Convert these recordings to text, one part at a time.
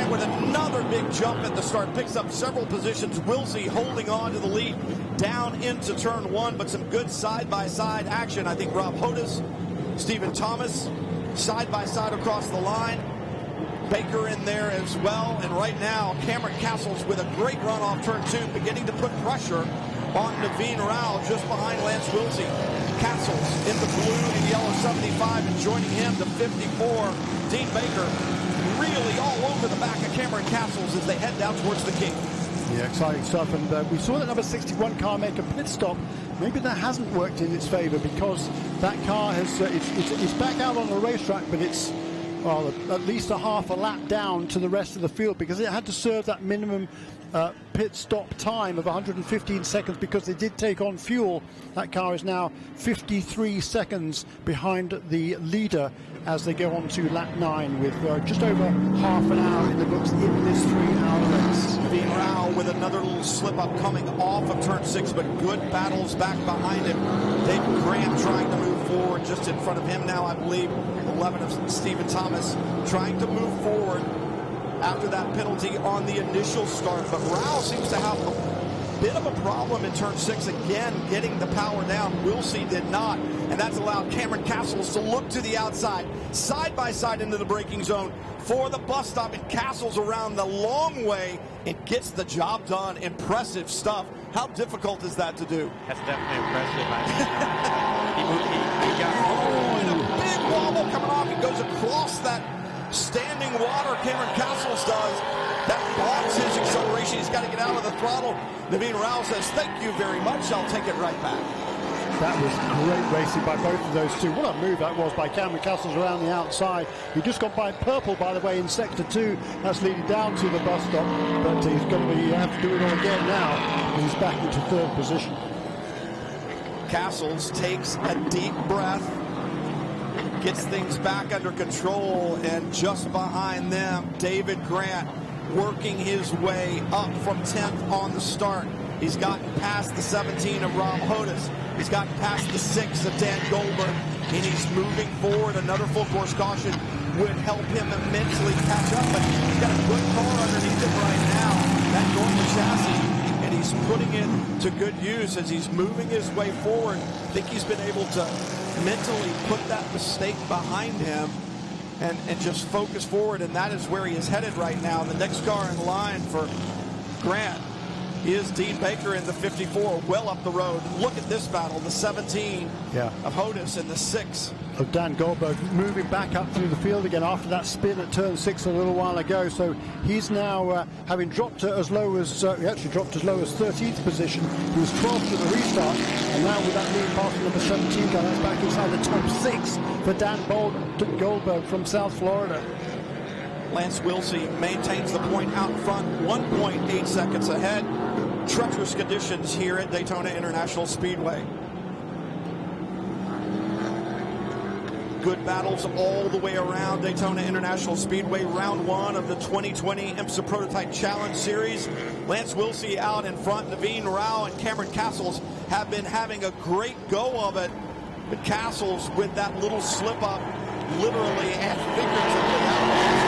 Grant with another big jump at the start, picks up several positions. Wilsey holding on to the lead down into turn one, but some good side-by-side action. I think Rob Hodes, Stephen Thomas, side-by-side across the line. Baker in there as well. And right now, Cameron Castles with a great run off turn two, beginning to put pressure on Naveen Rao just behind Lance Wilsey. Castles in the blue and yellow 75, and joining him, the 54, Dean Baker, really all over the back of Cameron Castles as they head down towards the King. Yeah, exciting stuff. And we saw that number 61 car make a pit stop. Maybe that hasn't worked in its favor, because that car has it's back out on the racetrack, but it's, well, at least a half a lap down to the rest of the field, because it had to serve that minimum pit stop time of 115 seconds because they did take on fuel. That car is now 53 seconds behind the leader as they go on to lap 9 with just over half an hour in the books in this 3-hour race. Naveen Rao with another little slip up coming off of turn 6, but good battles back behind him. David Grant trying to move forward just in front of him now, I believe. 11 of Stephen Thomas trying to move forward after that penalty on the initial start. But Rao seems to have a bit of a problem in turn 6 again, getting the power down. Wilsey did not, and that's allowed Cameron Castles to look to the outside, side by side into the braking zone for the bus stop, and Castles around the long way and gets the job done. Impressive stuff. How difficult is that to do? That's definitely impressive. he got and a big wobble coming off. He goes across that standing water. Cameron Castles does. That blocks his acceleration. He's got to get out of the throttle. Naveen Rao says, "Thank you very much. I'll take it right back." That was great racing by both of those two. What a move that was by Cameron Castles around the outside. He just got by Purple, by the way, in sector 2. That's leading down to the bus stop. But he's going to have to do it all again now. He's back into 3rd position. Castles takes a deep breath, gets things back under control, and just behind them, David Grant working his way up from 10th on the start. He's gotten past the 17 of Rob Hodes. He's gotten past the 6 of Dan Goldberg, and he's moving forward. Another full course caution would help him immensely catch up, but he's got a good car underneath him right now, that Norman chassis, and he's putting it to good use as he's moving his way forward. I think he's been able to mentally put that mistake behind him and just focus forward, and that is where he is headed right now. The next car in line for Grant is Dean Baker in the 54, well up the road. Look at this battle, the 17 of Hodes and the 6 of Dan Goldberg, moving back up through the field again after that spin at turn 6 a little while ago. So he's now having dropped as low as he actually dropped as low as 13th position. He was 12th at the restart, and now with that lead past number 17 guy, that's back inside the top 6 for Dan Goldberg from South Florida. Lance Wilsey maintains the point out front, 1.8 seconds ahead. Treacherous conditions here at Daytona International Speedway. Good battles all the way around Daytona International Speedway. Round 1 of the 2020 IMSA Prototype Challenge Series. Lance Wilsey out in front. Naveen Rao and Cameron Castles have been having a great go of it. But Castles, with that little slip up, literally and figuratively out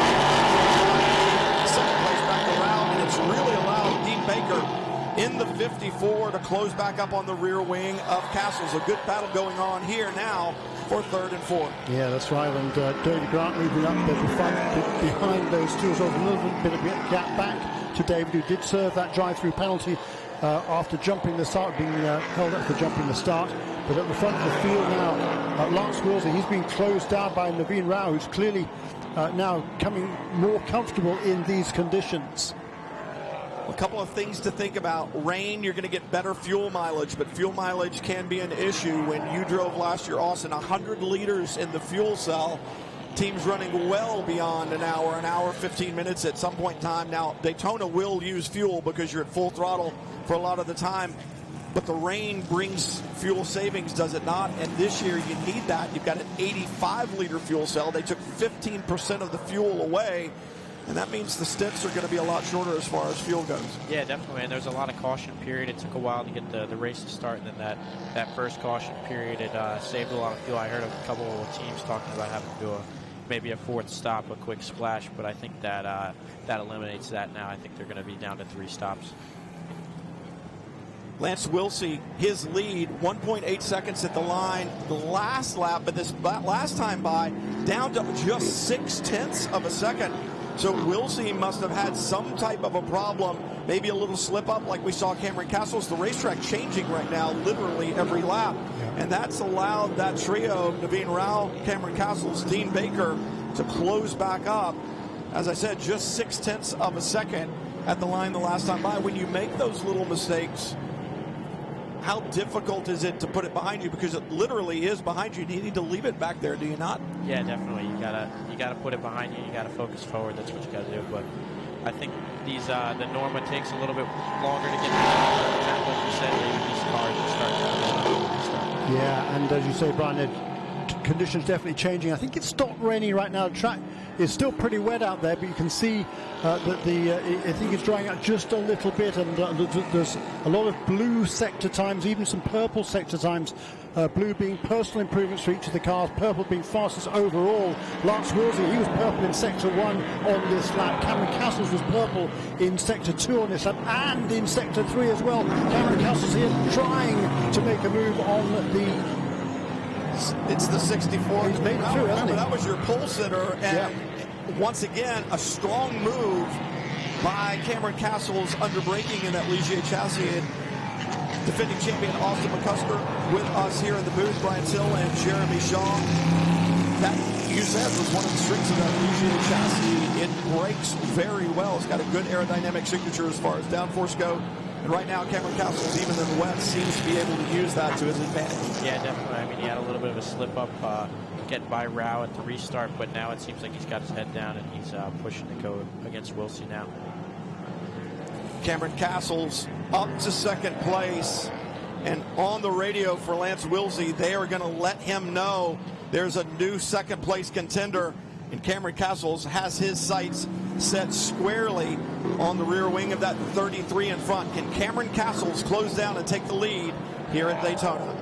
second place back around, and it's really allowed Dean Baker in the 54 to close back up on the rear wing of Castles. A good battle going on here now for 3rd and 4th. Yeah, that's right. And David Grant moving up behind those two as well. A little bit of a gap back to David, who did serve that drive-through penalty after jumping the start, being held up for jumping the start. But at the front of the field now, Lance Wilsey, he's been closed down by Naveen Rao, who's clearly now coming more comfortable in these conditions. A couple of things to think about. Rain, you're going to get better fuel mileage, but fuel mileage can be an issue. When you drove last year, Austin, 100 liters in the fuel cell. Teams running well beyond an hour 15 minutes at some point in time. Now, Daytona will use fuel because you're at full throttle for a lot of the time, but the rain brings fuel savings, does it not? And this year you need that. You've got an 85-liter fuel cell. They took 15% of the fuel away, and that means the stints are going to be a lot shorter as far as fuel goes. Yeah, definitely. And there's a lot of caution period. It took a while to get the race to start, and then that first caution period, it saved a lot of fuel. I heard a couple of teams talking about having to do maybe a fourth stop, a quick splash, but I think that that eliminates that now. I think they're going to be down to 3 stops. Lance Wilsey, his lead, 1.8 seconds at the line the last lap, but this last time by, down to just 0.6 of a second. So Wilsey must have had some type of a problem, maybe a little slip up like we saw Cameron Castles. The racetrack changing right now, literally every lap. And that's allowed that trio, Naveen Rao, Cameron Castles, Dean Baker, to close back up. As I said, just 0.6 of a second at the line the last time by. When you make those little mistakes, how difficult is it to put it behind you? Because it literally is behind you. Do you need to leave it back there? Do you not? Yeah, definitely. You gotta put it behind you. You gotta focus forward. That's what you gotta do. But I think the Norma takes a little bit longer to get to, like you said, maybe these cars will start. Yeah, and as you say, Brian, conditions definitely changing. I think it's stopped raining right now. The track is still pretty wet out there, but you can see that I think it's drying out just a little bit, and there's a lot of blue sector times, even some purple sector times. Blue being personal improvements for each of the cars, purple being fastest overall. Lance Wilsey, he was purple in sector 1 on this lap. Cameron Castles was purple in sector 2 on this lap, and in sector 3 as well. Cameron Castles here trying to make a move on the... It's the 64. He's made it through, hasn't he? That was your pole sitter, and once again, a strong move by Cameron Castles under braking in that Ligier chassis. And defending champion Austin McCusker with us here in the booth, Brian Till and Jeremy Shaw. That, you said, was one of the strengths of that Ligier chassis. It brakes very well. It's got a good aerodynamic signature as far as downforce go. And right now, Cameron Castles, even in the wet, seems to be able to use that to his advantage. Yeah, definitely. I mean, he had a little bit of a slip up getting by Rao at the restart, but now it seems like he's got his head down and he's pushing to go against Wilsey now. Cameron Castles up to second place, and on the radio for Lance Wilsey, they are going to let him know there's a new second place contender, and Cameron Castles has his sights set squarely on the rear wing of that 33 in front. Can Cameron Castles close down and take the lead here at Daytona?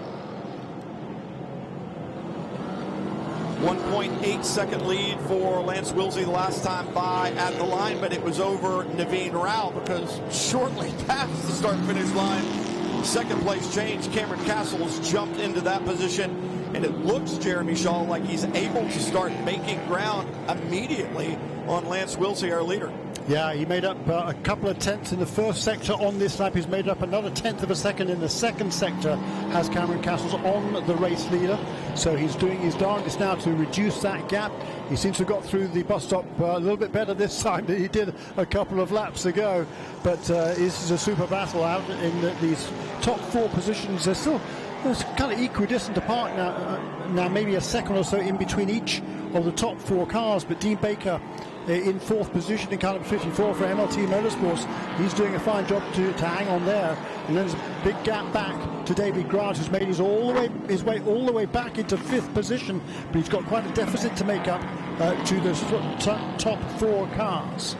1.8 second lead for Lance Wilsey the last time by at the line, but it was over Naveen Rao because shortly past the start and finish line, second place change. Cameron Castles jumped into that position, and it looks, Jeremy Shaw, like he's able to start making ground immediately on Lance Wilsey, our leader. Yeah, he made up a couple of tenths in the first sector on this lap. He's made up another tenth of a second in the second sector, has Cameron Castles on the race leader. So he's doing his darndest now to reduce that gap. He seems to have got through the bus stop a little bit better this time than he did a couple of laps ago. But this is a super battle out in these top 4 positions. They're still kind of equidistant apart now, maybe a second or so in between each of the top 4 cars. But Dean Baker in 4th position in car number 54 for MLT Motorsports. He's doing a fine job to hang on there. And then there's a big gap back to David Grant, who's made his way all the way back into 5th position. But he's got quite a deficit to make up to those top 4 cars.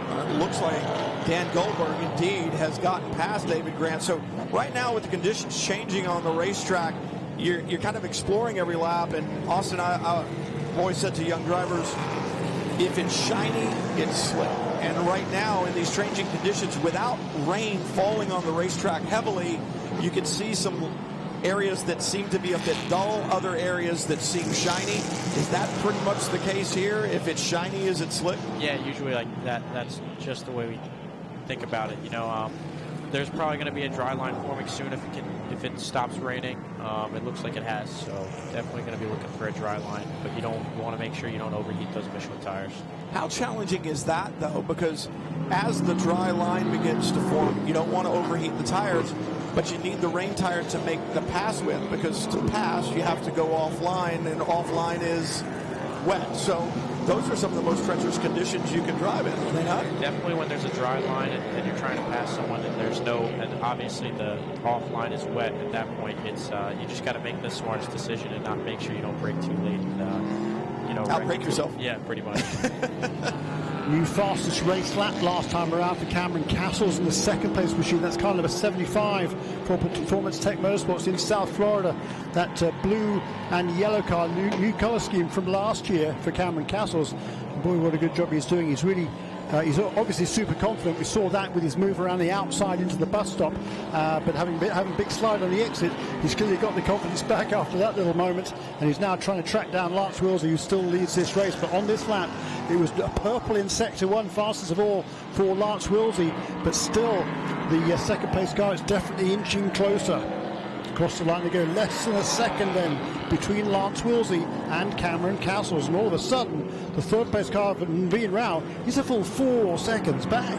It looks like Dan Goldberg indeed has gotten past David Grant. So right now, with the conditions changing on the racetrack, you're kind of exploring every lap. And Austin, I've always said to young drivers, if it's shiny, it's slick. And right now, in these changing conditions, without rain falling on the racetrack heavily, you can see some areas that seem to be a bit dull, other areas that seem shiny. Is that pretty much the case here? If it's shiny, is it slick? Yeah, usually like that. That's just the way we think about it. You know, there's probably going to be a dry line forming soon if it stops raining. It looks like it has, so definitely going to be looking for a dry line. But you want to make sure you don't overheat those Michelin tires. How challenging is that, though? Because as the dry line begins to form, you don't want to overheat the tires, but you need the rain tire to make the pass with, because to pass, you have to go offline, and offline is wet. So those are some of the most treacherous conditions you can drive in, are they not? Definitely when there's a dry line and you're trying to pass someone and obviously the offline is wet. At that point, it's you just got to make the smartest decision and not make sure you don't brake too late. And, outbrake yourself. Yeah, pretty much. new fastest race lap last time around for Cameron Castles in the second place machine. That's car number 75 for Performance Tech Motorsports in South Florida. That blue and yellow car, new color scheme from last year for Cameron Castles. Boy, what a good job he's doing. He's really he's obviously super confident. We saw that with his move around the outside into the bus stop, but having big slide on the exit, he's clearly got the confidence back after that little moment, and he's now trying to track down Lance Willsey, who still leads this race. But on this lap, it was purple in sector one, fastest of all for Lance Willsey, but still the second place car is definitely inching closer. Across the line they go, less than a second then between Lance Willsey and Cameron Castles, and all of a sudden the third place car of Naveen Rao is a full 4 seconds back.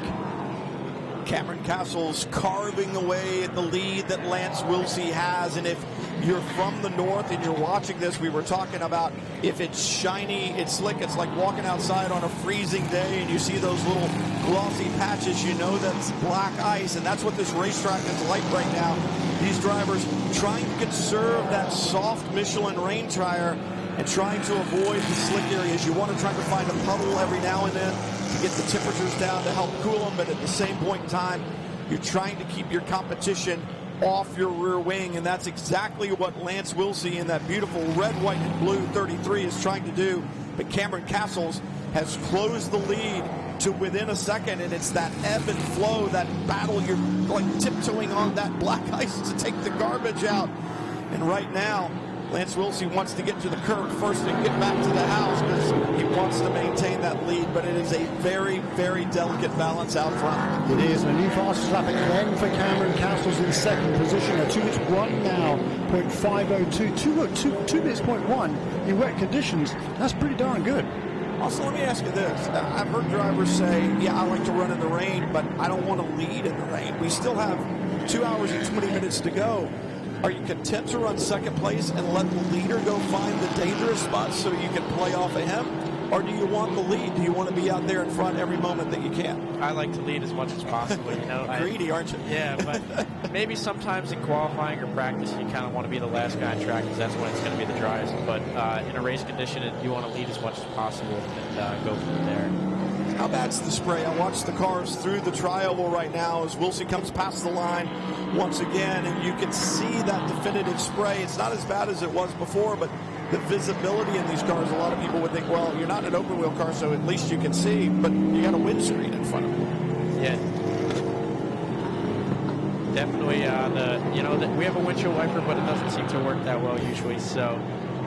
Cameron Castles carving away at the lead that Lance Willsey has. And if you're from the north and you're watching this, we were talking about if it's shiny, it's slick, it's like walking outside on a freezing day and you see those little glossy patches, you know that's black ice, and that's what this racetrack is like right now. These drivers trying to conserve that soft Michelin rain tire and trying to avoid the slick areas. You want to try to find a puddle every now and then to get the temperatures down to help cool them, but at the same point in time, you're trying to keep your competition off your rear wing, and that's exactly what Lance Willsey in that beautiful red, white, and blue 33 is trying to do. But Cameron Castles has closed the lead to within a second, and it's that ebb and flow, that battle. You're like tiptoeing on that black ice to take the garbage out. And right now, Lance Willsey wants to get to the curb first and get back to the house because he wants to maintain that lead, but it is a very, very delicate balance out front. It is, and a new fastest lap again for Cameron Castles in second position. A 2 minutes 1 now, 0.502, 2 minutes 0.1 in wet conditions. That's pretty darn good. Also, let me ask you this. I've heard drivers say, yeah, I like to run in the rain, but I don't want to lead in the rain. We still have 2 hours and 20 minutes to go. Are you content to run second place and let the leader go find the dangerous spots so you can play off of him? Or do you want the lead? Do you want to be out there in front every moment that you can? I like to lead as much as possible, you know. Greedy, aren't you? Yeah, but maybe sometimes in qualifying or practice you kind of want to be the last guy on track because that's when it's going to be the driest. But in a race condition, you want to lead as much as possible and go from there. How bad's the spray? I watched the cars through the tri-oval right now as Willsey comes past the line once again, and you can see that definitive spray. It's not as bad as it was before, but the visibility in these cars, a lot of people would think, well, you're not an open wheel car, so at least you can see, but you got a windscreen in front of you. Yeah. Definitely, we have a windshield wiper, but it doesn't seem to work that well usually, so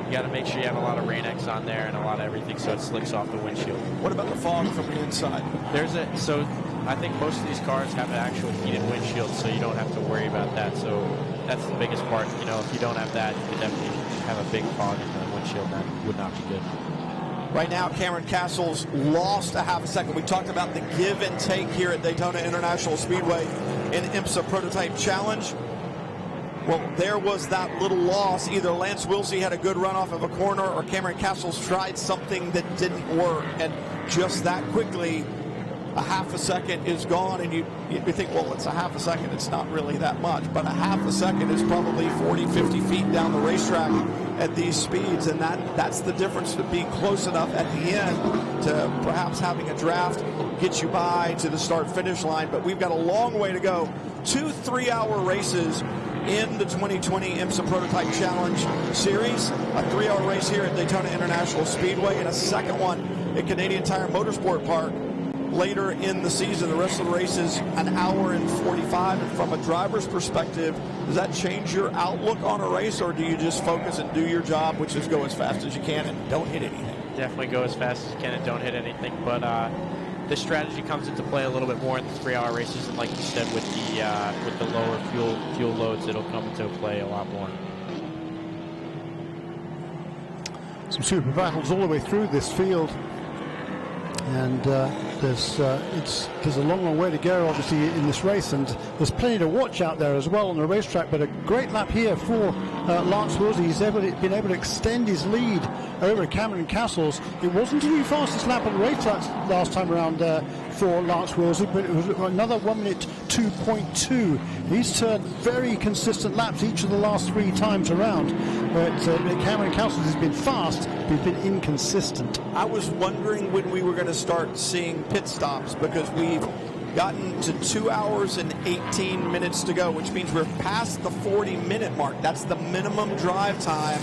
you got to make sure you have a lot of Rain-X on there and a lot of everything so it slicks off the windshield. What about the fog from the inside? So I think most of these cars have an actual heated windshield, so you don't have to worry about that. So that's the biggest part. You know, if you don't have that, you could definitely have a big fog in the windshield. That would not be good. Right now, Cameron Castles lost a half a second. We talked about the give and take here at Daytona International Speedway in IMSA Prototype Challenge. Well, there was that little loss. Either Lance Willsey had a good run off of a corner or Cameron Castles tried something that didn't work. And just that quickly, a half a second is gone. And you think, well, it's a half a second. It's not really that much. But a half a second is probably 40, 50 feet down the racetrack at these speeds. And that's the difference of being close enough at the end to perhaps having a draft get you by to the start-finish line. But we've got a long way to go. 2 3-hour races in the 2020 IMSA Prototype Challenge Series. A 3-hour race here at Daytona International Speedway and a second one at Canadian Tire Motorsport Park later in the season. The rest of the race is an hour and 45. And from a driver's perspective, does that change your outlook on a race, or do you just focus and do your job, which is go as fast as you can and don't hit anything? Definitely go as fast as you can and don't hit anything. But this strategy comes into play a little bit more in the 3-hour races, and like you said, with the lower fuel loads, it'll come into play a lot more. Some super battles all the way through this field, and there's a long way to go, obviously, in this race, and there's plenty to watch out there as well on the racetrack. But a great lap here for Lance Willsey. He's been able to extend his lead over Cameron Castles. It wasn't the fastest lap on the racetrack last time around for Lance Willsey, but it was another 1 minute 1:02.2. He's turned very consistent laps each of the last 3 times around. But Cameron Castles has been fast, but he's been inconsistent. I was wondering when we were going to start seeing pit stops, because we've gotten to 2 hours and 18 minutes to go, which means we're past the 40-minute mark. That's the minimum drive time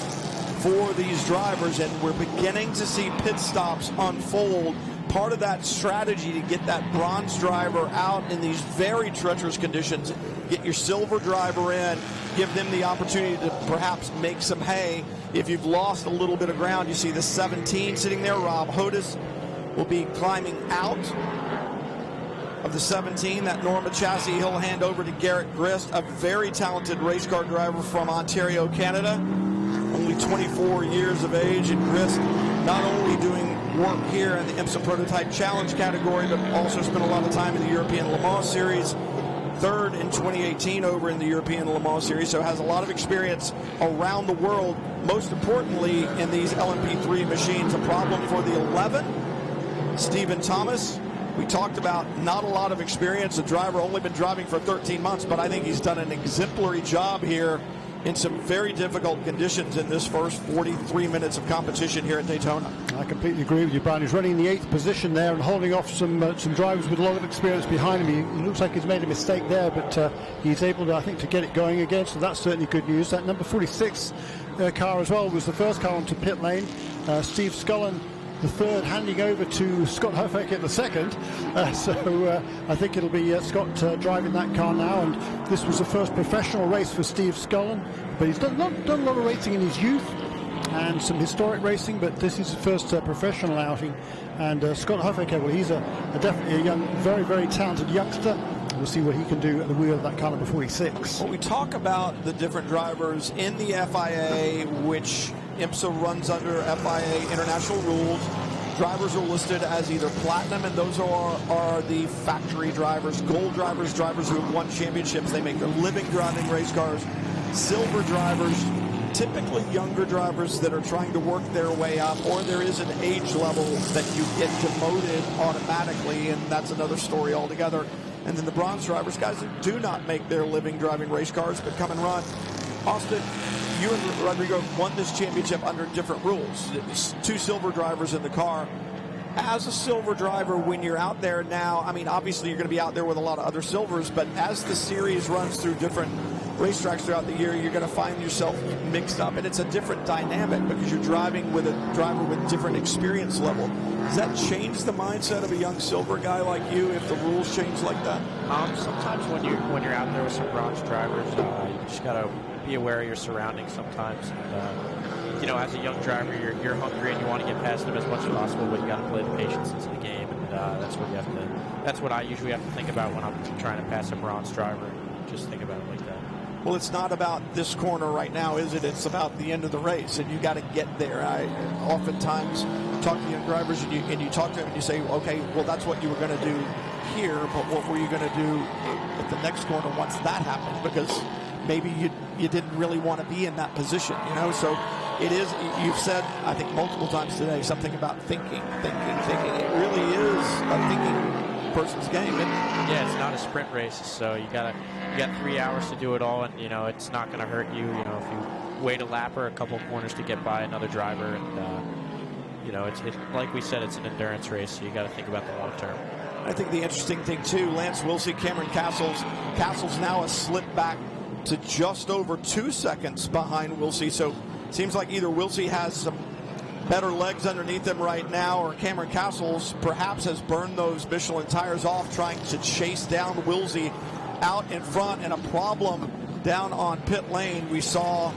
for these drivers, and we're beginning to see pit stops unfold. Part of that strategy to get that bronze driver out in these very treacherous conditions, get your silver driver in, give them the opportunity to perhaps make some hay. If you've lost a little bit of ground, you see the 17 sitting there. Rob Hodis will be climbing out of the 17. That Norma chassis he'll hand over to Garrett Grist, a very talented race car driver from Ontario, Canada. Only 24 years of age, and Grist not only doing work here in the IMSA Prototype Challenge category, but also spent a lot of time in the European Le Mans Series. Third in 2018 over in the European Le Mans Series, so has a lot of experience around the world. Most importantly, in these LMP3 machines, a problem for the 11, Stephen Thomas. We talked about not a lot of experience. The driver only been driving for 13 months, but I think he's done an exemplary job here in some very difficult conditions in this first 43 minutes of competition here at Daytona. I completely agree with you, Brian. He's running in the 8th position there and holding off some drivers with a lot of experience behind him. He looks like he's made a mistake there, but he's able to, I think, to get it going again, so that's certainly good news. That number 46 car as well was the first car onto pit lane. Steve Scullin, the third, handing over to Scott Hofecker the second. So I think it'll be Scott driving that car now. And this was the first professional race for Steve Scullin, but he's done a lot of racing in his youth and some historic racing, but this is his first professional outing. And Scott Hofecker, well, he's definitely a young, very, very talented youngster. We'll see what he can do at the wheel of that car number 46. Well, we talk about the different drivers in the FIA, which IMSA runs under FIA international rules. Drivers are listed as either platinum, and those are the factory drivers. Gold drivers, drivers who have won championships. They make their living driving race cars. Silver drivers, typically younger drivers that are trying to work their way up, or there is an age level that you get demoted automatically, and that's another story altogether. And then the bronze drivers, guys that do not make their living driving race cars, but come and run. Austin, you and Rodrigo won this championship under different rules. It's 2 silver drivers in the car. As a silver driver, when you're out there now, I mean, obviously you're going to be out there with a lot of other silvers, but as the series runs through different racetracks throughout the year, you're going to find yourself mixed up, and it's a different dynamic because you're driving with a driver with different experience level. Does that change the mindset of a young silver guy like you if the rules change like that? Sometimes when you're out there with some bronze drivers, you just got to be aware of your surroundings sometimes. And, you know, as a young driver, you're hungry and you want to get past them as much as possible, but you got to play the patience into the game, and that's what I usually have to think about when I'm trying to pass a bronze driver. Just think about it like that. Well, it's not about this corner right now, is it? It's about the end of the race, and you got to get there. I oftentimes talk to young drivers, and you talk to them, and you say, okay, well, that's what you were going to do here, but what were you going to do at the next corner once that happened? Because maybe you didn't really want to be in that position, you know? So it is, you've said, I think multiple times today, something about thinking. It really is a thinking person's game, isn't it? Yeah, it's not a sprint race, so you got 3 hours to do it all, and, you know, it's not going to hurt you, you know, if you wait a lap or a couple corners to get by another driver, and, you know, it's like we said, it's an endurance race, so you got to think about the long term. I think the interesting thing, too, Lance Wilsey, Cameron Castles now has slipped back to just over 2 seconds behind Wilsey. So it seems like either Wilsey has some better legs underneath him right now, or Cameron Castles perhaps has burned those Michelin tires off trying to chase down Wilsey out in front. And a problem down on pit lane. We saw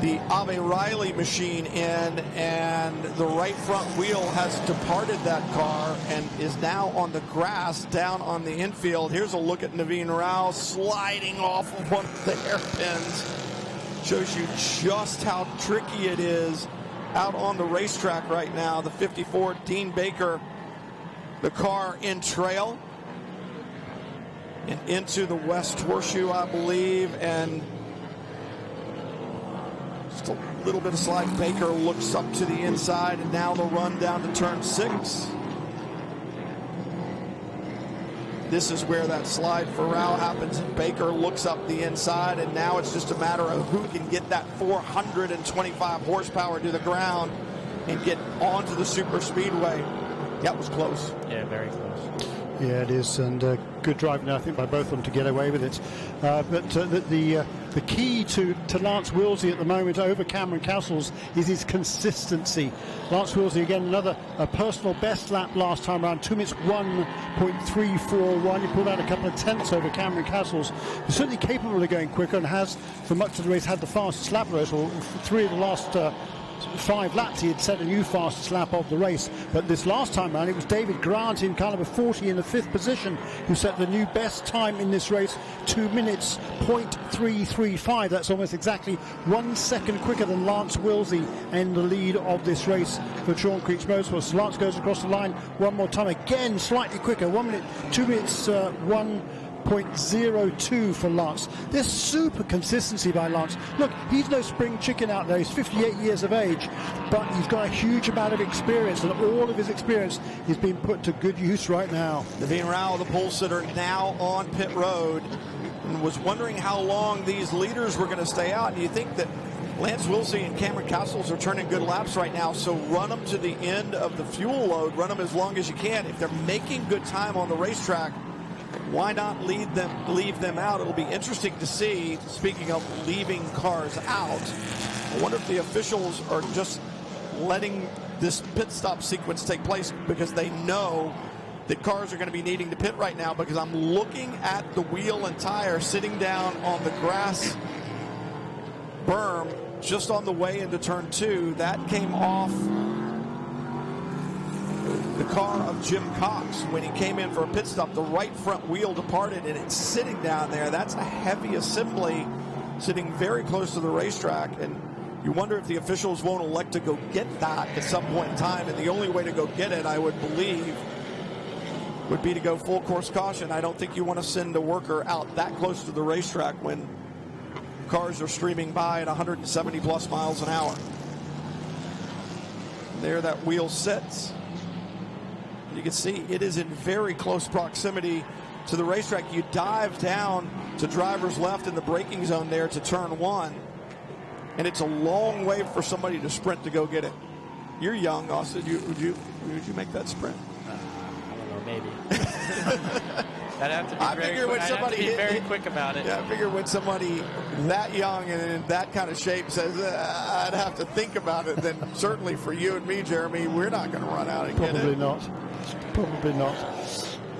the Ave Riley machine in, and the right front wheel has departed that car and is now on the grass down on the infield. Here's a look at Naveen Rao sliding off of one of the hairpins. Shows you just how tricky it is out on the racetrack right now. The 54 Dean Baker, the car in trail and into the West Horseshoe, I believe, and just a little bit of slide. Baker looks up to the inside, and now the run down to turn 6. this is where that slide for Rao happens. Baker looks up the inside, and now it's just a matter of who can get that 425 horsepower to the ground and get onto the super speedway. That was close. Yeah, very close. Yeah, it is, and good driving, I think, by both of them to get away with it. But the key to Lance Willsey at the moment over Cameron Castles is his consistency. Lance Willsey, again, another personal best lap last time around, 2 minutes 1.341. He pulled out a couple of tenths over Cameron Castles, who's certainly capable of going quicker and has, for much of the race, had the fastest lap of the race, or 3 of the last 5 laps he had set a new fastest lap of the race. But this last time round it was David Grant in kind of a 40 in the 5th position who set the new best time in this race, 2 minutes 0.335. That's almost exactly 1 second quicker than Lance Willsey in the lead of this race for Sean Creech Motorsports. So Lance goes across the line one more time, again slightly quicker, 1 minute 2 minutes 1.02 for Lance. There's super consistency by Lance. Look, he's no spring chicken out there. He's 58 years of age, but he's got a huge amount of experience, and all of his experience is being put to good use right now. Naveen Rao, the pole sitter, now on pit road, and was wondering how long these leaders were going to stay out. And you think that Lance Willsey and Cameron Castles are turning good laps right now, so run them to the end of the fuel load. Run them as long as you can. If they're making good time on the racetrack, why not leave them out? It'll be interesting to see. Speaking of leaving cars out, I wonder if the officials are just letting this pit stop sequence take place because they know that cars are going to be needing to pit right now, because I'm looking at the wheel and tire sitting down on the grass berm just on the way into turn 2. That came off the car of Jim Cox when he came in for a pit stop. The right front wheel departed, and it's sitting down there. That's a heavy assembly sitting very close to the racetrack, and you wonder if the officials won't elect to go get that at some point in time. And the only way to go get it, I would believe, would be to go full course caution. I don't think you want to send a worker out that close to the racetrack when cars are streaming by at 170 plus miles an hour. There that wheel sits. You can see it is in very close proximity to the racetrack. You dive down to driver's left in the braking zone there to turn 1, and it's a long way for somebody to sprint to go get it. You're young, Austin. Would you make that sprint? I don't know, maybe. I'd have to be very quick about it. Yeah, I figure when somebody that young and in that kind of shape says, I'd have to think about it, then certainly for you and me, Jeremy, we're not going to run out and get it. Probably not.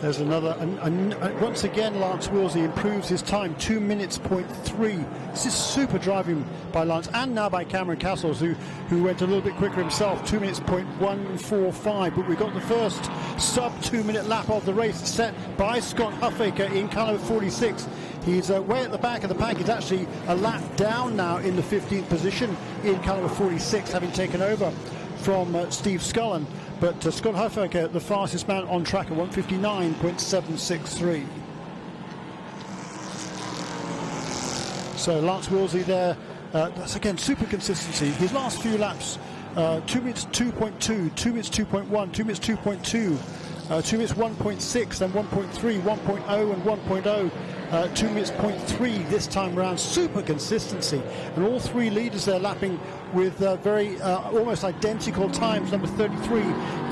There's another, and once again, Lance Willsey improves his time, 2 minutes 0.3. This is super driving by Lance, and now by Cameron Castles, who went a little bit quicker himself, 2 minutes 0.145. But we got the first sub 2 minute lap of the race set by Scott Huffaker in car number 46. He's way at the back of the pack. He's actually a lap down now in the 15th position in car number 46, having taken over from Steve Scullen. But Scott Huffaker, the fastest man on track at 159.763. So Lance Willsey there, that's again super consistency. His last few laps, 2 minutes 2.2, 2 minutes 2.1, 2 minutes 2.2, 2 minutes 1.6, then 1.3, 1.0 and 1.0. 2 minutes 0.3 this time around. Super consistency, and all 3 leaders there lapping with very almost identical times. Number 33 is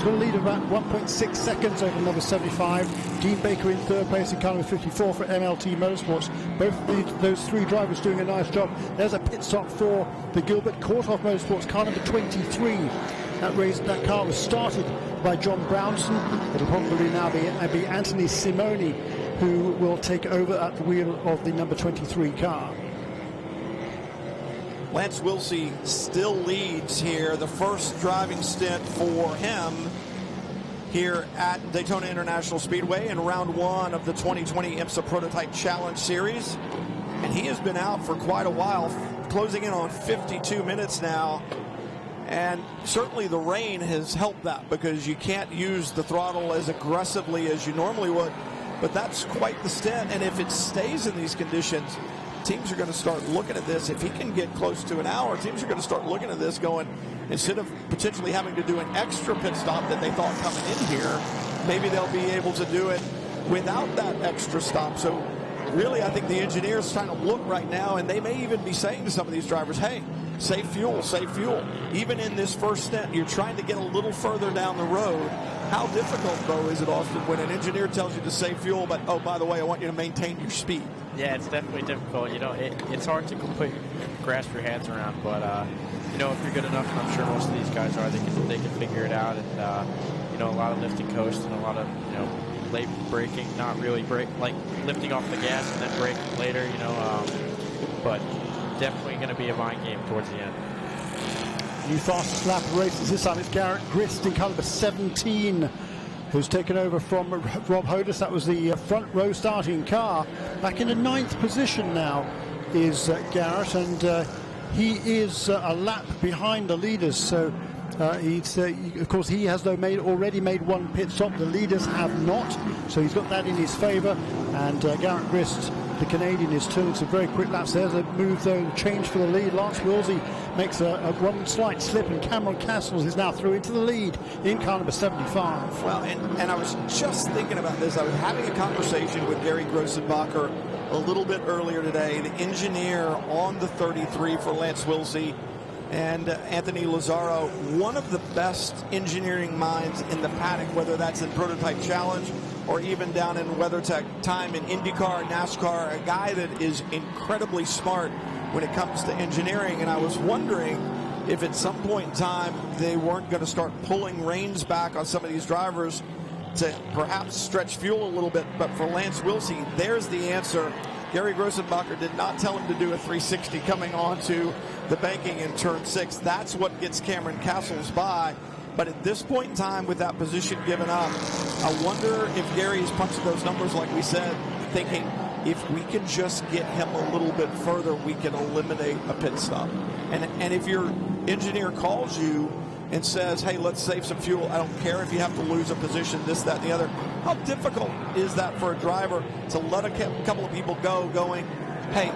going to lead about 1.6 seconds over number 75. Dean Baker in 3rd place in car number 54 for MLT Motorsports. Both of those 3 drivers doing a nice job. There's a pit stop for the Gilbert Courthoff Motorsports car number 23. That car was started by John Brownson. It'll probably now be Anthony Simoni who will take over at the wheel of the number 23 car. Lance Willsey still leads here. The first driving stint for him here at Daytona International Speedway in round 1 of the 2020 IMSA Prototype Challenge Series. And he has been out for quite a while, closing in on 52 minutes now. And certainly the rain has helped that, because you can't use the throttle as aggressively as you normally would. But that's quite the stint, and if it stays in these conditions, teams are going to start looking at this. If he can get close to an hour, teams are going to start looking at this going, instead of potentially having to do an extra pit stop that they thought coming in here, maybe they'll be able to do it without that extra stop. So really, I think the engineers trying to look right now, and they may even be saying to some of these drivers, hey, save fuel, save fuel. Even in this first stint, you're trying to get a little further down the road. How difficult, though, is it, Austin, when an engineer tells you to save fuel, but, oh, by the way, I want you to maintain your speed? Yeah, it's definitely difficult. You know, it's hard to grasp your hands around, but, you know, if you're good enough, and I'm sure most of these guys are, they can figure it out. And, you know, a lot of lifting coast and a lot of, you know, late braking, not really like lifting off the gas and then braking later, you know, but definitely going to be a mind game towards the end. New fastest lap of the race. This time it's Garrett Grist in car number 17, who's taken over from Rob Hodis. That was the front row starting car. Back in the 9th position now is Garrett, and he is a lap behind the leaders. So of course, he has already made one pit stop. The leaders have not, so he's got that in his favour. And Garrett Grist, the Canadian, is turning some very quick laps. There's a move, though, change for the lead. Lance Wilsey makes a one slight slip, and Cameron Castles is now through into the lead in car number 75. Well, and I was just thinking about this. I was having a conversation with Gary Grossenbacher a little bit earlier today, the engineer on the 33 for Lance Wilsey, and Anthony Lazzaro, one of the best engineering minds in the paddock, whether that's in Prototype Challenge or even down in WeatherTech time in IndyCar, NASCAR, a guy that is incredibly smart when it comes to engineering. And I was wondering if at some point in time they weren't going to start pulling reins back on some of these drivers to perhaps stretch fuel a little bit. But for Lance Wilsey, there's the answer. Gary Grossenbacher did not tell him to do a 360 coming onto the banking in turn 6. That's what gets Cameron Castles by. But at this point in time, with that position given up, I wonder if Gary is punching those numbers, like we said, thinking if we can just get him a little bit further, we can eliminate a pit stop. And if your engineer calls you and says, hey, let's save some fuel, I don't care if you have to lose a position, this, that, and the other, how difficult is that for a driver to let a couple of people go going, hey,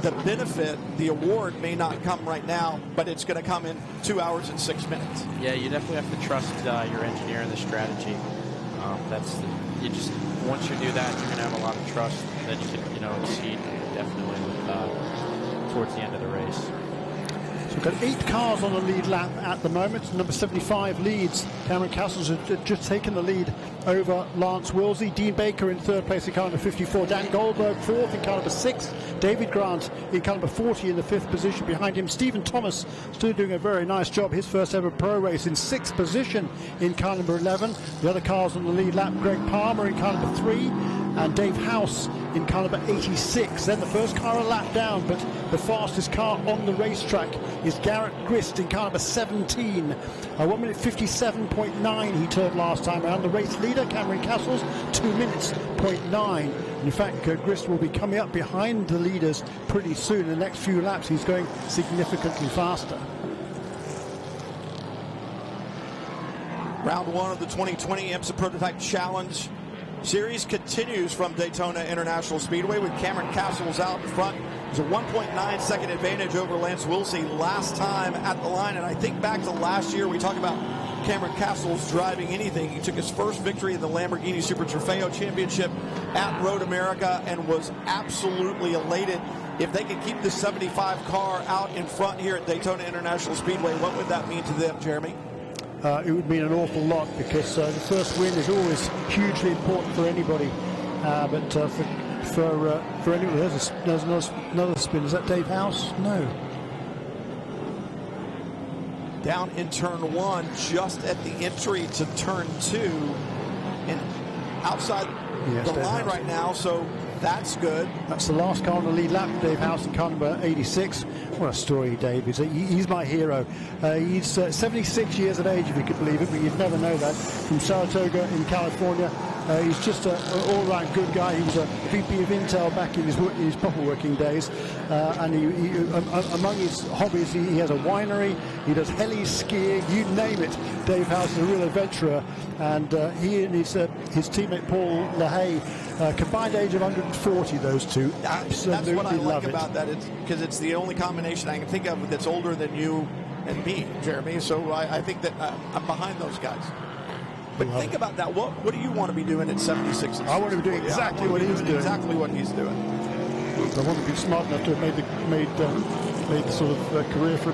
the benefit, the award may not come right now, but it's going to come in 2 hours and 6 minutes. Yeah, you definitely have to trust your engineer and the strategy. Once you do that, you're going to have a lot of trust. Then you can, you know, exceed definitely towards the end of the race. So we've got 8 cars on the lead lap at the moment. Number 75 leads. Cameron Castles has just taken the lead over Lance Wilsey. Dean Baker in 3rd place in car number 54. Dan Goldberg 4th in car number 6. David Grant in car number 40 in the 5th position. Behind him, Stephen Thomas still doing a very nice job. His first ever pro race in 6th position in car number 11. The other cars on the lead lap, Greg Palmer in car number 3. And Dave House in car number 86. Then the first car a lap down, but the fastest car on the racetrack is Garrett Grist in car number 17. 1 minute 57.9 he turned last time around. The race leader, Cameron Castles, 2 minutes 0.9. In fact, Grist will be coming up behind the leaders pretty soon. In the next few laps, he's going significantly faster. Round 1 of the 2020 IMSA Prototype Challenge Series continues from Daytona International Speedway with Cameron Castles out in front. There's a 1.9 second advantage over Lance Wilsey last time at the line. And I think back to last year, we talked about Cameron Castles driving anything. He took his first victory in the Lamborghini Super Trofeo Championship at Road America and was absolutely elated. If they could keep the 75 car out in front here at Daytona International Speedway, what would that mean to them, Jeremy? It would mean an awful lot, because the first win is always hugely important for anybody. But for anybody, there's another spin. Is that Dave House? No. Down in turn 1, just at the entry to turn 2, and outside the line right now. So that's good. That's the last car on the lead lap, Dave House in car number 86. What a story, Dave. He's my hero. He's 76 years of age, if you could believe it, but you'd never know that. From Saratoga in California. He's just an all-round good guy. He was a VP of Intel back in his proper working days. And among his hobbies, he has a winery, he does heli skiing, you name it. Dave House is a real adventurer. And he and his teammate Paul LaHaye, combined age of 140, those two. Absolutely love it. That's what I like it. about that, because it's the only combination I can think of that's older than you and me, Jeremy. So I think that I'm behind those guys. But think about that. What do you want to be doing at 76? I want to be doing exactly what he's doing. Exactly what he's doing. I want to be smart enough to have made the sort of career for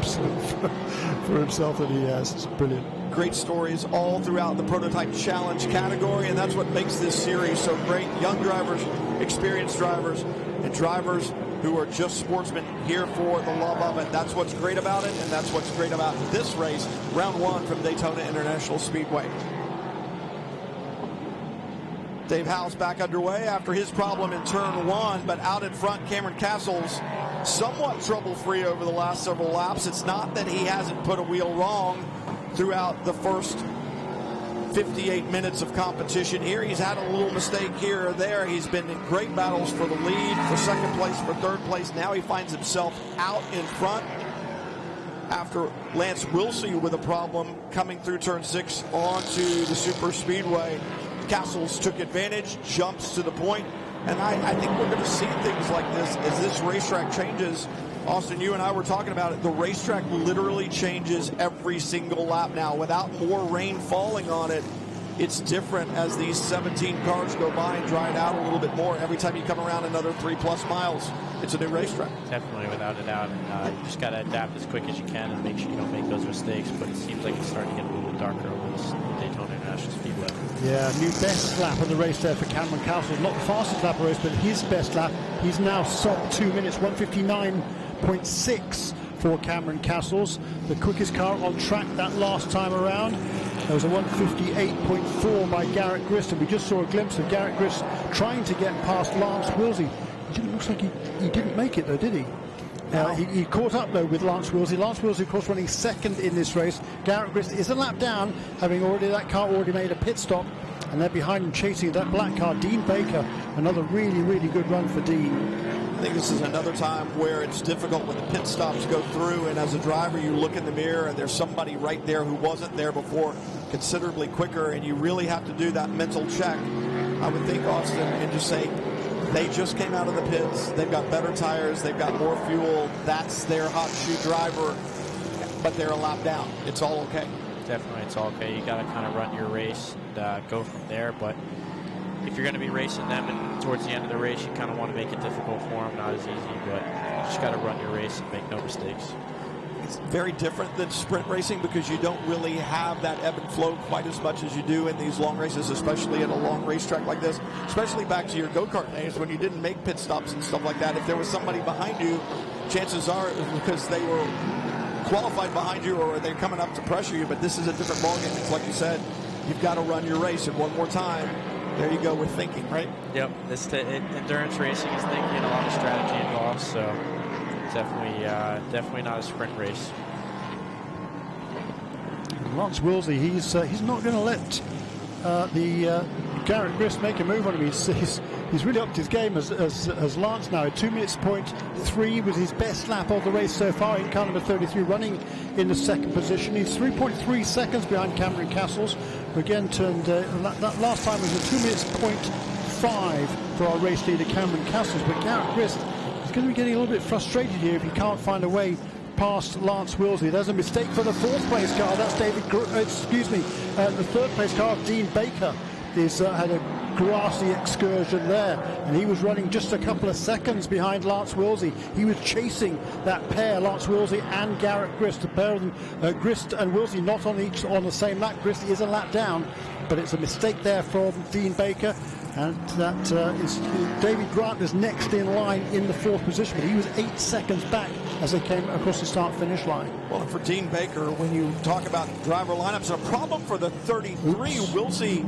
himself that he has. It's brilliant. Great stories all throughout the Prototype Challenge category, and that's what makes this series so great. Young drivers, experienced drivers, and drivers who are just sportsmen here for the love of it. That's what's great about it, and that's what's great about this race, round one from Daytona International Speedway. Dave Howes back underway after his problem in turn one, but out in front, Cameron Castles somewhat trouble-free over the last several laps. It's not that he hasn't put a wheel wrong throughout the first 58 minutes of competition here. He's had a little mistake here or there. He's been in great battles for the lead, for second place, for third place. Now he finds himself out in front after Lance Wilsey with a problem coming through turn 6 onto the super speedway. Castles took advantage, jumps to the point, and I think we're going to see things like this as this racetrack changes. Austin, you and I were talking about it. The racetrack literally changes every single lap now. Without more rain falling on it, it's different as these 17 cars go by and dry it out a little bit more. Every time you come around another 3+ miles, it's a new racetrack. Definitely, without a doubt. And you just got to adapt as quick as you can and make sure you don't make those mistakes. But it seems like it's starting to get a little bit darker over this Daytona International Speedway. Yeah, new best lap of the race there for Cameron Castles. Not the fastest lap of the race, but his best lap. He's now sub 2 minutes, 1:59.6 for Cameron Castles. The quickest car on track that last time around. There was a 1:58.4 by Garrett Grist, and we just saw a glimpse of Garrett Grist trying to get past Lance Wilsey. It looks like he didn't make it though, did he? He caught up though with Lance Wilsey. Lance Wilsey, of course, running second in this race. Garrett Grist is a lap down, having that car already made a pit stop, and they're behind him chasing that black car, Dean Baker. Another really, really good run for Dean. I think this is another time where it's difficult when the pit stops go through, and as a driver you look in the mirror and there's somebody right there who wasn't there before, considerably quicker, and you really have to do that mental check, I would think, Austin, and just say, they just came out of the pits. They've got better tires. They've got more fuel. That's their hot shoe driver, but they're a lap down. It's all okay. Definitely, it's all okay. You got to kind of run your race and go from there. But if you're going to be racing them and towards the end of the race, you kind of want to make it difficult for them. Not as easy, but you just got to run your race and make no mistakes. It's very different than sprint racing because you don't really have that ebb and flow quite as much as you do in these long races, especially at a long racetrack like this, especially back to your go-kart days when you didn't make pit stops and stuff like that. If there was somebody behind you, chances are it was because they were qualified behind you or they're coming up to pressure you, but this is a different ballgame. It's like you said, you've got to run your race, and one more time, there you go with thinking, right? Yep, endurance racing is thinking, a lot of strategy involved, so definitely not a sprint race. Lance Wilsey, he's not going to let the Garrett Grist make a move on him. He's really upped his game as Lance now. 2:03 was his best lap of the race so far in car number 33, running in the second position. He's 3.3 seconds behind Cameron Castles, who again turned that last time was a 2:05 for our race leader Cameron Castles. But Garrett Grist is going to be getting a little bit frustrated here if he can't find a way past Lance Wilsey. There's a mistake for the fourth place car. That's the third place car of Dean Baker had a grassy excursion there, and he was running just a couple of seconds behind Lance Wilsey. He was chasing that pair, Lance Wilsey and Garrett Grist. The pair of them, Grist and Wilsey, not on the same lap. Grist is a lap down, but it's a mistake there from Dean Baker. And that is David Grant is next in line in the fourth position, but he was 8 seconds back as they came across the start-finish line. Well, and for Dean Baker, when you talk about driver lineups, a problem for the 33, Wilsey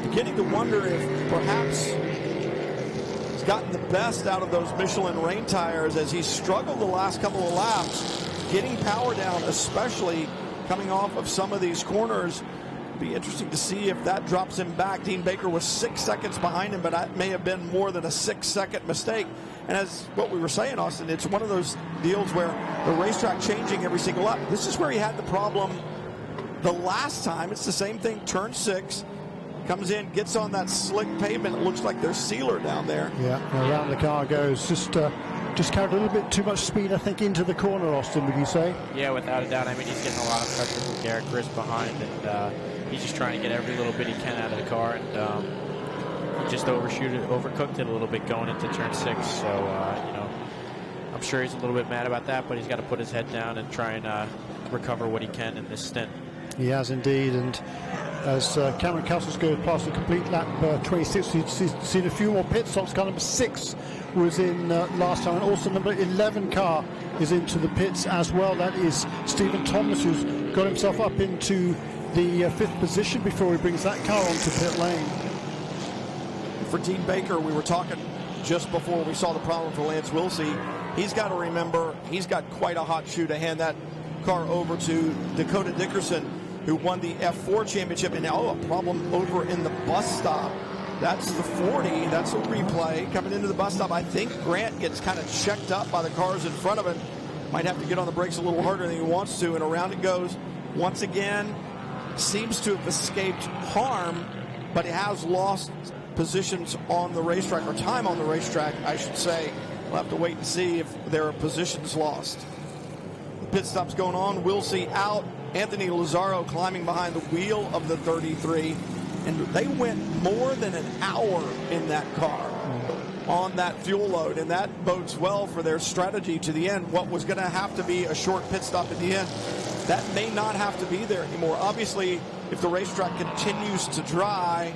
beginning to wonder if perhaps he's gotten the best out of those Michelin rain tires as he struggled the last couple of laps, getting power down, especially coming off of some of these corners. Be interesting to see if that drops him back. Dean Baker was 6 seconds behind him, but that may have been more than a 6-second mistake. And as what we were saying, Austin, it's one of those deals where the racetrack changing every single lap. This is where he had the problem the last time. It's the same thing. Turn 6, comes in, gets on that slick pavement. It looks like there's sealer down there. Yeah, around the car goes. Just carried a little bit too much speed, I think, into the corner, Austin, would you say? Yeah, without a doubt. I mean, he's getting a lot of pressure from Garrett Grist behind, and he's just trying to get every little bit he can out of the car, and he just overcooked it a little bit going into turn 6. So, you know, I'm sure he's a little bit mad about that, but he's got to put his head down and try and recover what he can in this stint. He has indeed, and as Cameron Castles goes past the complete lap 26, he's seen a few more pit stops. Car number 6 was in last time, and also number 11 car is into the pits as well. That is Stephen Thomas, who's got himself up into the 5th position before he brings that car onto pit lane. For Dean Baker, we were talking just before we saw the problem for Lance Wilsey. He's got to remember he's got quite a hot shoe to hand that car over to Dakota Dickerson, who won the F4 championship, and now a problem over in the bus stop. That's the 40. That's a replay coming into the bus stop. I think Grant gets kind of checked up by the cars in front of him. Might have to get on the brakes a little harder than he wants to, and around it goes once again. Seems to have escaped harm, but he has lost positions on the racetrack, or time on the racetrack, I should say. We'll have to wait and see if there are positions lost. The pit stop's going on. Wilsey out. Anthony Lazzaro climbing behind the wheel of the 33. And they went more than an hour in that car on that fuel load, and that bodes well for their strategy to the end. What was going to have to be a short pit stop at the end, that may not have to be there anymore. Obviously, if the racetrack continues to dry,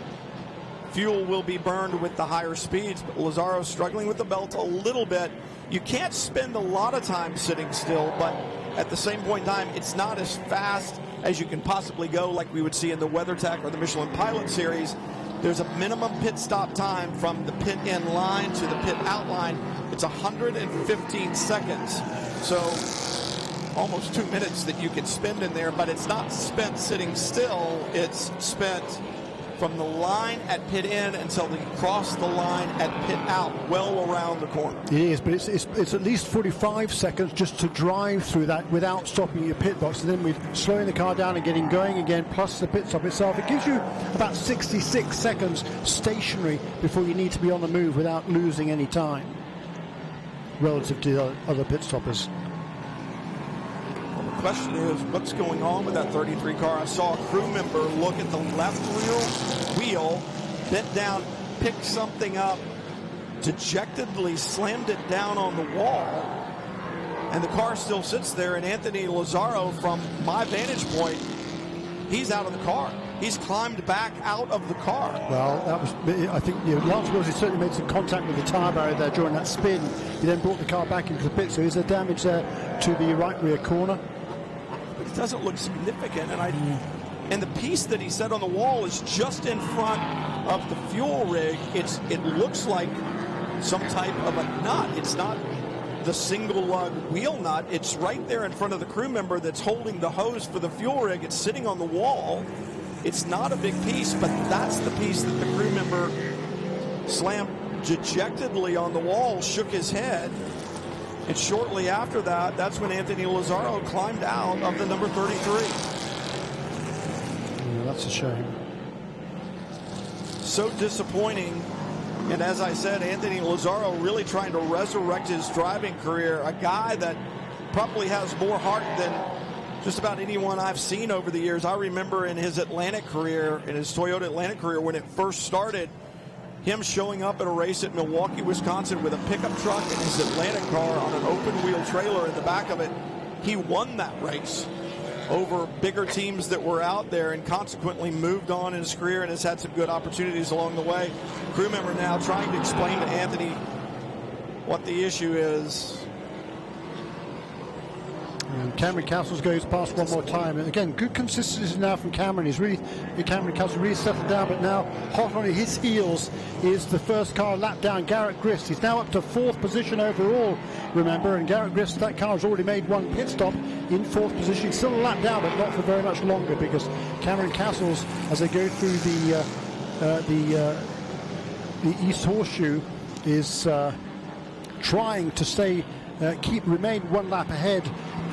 fuel will be burned with the higher speeds, but Lazzaro's struggling with the belt a little bit. You can't spend a lot of time sitting still, but at the same point in time, it's not as fast as you can possibly go like we would see in the WeatherTech or the Michelin Pilot Series. There's a minimum pit stop time from the pit in line to the pit out line. It's 115 seconds. So almost 2 minutes that you can spend in there, but it's not spent sitting still. It's spent from the line at pit in until they cross the line at pit out, well around the corner. It is, but it's at least 45 seconds just to drive through that without stopping your pit box, and then with slowing the car down and getting going again, plus the pit stop itself. It gives you about 66 seconds stationary before you need to be on the move without losing any time relative to the other pit stoppers. The question is, what's going on with that 33 car? I saw a crew member look at the left wheel, bent down, picked something up, dejectedly slammed it down on the wall, and the car still sits there. And Anthony Lazzaro, from my vantage point, he's out of the car. He's climbed back out of the car. Well, that was, I think, Lance Wilsey certainly made some contact with the tyre barrier there during that spin. He then brought the car back into the pit, so is there damage there to the right rear corner? It doesn't look significant, and the piece that he set on the wall is just in front of the fuel rig. It looks like some type of a nut. It's not the single lug wheel nut. It's right there in front of the crew member that's holding the hose for the fuel rig. It's sitting on the wall. It's not a big piece, but that's the piece that the crew member slammed dejectedly on the wall, shook his head. And shortly after that, that's when Anthony Lazzaro climbed out of the number 33. Yeah, that's a shame. So disappointing. And as I said, Anthony Lazzaro really trying to resurrect his driving career. A guy that probably has more heart than just about anyone I've seen over the years. I remember in his Atlantic career, in his Toyota Atlantic career, when it first started, him showing up at a race at Milwaukee, Wisconsin with a pickup truck and his Atlantic car on an open wheel trailer in the back of it. He won that race over bigger teams that were out there, and consequently moved on in his career and has had some good opportunities along the way. Crew member now trying to explain to Anthony what the issue is. And Cameron Castles goes past one more time, and again, good consistency now from Cameron. Cameron Castles really settled down, but now hot on his heels is the first car lap down, Garrett Grist. He's now up to 4th position overall, remember, and Garrett Grist, that car has already made one pit stop in 4th position. He's still a lap down, but not for very much longer, because Cameron Castles, as they go through the East Horseshoe, is trying to stay remain one lap ahead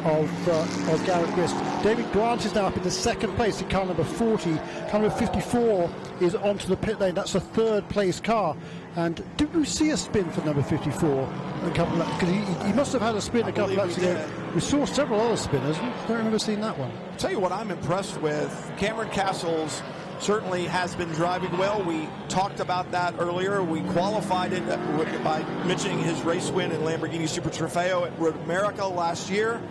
of Garrett Grist. David Grant is now up in the second place in car number 40. Car number 54 is onto the pit lane. That's a third place car. And did we see a spin for number 54 a couple of laps? Because he must have had a spin a couple of laps ago. We saw several other spinners. I don't remember seeing that one. I'll tell you what I'm impressed with. Cameron Castles certainly has been driving well. We talked about that earlier. We qualified it by mentioning his race win in Lamborghini Super Trofeo at Road America last year.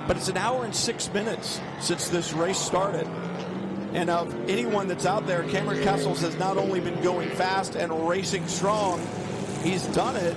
But it's an hour and 6 minutes since this race started. And of anyone that's out there, Cameron Castles has not only been going fast and racing strong, he's done it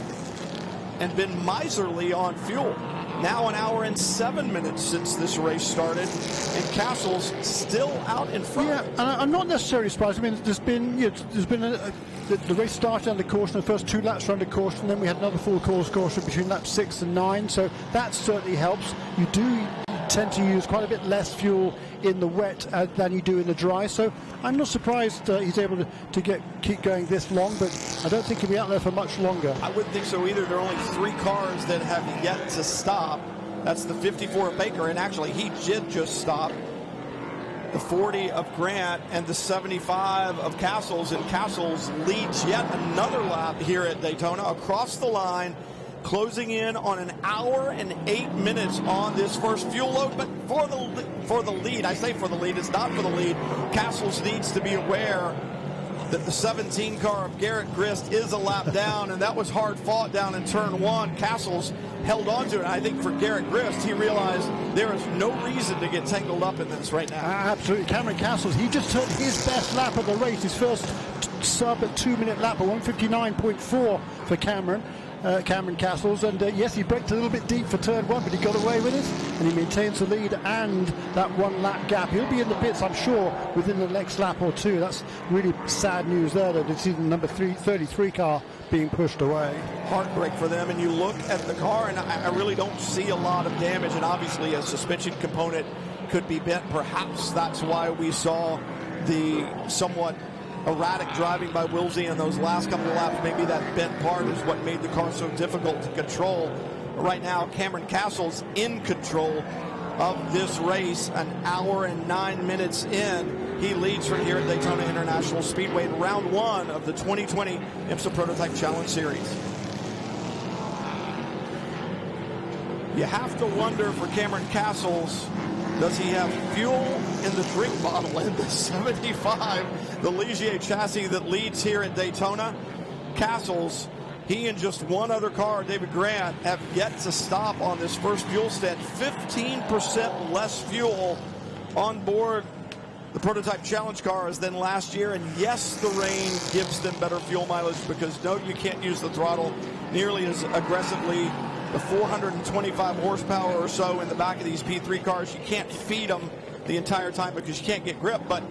and been miserly on fuel. Now an hour and 7 minutes since this race started, and Castles still out in front. Yeah, and I'm not necessarily surprised. I mean, there's been the race started under caution. The first 2 laps were under caution. Then we had another full course caution between laps 6 and 9. So that certainly helps. You do tend to use quite a bit less fuel in the wet than you do in the dry. So I'm not surprised he's able to keep going this long, but I don't think he'll be out there for much longer. I wouldn't think so either. There are only 3 cars that have yet to stop. That's the 54 of Baker, and actually he did just stop. The 40 of Grant and the 75 of Castles, and Castles leads yet another lap here at Daytona across the line, closing in on an hour and 8 minutes on this first fuel load. But for the lead, I say for the lead, it's not for the lead. Castles needs to be aware that the 17 car of Garrett Grist is a lap down, and that was hard fought down in turn 1. Castles held on to it. I think for Garrett Grist, he realized there is no reason to get tangled up in this right now. Absolutely. Cameron Castles, he just took his best lap of the race, his first sub at 2-minute lap, a 1:59.4 for Cameron Castles, and yes, he braked a little bit deep for turn 1, but he got away with it, and he maintains the lead and that 1 lap gap. He'll be in the pits, I'm sure, within the next lap or 2. That's really sad news there, that it's even number 33 car being pushed away. Heartbreak for them, and you look at the car, and I really don't see a lot of damage, and obviously a suspension component could be bent. Perhaps that's why we saw the somewhat erratic driving by Wilsey in those last couple of laps. Maybe that bent part is what made the car so difficult to control. But right now, Cameron Castles in control of this race, an hour and 9 minutes in. He leads from here at Daytona International Speedway in round 1 of the 2020 IMSA Prototype Challenge Series. You have to wonder for Cameron Castles, does he have fuel in the drink bottle in the 75, the Ligier chassis that leads here at Daytona? Castles, he and just one other car, David Grant, have yet to stop on this first fuel stint. 15% less fuel on board the Prototype Challenge cars than last year. And yes, the rain gives them better fuel mileage, because no, you can't use the throttle nearly as aggressively. The 425 horsepower or so in the back of these P3 cars, you can't feed them the entire time because you can't get grip. But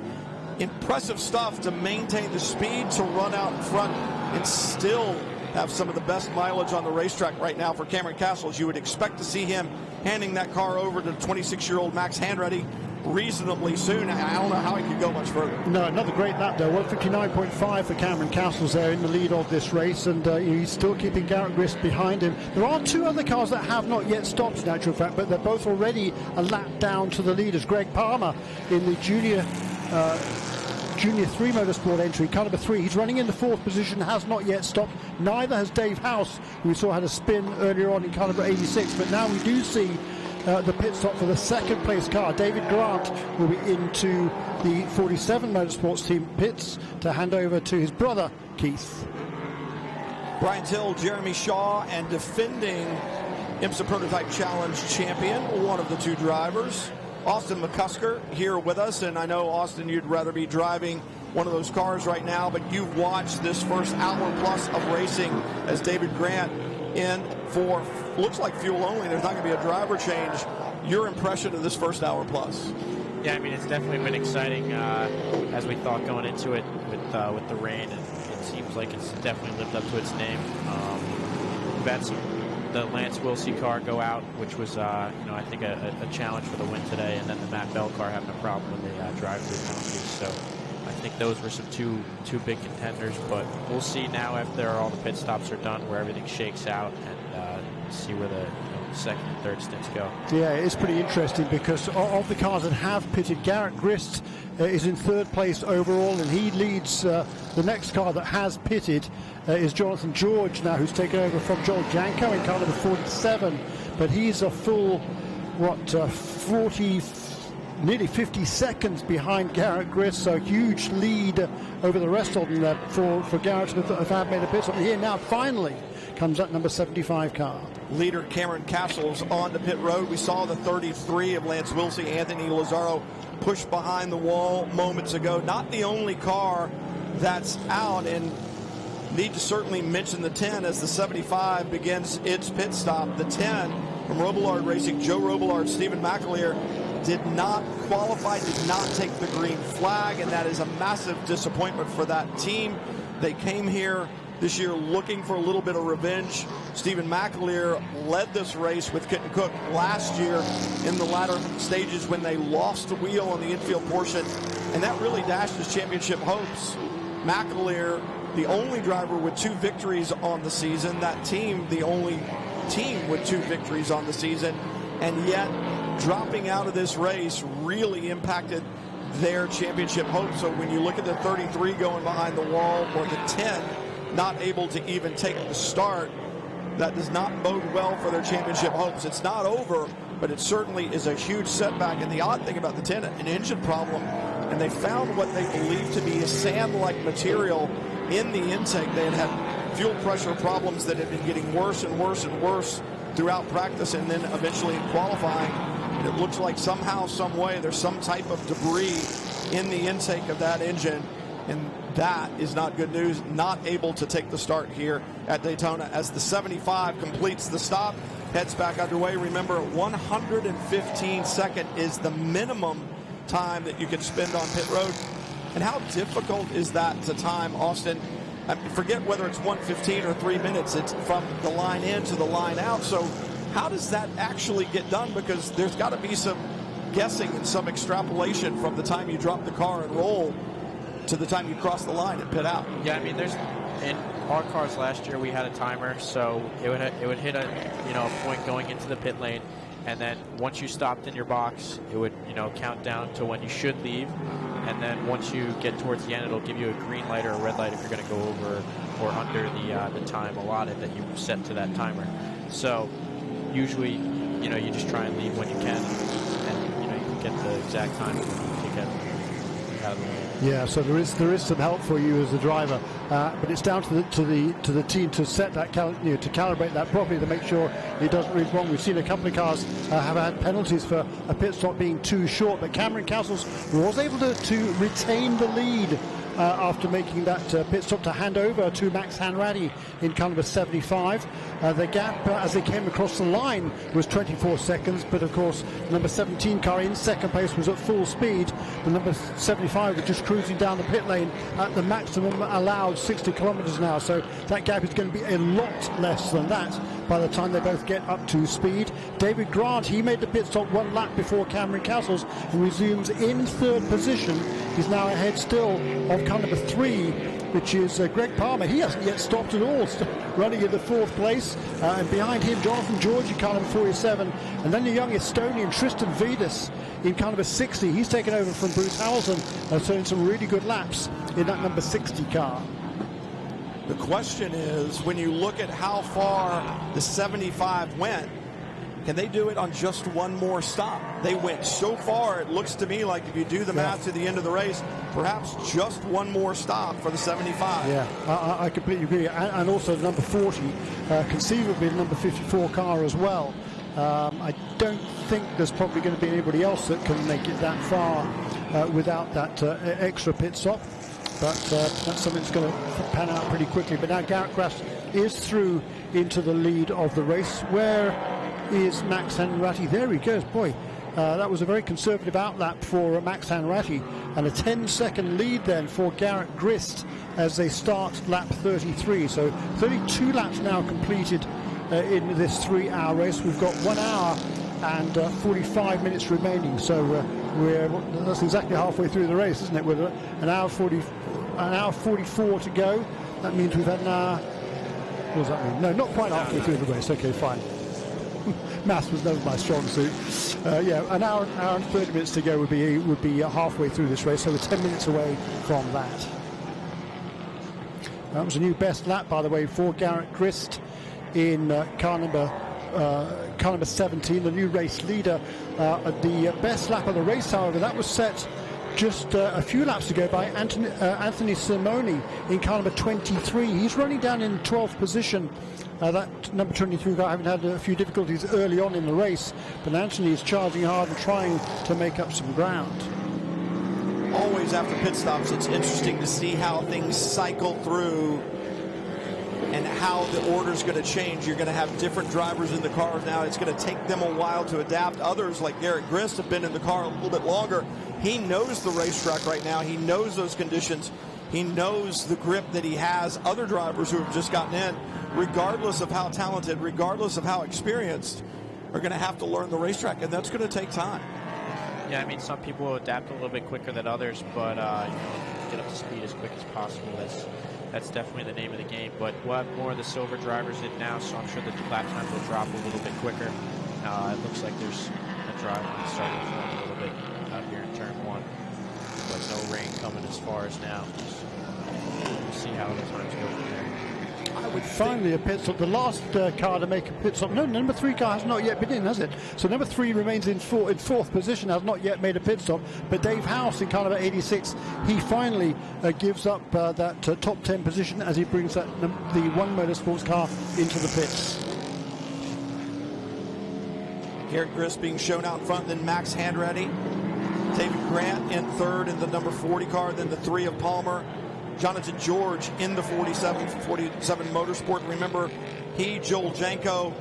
impressive stuff to maintain the speed, to run out in front and still have some of the best mileage on the racetrack right now for Cameron Castles. You would expect to see him handing that car over to 26-year-old Max Hanreddy reasonably soon. I don't know how he could go much further. No, another great lap though. 1:59.5 for Cameron Castles there in the lead of this race, and he's still keeping Garrett Grist behind him. There are 2 other cars that have not yet stopped, in actual fact, but they're both already a lap down to the leaders. Greg Palmer in the Junior 3 Motorsport entry, car number 3. He's running in the 4th position, has not yet stopped. Neither has Dave House, who we saw had a spin earlier on in car number 86. But now we do see the pit stop for the 2nd place car. David Grant will be into the 47 Motorsports team pits to hand over to his brother, Keith. Brian Till, Jeremy Shaw, and defending IMSA Prototype Challenge champion, one of the 2 drivers, Austin McCusker, here with us. And I know, Austin, you'd rather be driving one of those cars right now, but you've watched this first hour plus of racing as David Grant in for, looks like fuel only. There's not going to be a driver change. Your impression of this first hour plus? Yeah, I mean, it's definitely been exciting as we thought going into it with the rain, and it seems like it's definitely lived up to its name. We've had the Lance Wilsey car go out, which was, I think a challenge for the win today, and then the Matt Bell car having a problem with the drive-through penalties. So I think those were some two big contenders, but we'll see now after all the pit stops are done where everything shakes out, and see where the second and third stints go. Yeah, it's pretty interesting because of the cars that have pitted, Garrett Grist is in third place overall, and he leads the next car that has pitted is Jonathan George now, who's taken over from Joel Janko in car number 47, but he's a full, 40, nearly 50 seconds behind Garrett Grist, so a huge lead over the rest of them for Garrett to have made a pit stop. Here now, finally, comes that number 75 car. Leader Cameron Castles on the pit road. We saw the 33 of Lance Wilsey, Anthony Lazaro, push behind the wall moments ago. Not the only car that's out, and need to certainly mention the 10 as the 75 begins its pit stop. The 10 from Robillard Racing, Joe Robillard, Stephen McAleer, did not qualify, did not take the green flag, and that is a massive disappointment for that team. They came here this year looking for a little bit of revenge. Stephen McAleer led this race with Kitten Cook last year in the latter stages when they lost the wheel on the infield portion, and that really dashed his championship hopes. McAleer, the only driver with 2 victories on the season, that team, the only team with 2 victories on the season, and yet dropping out of this race really impacted their championship hopes. So when you look at the 33 going behind the wall, or the 10 not able to even take the start, that does not bode well for their championship hopes. It's not over, but it certainly is a huge setback. And the odd thing about the 10, an engine problem, and they found what they believe to be a sand-like material in the intake. They had had fuel pressure problems that had been getting worse and worse and worse throughout practice, and then eventually in qualifying. And it looks like somehow, some way, there's some type of debris in the intake of that engine, and that is not good news. Not able to take the start here at Daytona as the 75 completes the stop, heads back underway. Remember, 115 second is the minimum time that you can spend on pit road. And how difficult is that to time, Austin? I forget whether it's 1:15 or 3 minutes. It's from the line in to the line out. So how does that actually get done? Because there's got to be some guessing and some extrapolation from the time you drop the car and roll to the time you cross the line and pit out. Yeah, I mean, in our cars last year we had a timer, so it would hit a a point going into the pit lane, and then once you stopped in your box, it would count down to when you should leave, and then once you get towards the end, it'll give you a green light or a red light if you're going to go over or under the time allotted that you set to that timer. So usually, you just try and leave when you can, and you can get the exact time to get out of the way. Yeah, so there is some help for you as the driver, but it's down to the team to set that to calibrate that properly to make sure it doesn't read wrong. We've seen a couple of cars have had penalties for a pit stop being too short, but Cameron Castles was able to retain the lead after making that pit stop to hand over to Max Hanratty in car number 75. The gap as they came across the line was 24 seconds, but of course number 17 car in second place was at full speed. The number 75 was just cruising down the pit lane at the maximum allowed 60 kilometers an hour, so that gap is going to be a lot less than that by the time they both get up to speed. David Grant, he made the pit stop 1 lap before Cameron Castles and resumes in third position. He's now ahead still of car number 3, which is Greg Palmer. He hasn't yet stopped at all, running in the 4th place. And behind him, Jonathan George in car number 47. And then the young Estonian, Tristan Vidas, in car number 60. He's taken over from Bruce Hamilton, showing some really good laps in that number 60 car. The question is, when you look at how far the 75 went, can they do it on just one more stop? They went so far, it looks to me like if you do the math to the end of the race, perhaps just one more stop for the 75. Yeah, I completely agree. And also number 40, conceivably the number 54 car as well. I don't think there's probably going to be anybody else that can make it that far without that extra pit stop. But that's something that's going to pan out pretty quickly. But now Garrett Grist is through into the lead of the race. Where is Max Hanratty? There he goes. Boy, that was a very conservative outlap for Max Hanratty, and a 10-second lead then for Garrett Grist as they start lap 33. So 32 laps now completed in this 3-hour race. We've got 1 hour and 45 minutes remaining. So that's exactly halfway through the race, isn't it? With an hour 44 to go. That means we've had an hour What does that mean? No, not quite halfway through the race. Okay, fine. Maths was never my strong suit. Yeah, an hour and 30 minutes to go would be halfway through this race, so we're 10 minutes away from that. That was a new best lap, by the way, for Garrett Grist in car number 17, the new race leader. The best lap of the race, however, that was set just a few laps ago by Anthony Simoni in car number 23. He's running down in 12th position. That number 23 car having had a few difficulties early on in the race, but Anthony is charging hard and trying to make up some ground. Always after pit stops, it's interesting to see how things cycle through and how the order is going to change. You're going to have different drivers in the car now. It's going to take them a while to adapt. Others, like Garrett Grist, have been in the car a little bit longer. He knows the racetrack right now. He knows those conditions. He knows the grip that he has. Other drivers who have just gotten in, regardless of how talented, regardless of how experienced, are going to have to learn the racetrack, and that's going to take time. Yeah, I mean, some people will adapt a little bit quicker than others, but get up to speed as quick as possible. That's definitely the name of the game. But we'll have more of the silver drivers in now, so I'm sure the lap time will drop a little bit quicker. It looks like there's a drive line starting to form a little bit out here in turn 1, but no rain coming as far as now. We'll see how the times go from there. Finally, a pit stop. The last car to make a pit stop. No, number 3 car has not yet been in, has it? So number 3 remains in fourth position, has not yet made a pit stop. But Dave House in car number 86, he finally gives up that top 10 position as he brings the One Motorsports car into the pits. Garrett Grist being shown out front, then Max Handready. David Grant in third in the number 40 car, then the 3 of Palmer. Jonathan George in the 47 Motorsport. Remember, Joel Janko,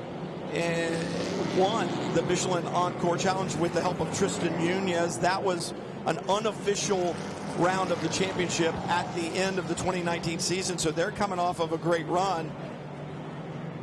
won the Michelin Encore Challenge with the help of Tristan Nunez. That was an unofficial round of the championship at the end of the 2019 season, so they're coming off of a great run.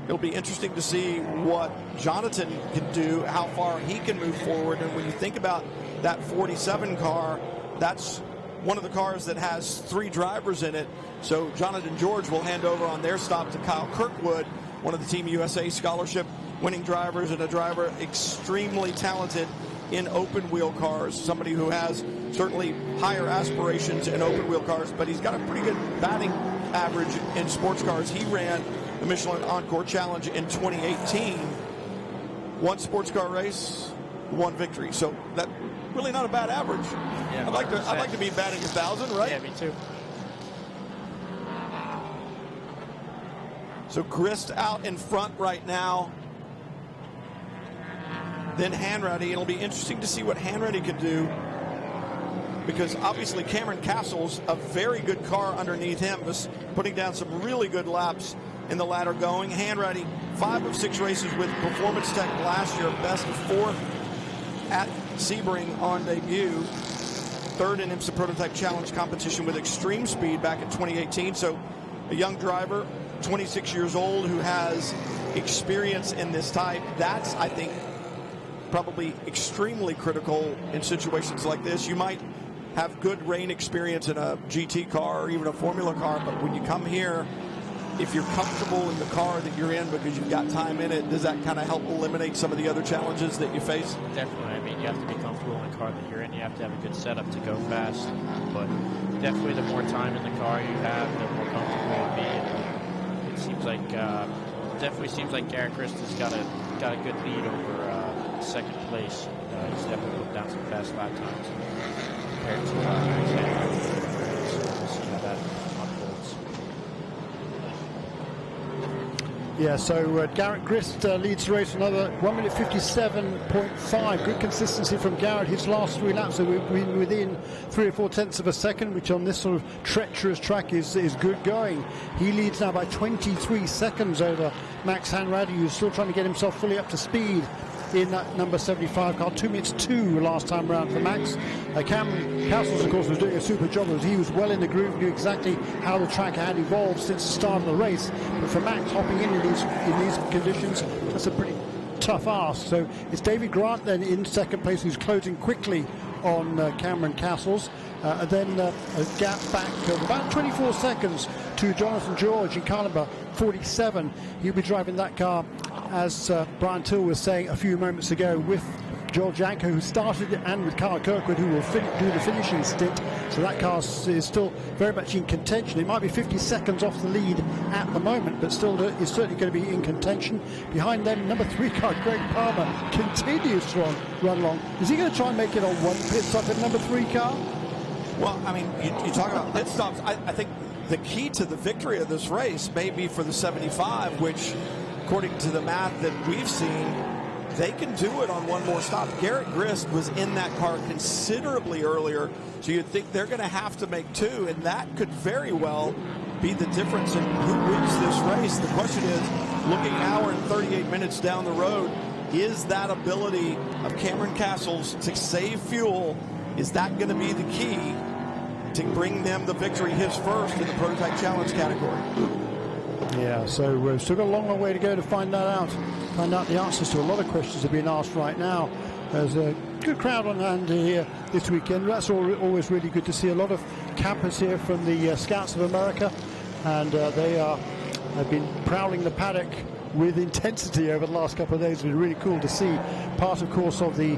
It'll be interesting to see what Jonathan can do, how far he can move forward. And when you think about that 47 car, that's one of the cars that has 3 drivers in it. So Jonathan George will hand over on their stop to Kyle Kirkwood, one of the Team USA scholarship winning drivers, and a driver extremely talented in open wheel cars, somebody who has certainly higher aspirations in open wheel cars, but he's got a pretty good batting average in sports cars. He ran the Michelin Encore Challenge in 2018. 1 sports car race, 1 victory. So that really not a bad average. Yeah, I'd like to be batting 1,000, right? Yeah, me too. So Grist out in front right now. Then Hanratty. It'll be interesting to see what Hanratty can do, because obviously Cameron Castle's a very good car underneath him, just putting down some really good laps in the ladder going. Hanratty, 5 of 6 races with Performance Tech last year, best of 4th at Sebring on debut, 3rd in IMSA Prototype Challenge competition with Extreme Speed back in 2018. So a young driver, 26 years old, who has experience in this type. That's, I think, probably extremely critical in situations like this. You might have good rain experience in a GT car or even a Formula car, but when you come here, if you're comfortable in the car that you're in because you've got time in it, does that kind of help eliminate some of the other challenges that you face? Definitely. I mean, you have to be comfortable in the car that you're in. You have to have a good setup to go fast. But definitely the more time in the car you have, the more comfortable you'll be. And it seems like, definitely seems like Garrett Grist has got a good lead over second place. He's definitely put down some fast lap times compared to Max. So we'll see how that unfolds. Yeah, so Garrett Grist leads the race another 1 minute 57.5. Good consistency from Garrett. His last 3 laps have been within 3 or 4 tenths of a second, which on this sort of treacherous track is good going. He leads now by 23 seconds over Max Hanratty, who's still trying to get himself fully up to speed in that number 75 car. 2 minutes 2 last time round for Max. Cameron Castles, of course, was doing a super job as he was well in the groove, knew exactly how the track had evolved since the start of the race. But for Max, hopping in these conditions, that's a pretty tough ask. So it's David Grant then in second place, who's closing quickly on Cameron Castles. And then a gap back of about 24 seconds to Jonathan George in car number 47. He'll be driving that car, as Brian Till was saying a few moments ago, with George Janko, who started it, and with Carl Kirkwood, who will do the finishing stint. So that car is still very much in contention. It might be 50 seconds off the lead at the moment, but still is certainly going to be in contention. Behind them, number 3 car, Greg Palmer, continues to run long. Is he going to try and make it on one pit stop in number 3 car? Well, I mean, you talk about pit stops. I think the key to the victory of this race may be for the 75, which, according to the math that we've seen, they can do it on one more stop. Garrett Grist was in that car considerably earlier, so you'd think they're going to have to make 2, and that could very well be the difference in who wins this race. The question is, looking an hour and 38 minutes down the road, is that ability of Cameron Castles to save fuel, is that going to be the key to bring them the victory, his first in the Prototype Challenge category? Yeah, so we've still got a long way to go to find that out. Find out the answers to a lot of questions that are being asked right now. There's a good crowd on hand here this weekend. That's always really good to see. A lot of campers here from the Scouts of America, and they have been prowling the paddock with intensity over the last couple of days. It's been really cool to see. Part, of course, of the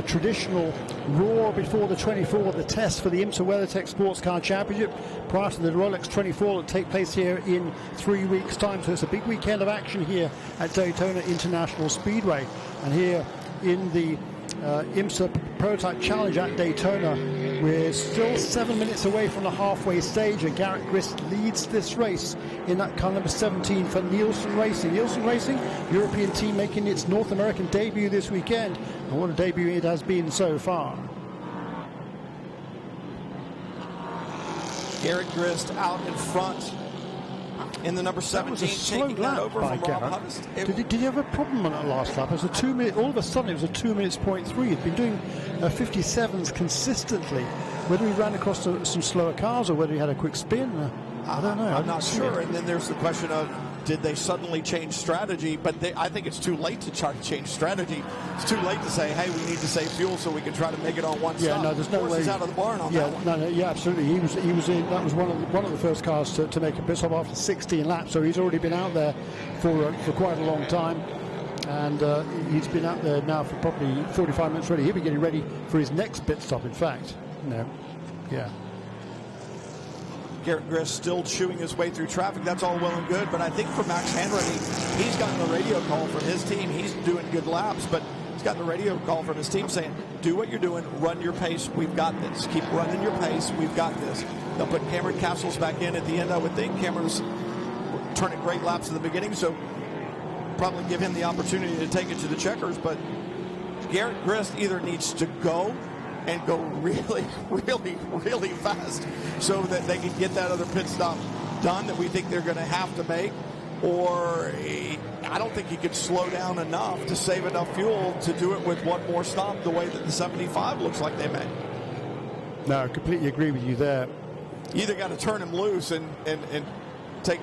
traditional roar before the 24, the test for the IMSA WeatherTech Sports Car Championship prior to the Rolex 24 that take place here in 3 weeks' time. So it's a big weekend of action here at Daytona International Speedway. And here in the IMSA Prototype Challenge at Daytona, we're still 7 minutes away from the halfway stage, and Garrett Grist leads this race in that car number 17 for Nielsen Racing. Nielsen Racing, European team making its North American debut this weekend, and what a debut it has been so far. Garrett Grist out in front in the number 17, taking that over from Rob Huddest. Did he have a problem on that last lap? It was a 2 minute, all of a sudden it was a 2 minutes point 3. He'd been doing 57s consistently. Whether he ran across some slower cars or whether he had a quick spin, I don't know. I'm not sure. And then there's the question of, did they suddenly change strategy? But I think it's too late to try to change strategy. It's too late to say, hey, we need to save fuel so we can try to make it on one stop. No, there's no way. He's out of the barn on that one. Yeah, absolutely. He was in. That was one of the first cars to make a pit stop after 16 laps. So he's already been out there for quite a long time, and he's been out there now for probably 45 minutes already. He'll be getting ready for his next pit stop. In fact, yeah. Garrett Grist still chewing his way through traffic. That's all well and good, but I think for Max Hanratty, he's gotten a radio call from his team. He's doing good laps, but he's gotten a radio call from his team saying, do what you're doing, run your pace, we've got this. Keep running your pace, we've got this. They'll put Cameron Castles back in at the end, I would think. Cameron's turning great laps in the beginning, so probably give him the opportunity to take it to the checkers, but Garrett Grist either needs to go and go really, really, really fast so that they can get that other pit stop done that we think they're going to have to make, or I don't think he could slow down enough to save enough fuel to do it with one more stop the way that the 75 looks like they may. No, I completely agree with you there. You either got to turn him loose and take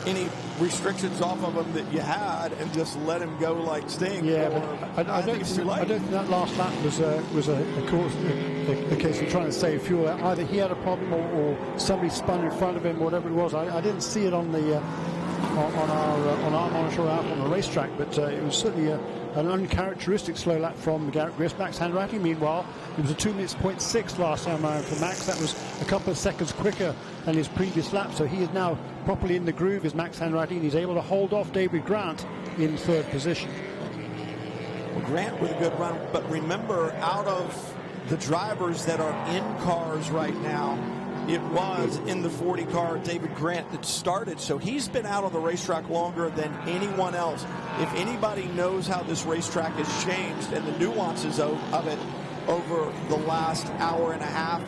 any restrictions off of him that you had and just let him go like Sting. Yeah, but I don't think it's too late. I don't think that last lap was a case of trying to save fuel. Either he had a problem or somebody spun in front of him, whatever it was. I didn't see it on the on our monitor out on the racetrack, but it was certainly an uncharacteristic slow lap from Garrett Grist. Max Hanratty, meanwhile, it was a 2 minutes point 6 last time around for Max. That was a couple of seconds quicker than his previous lap, so he is now properly in the groove as Max Hanratty, and he's able to hold off David Grant in third position. Well, Grant with a good run, but remember, out of the drivers that are in cars right now, it was in the 40 car David Grant that started, so he's been out on the racetrack longer than anyone else. If anybody knows how this racetrack has changed and the nuances of it over the last hour and a half,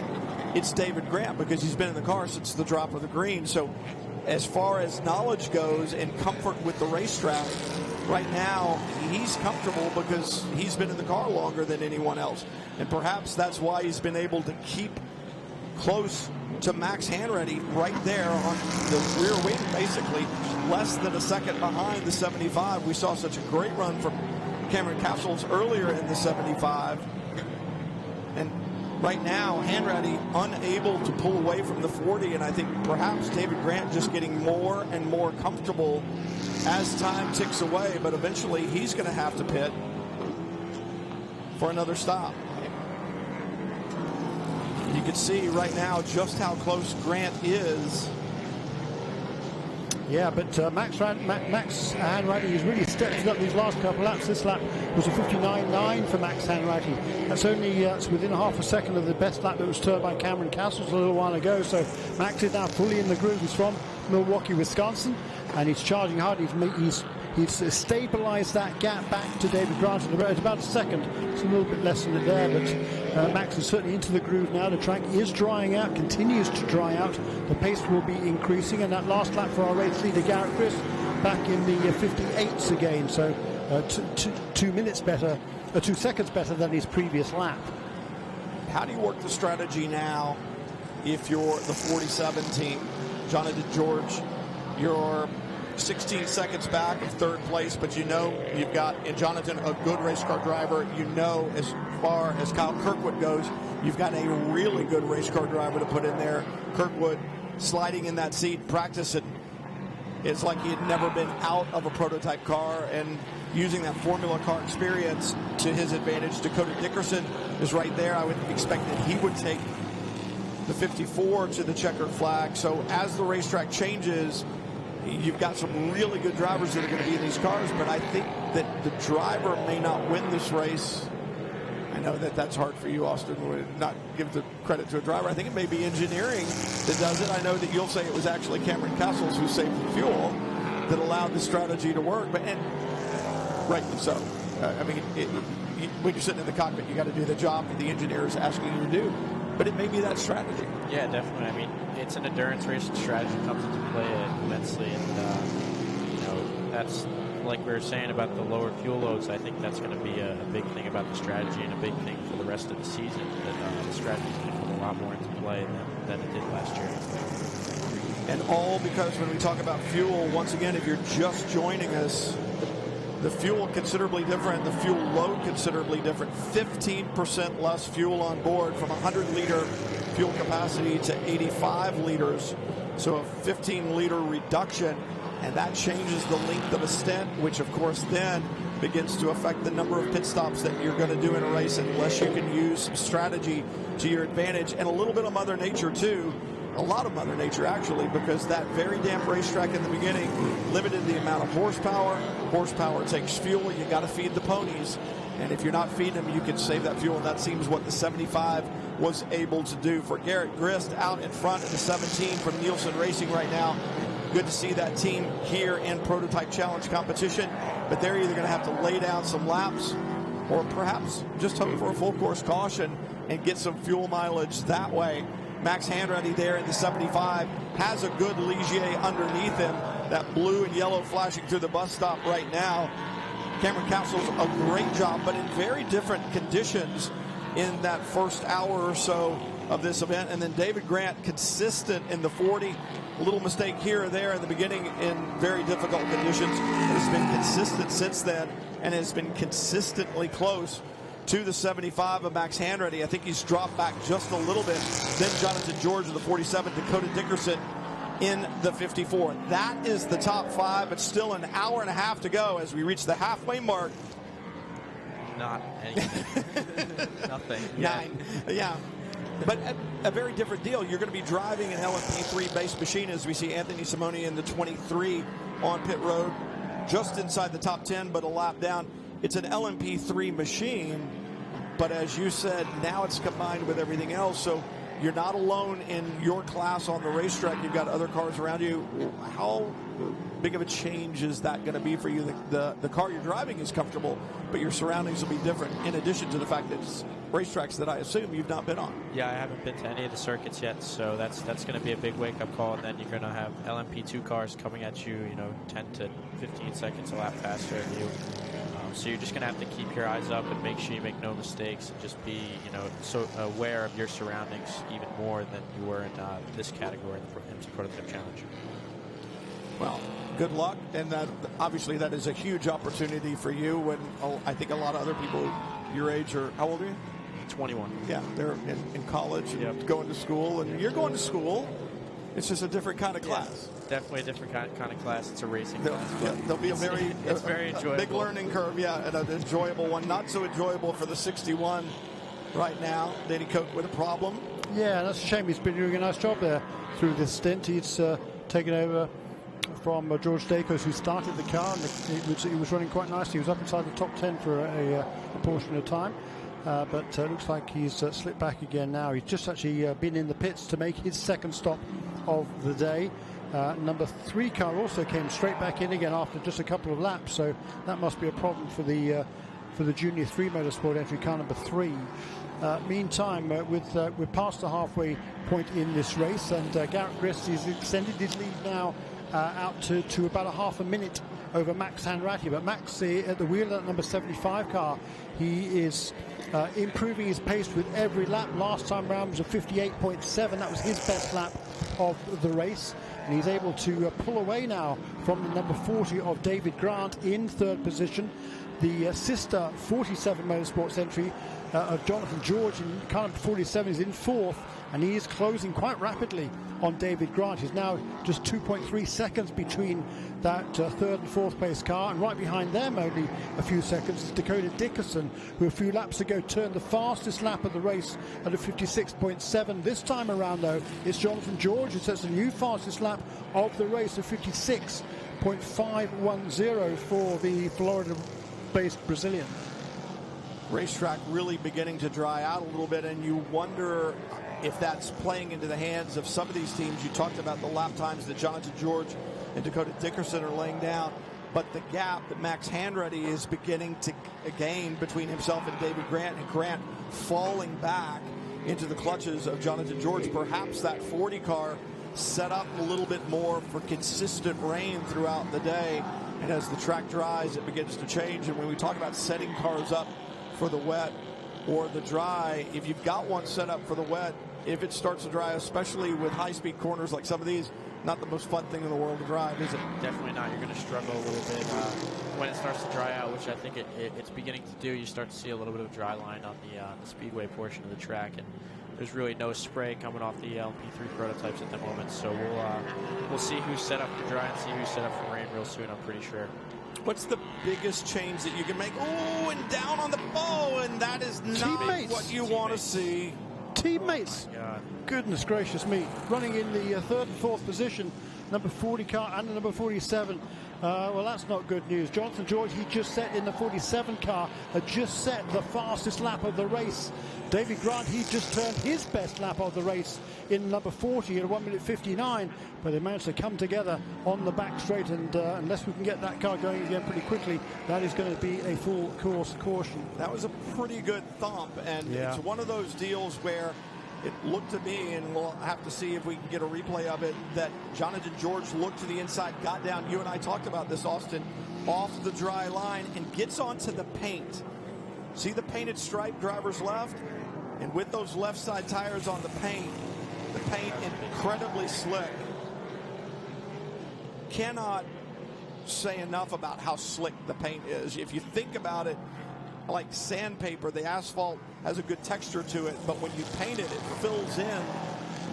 it's David Grant, because he's been in the car since the drop of the green. So as far as knowledge goes and comfort with the racetrack, right now he's comfortable because he's been in the car longer than anyone else, and perhaps that's why he's been able to keep close to Max Hanratty right there on the rear wing, basically less than a second behind the 75. We saw such a great run from Cameron Castles earlier in the 75, and right now, Hanratty unable to pull away from the 40, and I think perhaps David Grant just getting more and more comfortable as time ticks away, but eventually he's going to have to pit for another stop. You can see right now just how close Grant is. Yeah, but Max Hanratty has really stepped it up these last couple laps. This lap was a 59.9 for Max Hanratty. That's only it's within half a second of the best lap that was turned by Cameron Castles a little while ago. So Max is now fully in the groove. He's from Milwaukee, Wisconsin, and he's charging hard. He's stabilized that gap back to David Grant at about a second. It's a little bit less than it there, but Max is certainly into the groove now. The track is drying out, continues to dry out. The pace will be increasing, and that last lap for our race leader, Garrett Chris, back in the 58s again, so 2 minutes better, 2 seconds better than his previous lap. How do you work the strategy now if you're the 47 team? Jonathan George, you're 16 seconds back of third place, but you know you've got in Jonathan a good race car driver. You know, as far as Kyle Kirkwood goes, you've got a really good race car driver to put in there. Kirkwood sliding in that seat, practicing. It's like he had never been out of a prototype car and using that Formula car experience to his advantage. Dakota Dickerson is right there. I would expect that he would take the 54 to the checkered flag. So as the racetrack changes, you've got some really good drivers that are going to be in these cars, but I think that the driver may not win this race. I know that that's hard for you, Austin, to not give the credit to a driver. I think it may be engineering that does it. I know that you'll say it was actually Cameron Castles who saved the fuel that allowed the strategy to work, and rightly so. I mean, when you're sitting in the cockpit, you got to do the job that the engineer is asking you to do. But it may be that strategy. Yeah, definitely. I mean, it's an endurance race, and strategy comes into play immensely, and that's like we were saying about the lower fuel loads. I think that's going to be a big thing about the strategy and a big thing for the rest of the season. That the strategy is going to come a lot more into play than it did last year. And all because when we talk about fuel, once again, if you're just joining us, the fuel considerably different, the fuel load considerably different. 15% less fuel on board from 100-liter fuel capacity to 85 liters. So a 15-liter reduction, and that changes the length of a stint, which of course then begins to affect the number of pit stops that you're going to do in a race unless you can use some strategy to your advantage. And a little bit of Mother Nature too. A lot of Mother Nature, actually, because that very damp racetrack in the beginning limited the amount of horsepower. Horsepower takes fuel. You got to feed the ponies. And if you're not feeding them, you can save that fuel. And that seems what the 75 was able to do. For Garrett Grist out in front of the 17 from Nielsen Racing right now. Good to see that team here in Prototype Challenge competition. But they're either going to have to lay down some laps or perhaps just hope for a full course caution and get some fuel mileage that way. Max Hanratty there in the 75 has a good Ligier underneath him. That blue and yellow flashing through the bus stop right now. Cameron Castles, a great job, but in very different conditions in that first hour or so of this event. And then David Grant, consistent in the 40. A little mistake here or there in the beginning in very difficult conditions. Has been consistent since then and has been consistently close to the 75 of Max Hanratty. I think he's dropped back just a little bit. Then Jonathan George in the 47, Dakota Dickerson in the 54. That is the top five, but still an hour and a half to go as we reach the halfway mark. Not anything. Nothing. Nine. Yeah. But a very different deal. You're going to be driving an LMP3 based machine as we see Anthony Simone in the 23 on pit road, just inside the top 10, but a lap down. It's an LMP3 machine, but as you said, now it's combined with everything else. So you're not alone in your class on the racetrack. You've got other cars around you. How big of a change is that going to be for you? The car you're driving is comfortable, but your surroundings will be different, in addition to the fact that it's racetracks that I assume you've not been on. Yeah, I haven't been to any of the circuits yet, so that's going to be a big wake-up call. And then you're going to have LMP2 cars coming at you, 10 to 15 seconds a lap faster than you. So you're just going to have to keep your eyes up and make sure you make no mistakes and just be, so aware of your surroundings even more than you were in this category in the Prototype Challenge. Well, good luck, and obviously that is a huge opportunity for you when I think a lot of other people your age are, how old are you? 21. Yeah, they're in college and Yep. going to school, and you're going to school. It's just a different kind of class. Definitely a different kind of class. It's a racing There'll, class. yeah, there'll be a It's very enjoyable. big learning curve, yeah, and an enjoyable one. Not so enjoyable for the 61 right now. Danny Koch with a problem. Yeah, that's a shame. He's been doing a nice job there through this stint. He's taken over from George Dacos, who started the car, and he was running quite nicely. He was up inside the top 10 for a portion of time. But looks like he's slipped back again now. He's just actually been in the pits to make his second stop of the day. Number 3 car also came straight back in again after just a couple of laps, so that must be a problem for the Junior 3 Motorsport entry car number 3. Meantime, we're past the halfway point in this race, and Garrett Grist has extended his lead now out to about a half a minute over Max Hanratty. But Max at the wheel of that number 75 car, he is improving his pace with every lap. Last time round was a 58.7. That was his best lap of the race. And he's able to pull away now from the number 40 of David Grant in 3rd position. The sister 47 Motorsports entry of Jonathan George in car number 47 is in 4th, and he is closing quite rapidly on David Grant. He's now just 2.3 seconds between that 3rd and 4th place car, and right behind them only a few seconds is Dakota Dickerson, who a few laps ago turned the fastest lap of the race at a 56.7. This time around though, it's Jonathan George who sets the new fastest lap of the race of 56.510 for the Florida-based Brazilian. Racetrack really beginning to dry out a little bit, and you wonder if that's playing into the hands of some of these teams. You talked about the lap times that Jonathan George and Dakota Dickerson are laying down, but the gap that Max Hanratty is beginning to gain between himself and David Grant, and Grant falling back into the clutches of Jonathan George. Perhaps that 40 car set up a little bit more for consistent rain throughout the day, and as the track dries, it begins to change. And when we talk about setting cars up for the wet or the dry, if you've got one set up for the wet, if it starts to dry, especially with high-speed corners like some of these, not the most fun thing in the world to drive, is it? Definitely not. You're going to struggle a little bit when it starts to dry out, which I think it's beginning to do. You start to see a little bit of dry line on the Speedway portion of the track, and there's really no spray coming off the LMP3 prototypes at the moment. So we'll see who's set up to dry and see who's set up for rain real soon, I'm pretty sure. What's the biggest change that you can make? Oh, and down on the bow, and that is not what you want to see. Teammates. Oh my God. Goodness gracious me. Running in the 3rd and 4th position, number 40 car and the number 47. Well, that's not good news. Jonathan George, he just set in the 47 car, had just set the fastest lap of the race. David Grant, he just turned his best lap of the race in number 40 at 1:59, but they managed to come together on the back straight, and unless we can get that car going again pretty quickly, that is going to be a full course caution. That was a pretty good thump, and yeah, it's one of those deals where it looked to me, and we'll have to see if we can get a replay of it, that Jonathan George looked to the inside, got down, you and I talked about this, Austin, off the dry line and gets onto the paint. See the painted stripe, driver's left? And with those left side tires on the paint incredibly slick. Cannot say enough about how slick the paint is. If you think about it, like sandpaper, the asphalt has a good texture to it, but when you paint it, it fills in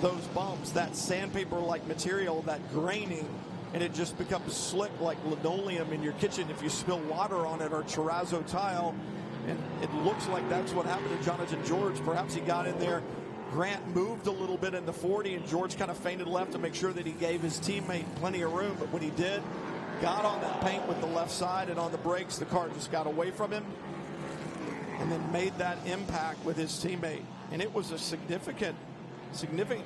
those bumps, that sandpaper-like material, that graining, and it just becomes slick like linoleum in your kitchen if you spill water on it, or terrazzo tile. And it looks like that's what happened to Jonathan George. Perhaps he got in there. Grant moved a little bit in the 40, and George kind of feinted left to make sure that he gave his teammate plenty of room. But when he did, got on that paint with the left side, and on the brakes, the car just got away from him and then made that impact with his teammate. And it was a significant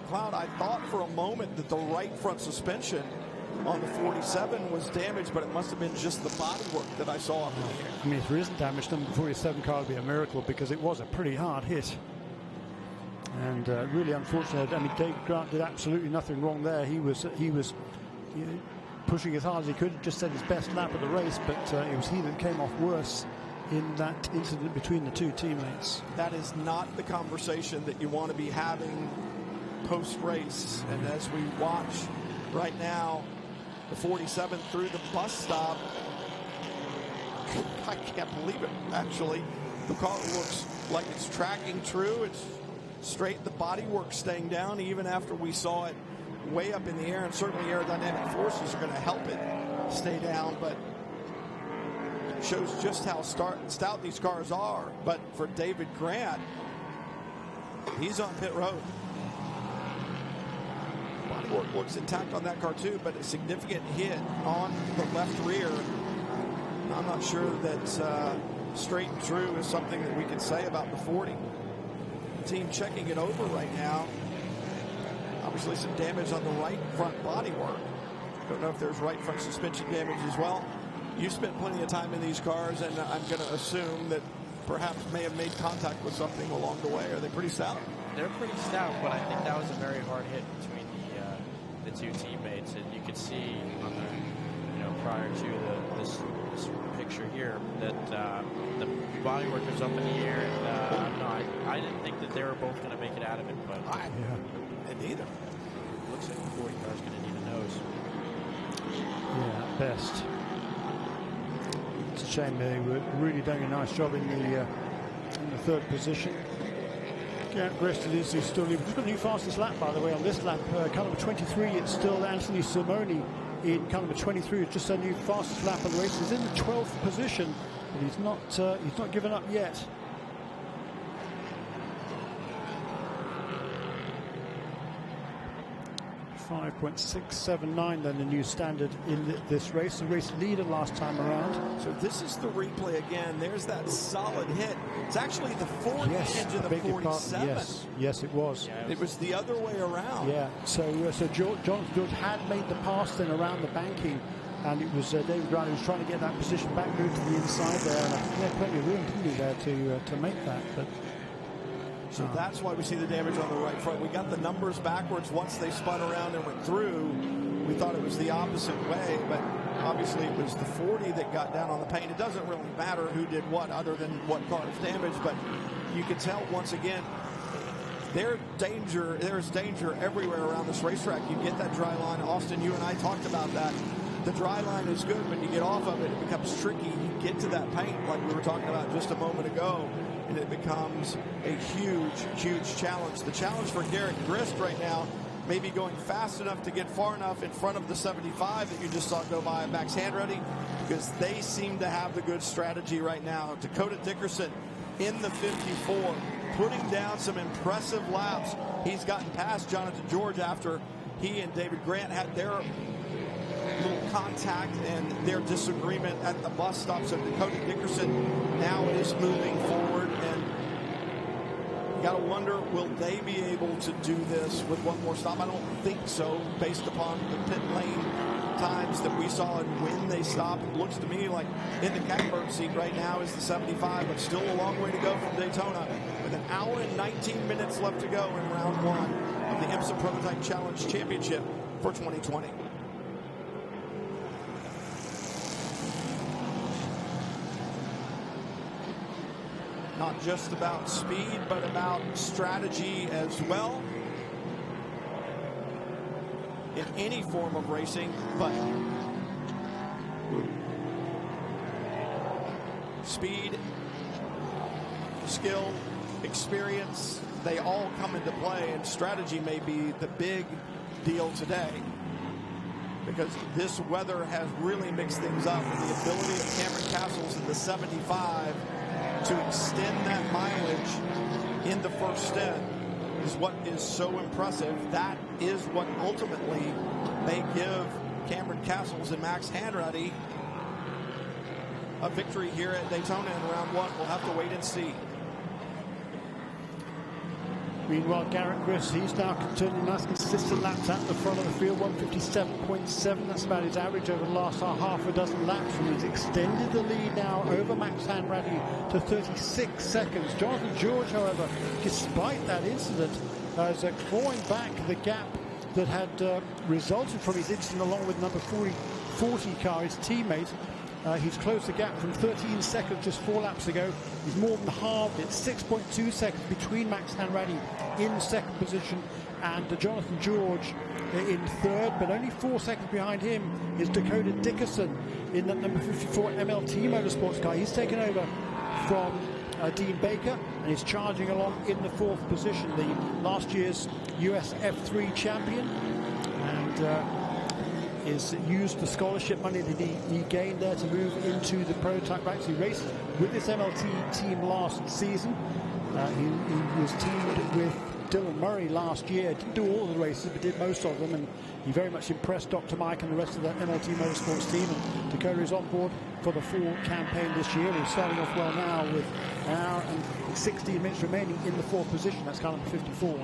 cloud. I thought for a moment that the right front suspension on the 47 was damaged, but it must have been just the bodywork that I saw up in the air. I mean, if there isn't damage, then the 47 car would be a miracle, because it was a pretty hard hit. And really unfortunate. I mean, Dave Grant did absolutely nothing wrong there. He was pushing as hard as he could, just set his best lap of the race, but it was he that came off worse in that incident between the two teammates. That is not the conversation that you want to be having post-race. And as we watch right now, the 47 through the bus stop, I can't believe it, actually. The car looks like it's tracking true. It's straight. The bodywork staying down even after we saw it way up in the air, and certainly aerodynamic forces are going to help it stay down, but it shows just how stout these cars are. But for David Grant, he's on pit road. Bodywork looks intact on that car too, but a significant hit on the left rear. I'm not sure that straight and true is something that we can say about the 40. The team checking it over right now. Obviously some damage on the right front bodywork. Don't know if there's right front suspension damage as well. You spent plenty of time in these cars, and I'm going to assume that perhaps may have made contact with something along the way. Are they pretty stout? They're pretty stout, but I think that was a very hard hit between the two teammates, and you could see on the prior to this picture here that the bodywork was up in the air, and no, I didn't think that they were both going to make it out of it, but neither. Looks like the 40 car is going to need a nose. Yeah, at best. It's a shame they were really doing a nice job in the third position. Garrett Grist is still leading. We've got a new fastest lap, by the way, on this lap. Car number 23, it's still Anthony Simoni in car number 23. It's just a new fastest lap of the race. He's in the 12th position, but he's not given up yet. 5.679 then the new standard in this race. The race leader last time around. So this is the replay again. There's that solid hit. It's actually the 40 into the 47. Yes, it was. It was the other way around. Yeah. So Jonathan George had made the pass then around the banking, and it was David Grant who was trying to get that position back, moved to the inside there, and I think they had plenty of room, didn't he, there to make that. But so that's why we see the damage on the right front. We got the numbers backwards once they spun around and went through. We thought it was the opposite way, but obviously it was the 40 that got down on the paint. It doesn't really matter who did what other than what car is damaged, but you can tell once again there's danger everywhere around this racetrack. You get that dry line. Austin, you and I talked about that. The dry line is good, but you get off of it, it becomes tricky. You get to that paint like we were talking about just a moment ago, and it becomes a huge, huge challenge. The challenge for Garrett Grist right now may be going fast enough to get far enough in front of the 75 that you just saw go by Max Handretti, because they seem to have the good strategy right now. Dakota Dickerson in the 54, putting down some impressive laps. He's gotten past Jonathan George after he and David Grant had their little contact and their disagreement at the bus stop. So Dakota Dickerson now is moving forward, and you got to wonder, will they be able to do this with one more stop? I don't think so, based upon the pit lane times that we saw and when they stopped. It looks to me like in the catbird seat right now is the 75, but still a long way to go from Daytona, with an hour and 19 minutes left to go in round one of the IMSA Prototype Challenge Championship for 2020. Not just about speed, but about strategy as well. In any form of racing, but speed, skill, experience, they all come into play, and strategy may be the big deal today, because this weather has really mixed things up, and the ability of Cameron Castles in the 75 to extend that mileage in the first stint is what is so impressive. That is what ultimately may give Cameron Castles and Max Handretti a victory here at Daytona in round one. We'll have to wait and see. Meanwhile, Garrett Grist, he's now turning nice consistent laps at the front of the field, 157.7. That's about his average over the last half a dozen laps, and he's extended the lead now over Max Handretti to 36 seconds. Jonathan George, however, despite that incident, is clawing back the gap that had resulted from his incident along with number 40 car, his teammate. He's closed the gap from 13 seconds just 4 laps ago. He's more than halved it. 6.2 seconds between Max Handretti in second position and Jonathan George in third, but only 4 seconds behind him is Dakota Dickerson in that number 54 MLT Motorsports car. He's taken over from Dean Baker. and he's charging along in the 4th position, the last year's US F3 champion, and is used the scholarship money that he gained there to move into the prototype ranks. He raced with this MLT team last season. He was teamed with Dylan Murray last year. Didn't do all of the races, but did most of them, and he very much impressed Dr. Mike and the rest of the MLT Motorsports team. And Dakota is on board for the full campaign this year. He's starting off well now with an hour and 16 minutes remaining in the 4th position. That's car number 54.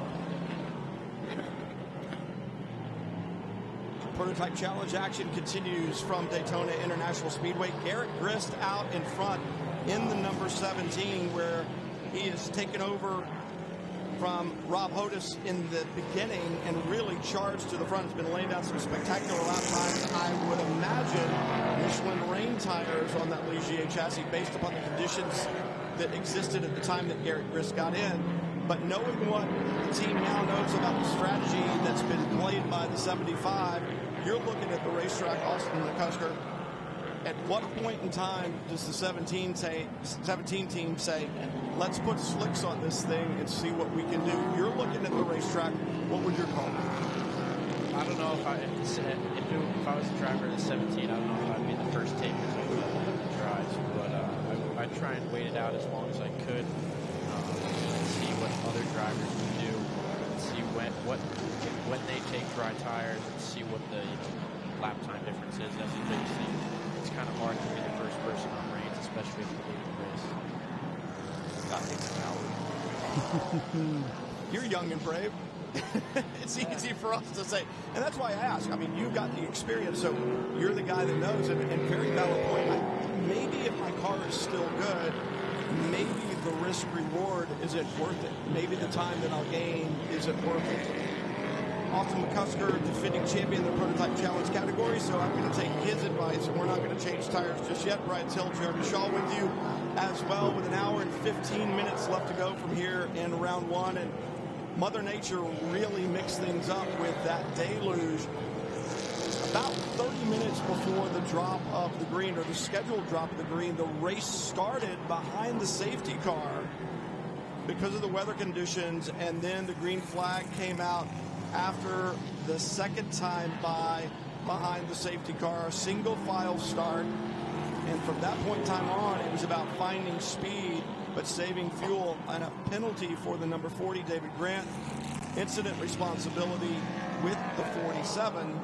Prototype Challenge action continues from Daytona International Speedway. Garrett Grist out in front in the number 17, where he has taken over from Rob Hodis in the beginning and really charged to the front. Has been laying down some spectacular lap times. I would imagine Michelin rain tires on that Ligier chassis based upon the conditions that existed at the time that Garrett Grist got in. But knowing what the team now knows about the strategy that's been played by the 75, you're looking at the racetrack, Austin McCusker. At what point in time does the 17 team say, let's put slicks on this thing and see what we can do? You're looking at the racetrack. What would your call be? I don't know if I was a driver of the 17, I don't know if I'd be the first takers of the drives, but I'd try and wait it out as long as I could, see what other drivers would do, see when they take dry tires, and see what the lap time difference is. That's the biggest thing. It's kind of hard to be the first person on reins, especially if you lead the race. That takes an hour. You're young and brave. It's easy for us to say. And that's why I ask. I mean, you've got the experience, so you're the guy that knows. And very valid point. Maybe if my car is still good, maybe the risk-reward isn't worth it. Maybe the time that I'll gain isn't worth it. Austin McCusker, defending champion in the Prototype Challenge category, so I'm going to take his advice, and we're not going to change tires just yet. Brian Till, Jeremy Shaw with you as well, with an hour and 15 minutes left to go from here in round 1, and Mother Nature really mixed things up with that deluge. About 30 minutes before the drop of the green, or the scheduled drop of the green, the race started behind the safety car because of the weather conditions, and then the green flag came out after the second time behind the safety car, a single file start. And from that point in time on, it was about finding speed but saving fuel, and a penalty for the number 40, David Grant. Incident responsibility with the 47.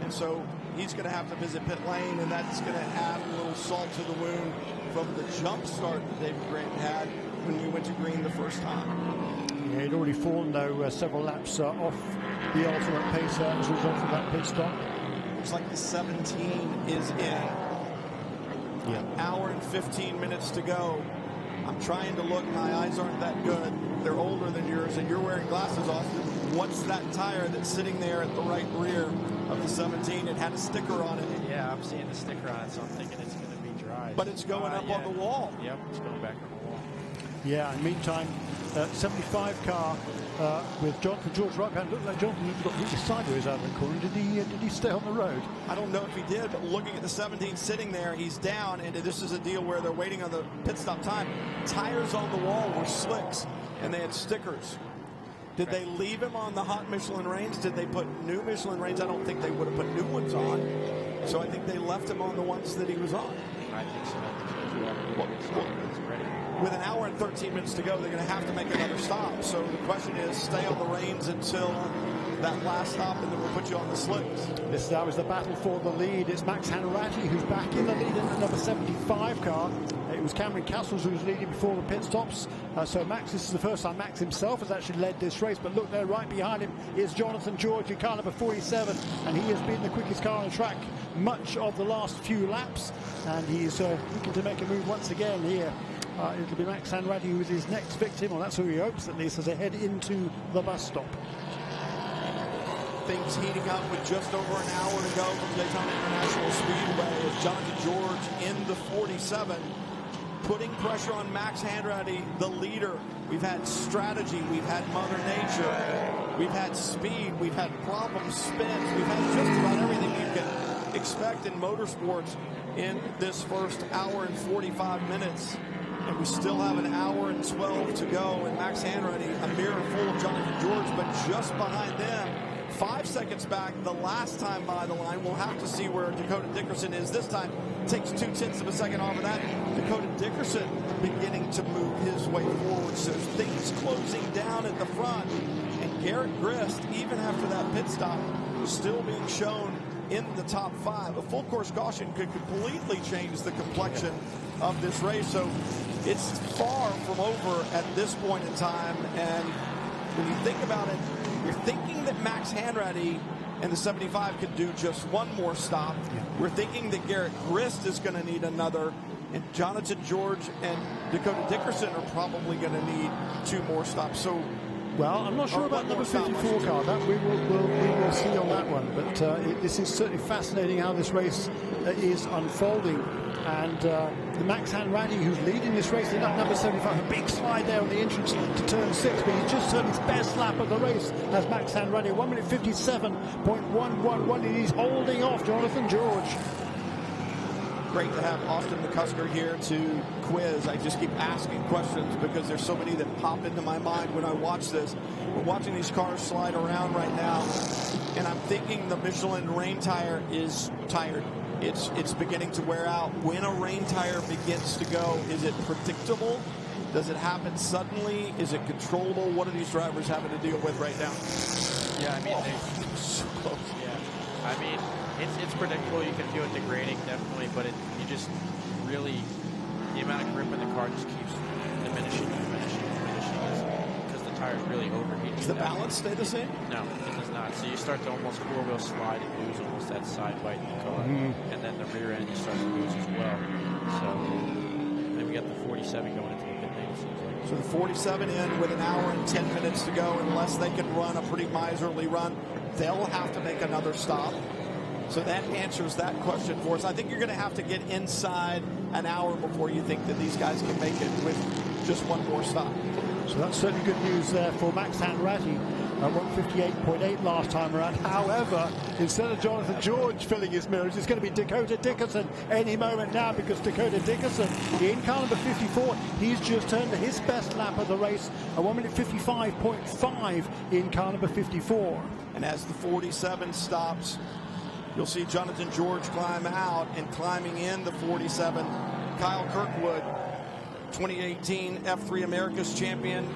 And so he's going to have to visit pit lane, and that's going to add a little salt to the wound from the jump start that David Grant had when we went to green the first time. Yeah, he'd already fallen, though, several laps off the ultimate pace as a result of that pit stop. Looks like the 17 is in. Yeah. An hour and 15 minutes to go. I'm trying to look. My eyes aren't that good. They're older than yours, and you're wearing glasses, Austin. What's that tire that's sitting there at the right rear of the 17? It had a sticker on it. Yeah, I'm seeing the sticker on it, so I'm thinking it's going to be dry. But it's going up on the wall. Yep, it's going back on the wall. Yeah, in the meantime, 75 car with Jonathan George right behind. Looked like Jonathan got really sideways out of the corner. Did he stay on the road? I don't know if he did, but looking at the 17 sitting there, he's down, and this is a deal where they're waiting on the pit stop time. Tires on the wall were slicks, and they had stickers. Did they leave him on the hot Michelin reins? Did they put new Michelin reins? I don't think they would have put new ones on. So I think they left him on the ones that he was on. I think so. With an hour and 13 minutes to go, they're going to have to make another stop. So the question is, stay on the reins until that last stop, and then we'll put you on the slicks. This now is the battle for the lead. It's Max Hanratty who's back in the lead in the number 75 car. It was Cameron Castles who was leading before the pit stops. So Max, this is the first time Max himself has actually led this race. But look there, right behind him is Jonathan George in car number 47. And he has been the quickest car on the track much of the last few laps. And he is looking to make a move once again here. It'll be Max Hanratty who is his next victim, or that's who he hopes at least, as they head into the bus stop. Things heating up with just over an hour to go from Daytona International Speedway as Jonathan George in the 47, putting pressure on Max Hanratty, the leader. We've had strategy, we've had Mother Nature, we've had speed, we've had problem spins, we've had just about everything you can expect in motorsports in this first hour and 45 minutes. And we still have an hour and 12 to go. And Max Hanratty, a mirror full of Jonathan George, but just behind them, 5 seconds back the last time by the line. We'll have to see where Dakota Dickerson is this time. Takes 0.2 of a second off of that. Dakota Dickerson beginning to move his way forward. So things closing down at the front. And Garrett Grist, even after that pit stop, still being shown in the top 5. A full course caution could completely change the complexion of this race. So it's far from over at this point in time. And when you think about it, you're thinking that Max Hanratty and the 75 could do just one more stop. Yeah. We're thinking that Garrett Grist is going to need another. And Jonathan George and Dakota Dickerson are probably going to need 2 more stops. So, well, I'm not sure about number 54 car. That we will see on that one. But this is certainly fascinating how this race is unfolding. And the Max Hanratty, who's leading this race in that number 75, a big slide there on the entrance to turn 6, but he's just turned his best lap of the race as Max Hanratty, 1 minute 57.111, and he's holding off Jonathan George. Great to have Austin McCusker here to quiz. I just keep asking questions because there's so many that pop into my mind when I watch this. We're watching these cars slide around right now, and I'm thinking the Michelin rain tire is tired. It's beginning to wear out. When a rain tire begins to go, is it predictable? Does it happen suddenly? Is it controllable? What are these drivers having to deal with right now? Yeah, I mean, they're so close. Yeah, I mean, it's predictable. You can feel it degrading, definitely, but you just really, the amount of grip in the car just keeps diminishing because the tire's really overheating. Does the balance stay the same? No, it does not. So you start to almost four-wheel slide and lose almost that side bite in the car. And then the rear end you start to lose as well. So then we got the 47 going into the pit lane, it seems like. So the 47 in with an hour and 10 minutes to go. Unless they can run a pretty miserly run, they'll have to make another stop. So that answers that question for us. I think you're going to have to get inside an hour before you think that these guys can make it with just one more stop. So that's certainly good news there for Max Hanratty. 158.8 last time around. However, instead of Jonathan George filling his mirrors, it's going to be Dakota Dickerson any moment now, because Dakota Dickerson in car number 54, he's just turned his best lap of the race, a 1 minute 55.5 in car number 54. And as the 47 stops, you'll see Jonathan George climb out, and climbing in the 47, Kyle Kirkwood, 2018 F3 America's champion,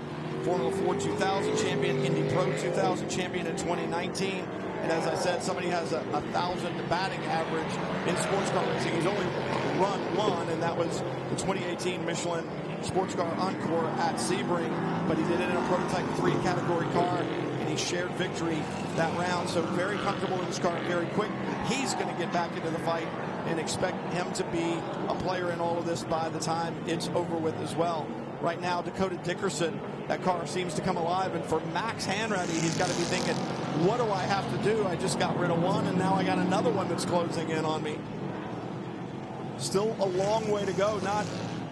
Formula 4 2000 champion, Indy Pro 2000 champion in 2019. And as I said, somebody has a 1,000 batting average in sports car racing. He's only run one, and that was the 2018 Michelin Sports Car Encore at Sebring. But he did it in a prototype 3 category car, and he shared victory that round. So very comfortable in his car, very quick. He's going to get back into the fight, and expect him to be a player in all of this by the time it's over with as well. Right now, Dakota Dickerson, that car seems to come alive. And for Max Hanratty, he's got to be thinking, what do I have to do? I just got rid of one, and now I got another one that's closing in on me. Still a long way to go.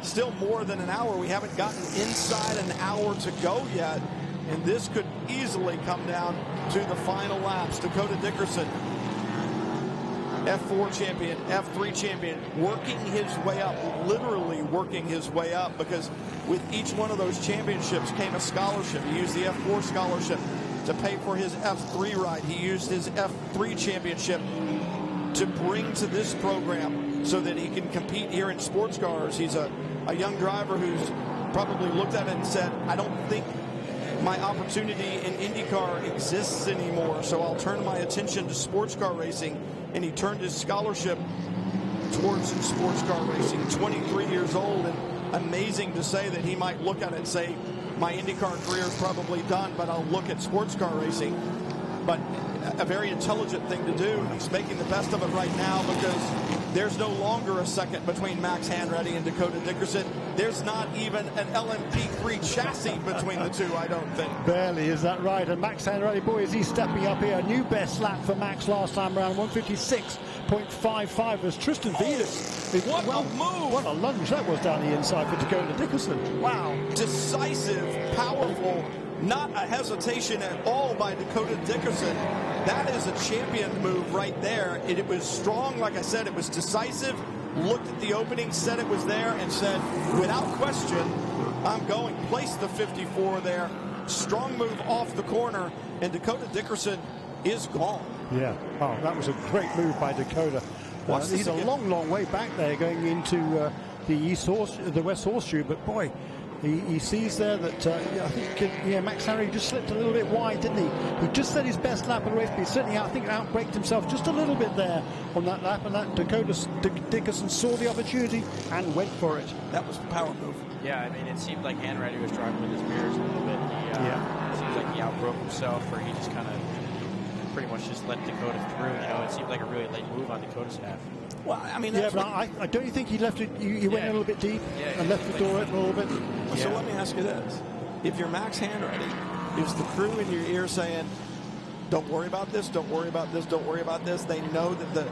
Still more than an hour. We haven't gotten inside an hour to go yet. And this could easily come down to the final laps. Dakota Dickerson, F4 champion, F3 champion, working his way up, literally working his way up, because with each one of those championships came a scholarship. He used the F4 scholarship to pay for his F3 ride. He used his F3 championship to bring to this program so that he can compete here in sports cars. He's a young driver who's probably looked at it and said, I don't think my opportunity in IndyCar exists anymore, so I'll turn my attention to sports car racing. And he turned his scholarship towards sports car racing. 23 years old, and amazing to say that he might look at it and say, my IndyCar career is probably done, but I'll look at sports car racing. But a very intelligent thing to do. He's making the best of it right now, because there's no longer a second between Max Hanratty and Dakota Dickerson. There's not even an LMP3 chassis between the two, I don't think. Barely, is that right? And Max Hanratty, boy, is he stepping up here. A new best lap for Max last time around, 156.55 as Tristan Vidas. What a move! What a lunge that was down the inside for Dakota Dickerson. Wow. Decisive, powerful, not a hesitation at all by Dakota Dickerson. That is a champion move right there. It was strong, like I said, it was decisive, looked at the opening, said it was there, and said, without question, I'm going. Placed the 54 there. Strong move off the corner, and Dakota Dickerson is gone. Yeah. Oh, that was a great move by Dakota. He's a long way back there going into the West Horseshoe, but boy, he sees there that I think Max Henry just slipped a little bit wide, didn't he? He just set his best lap of the race, but he certainly, I think, outbraked himself just a little bit there on that lap, and that Dickerson saw the opportunity and went for it. That was the power move. Yeah, I mean, it seemed like Hanratty was driving with his mirrors a little bit. It seems like he outbroke himself, or he just kind of pretty much just let Dakota through. It seemed like a really late move on Dakota's half. Well, I mean, but I don't you think he left it? He went a little bit deep and left the door open a little bit. So let me ask you this: if you're Max Hanratty, is the crew in your ear saying, "Don't worry about this. Don't worry about this. Don't worry about this"? They know that the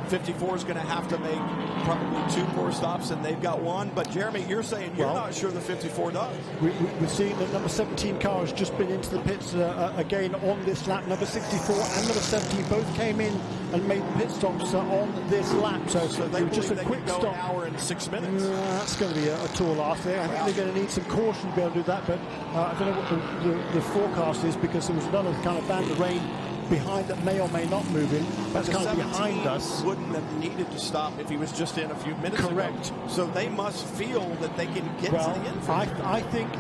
54 is going to have to make probably 2 more stops, and they've got 1. But Jeremy, you're saying you're not sure the 54 does. We're seeing that number 17 car has just been into the pits again on this lap. Number 64 and number 17 both came in and made pit stops on this lap. So they were just a quick stop. An hour and 6 minutes. That's going to be a tall ask there. I think they're going to need some caution to be able to do that. But I don't know what the forecast is, because there was another kind of band of rain behind that may or may not move in. That's kind of behind us. Wouldn't have needed to stop if he was just in a few minutes Correct. ago. So they must feel that they can get to the infield. I think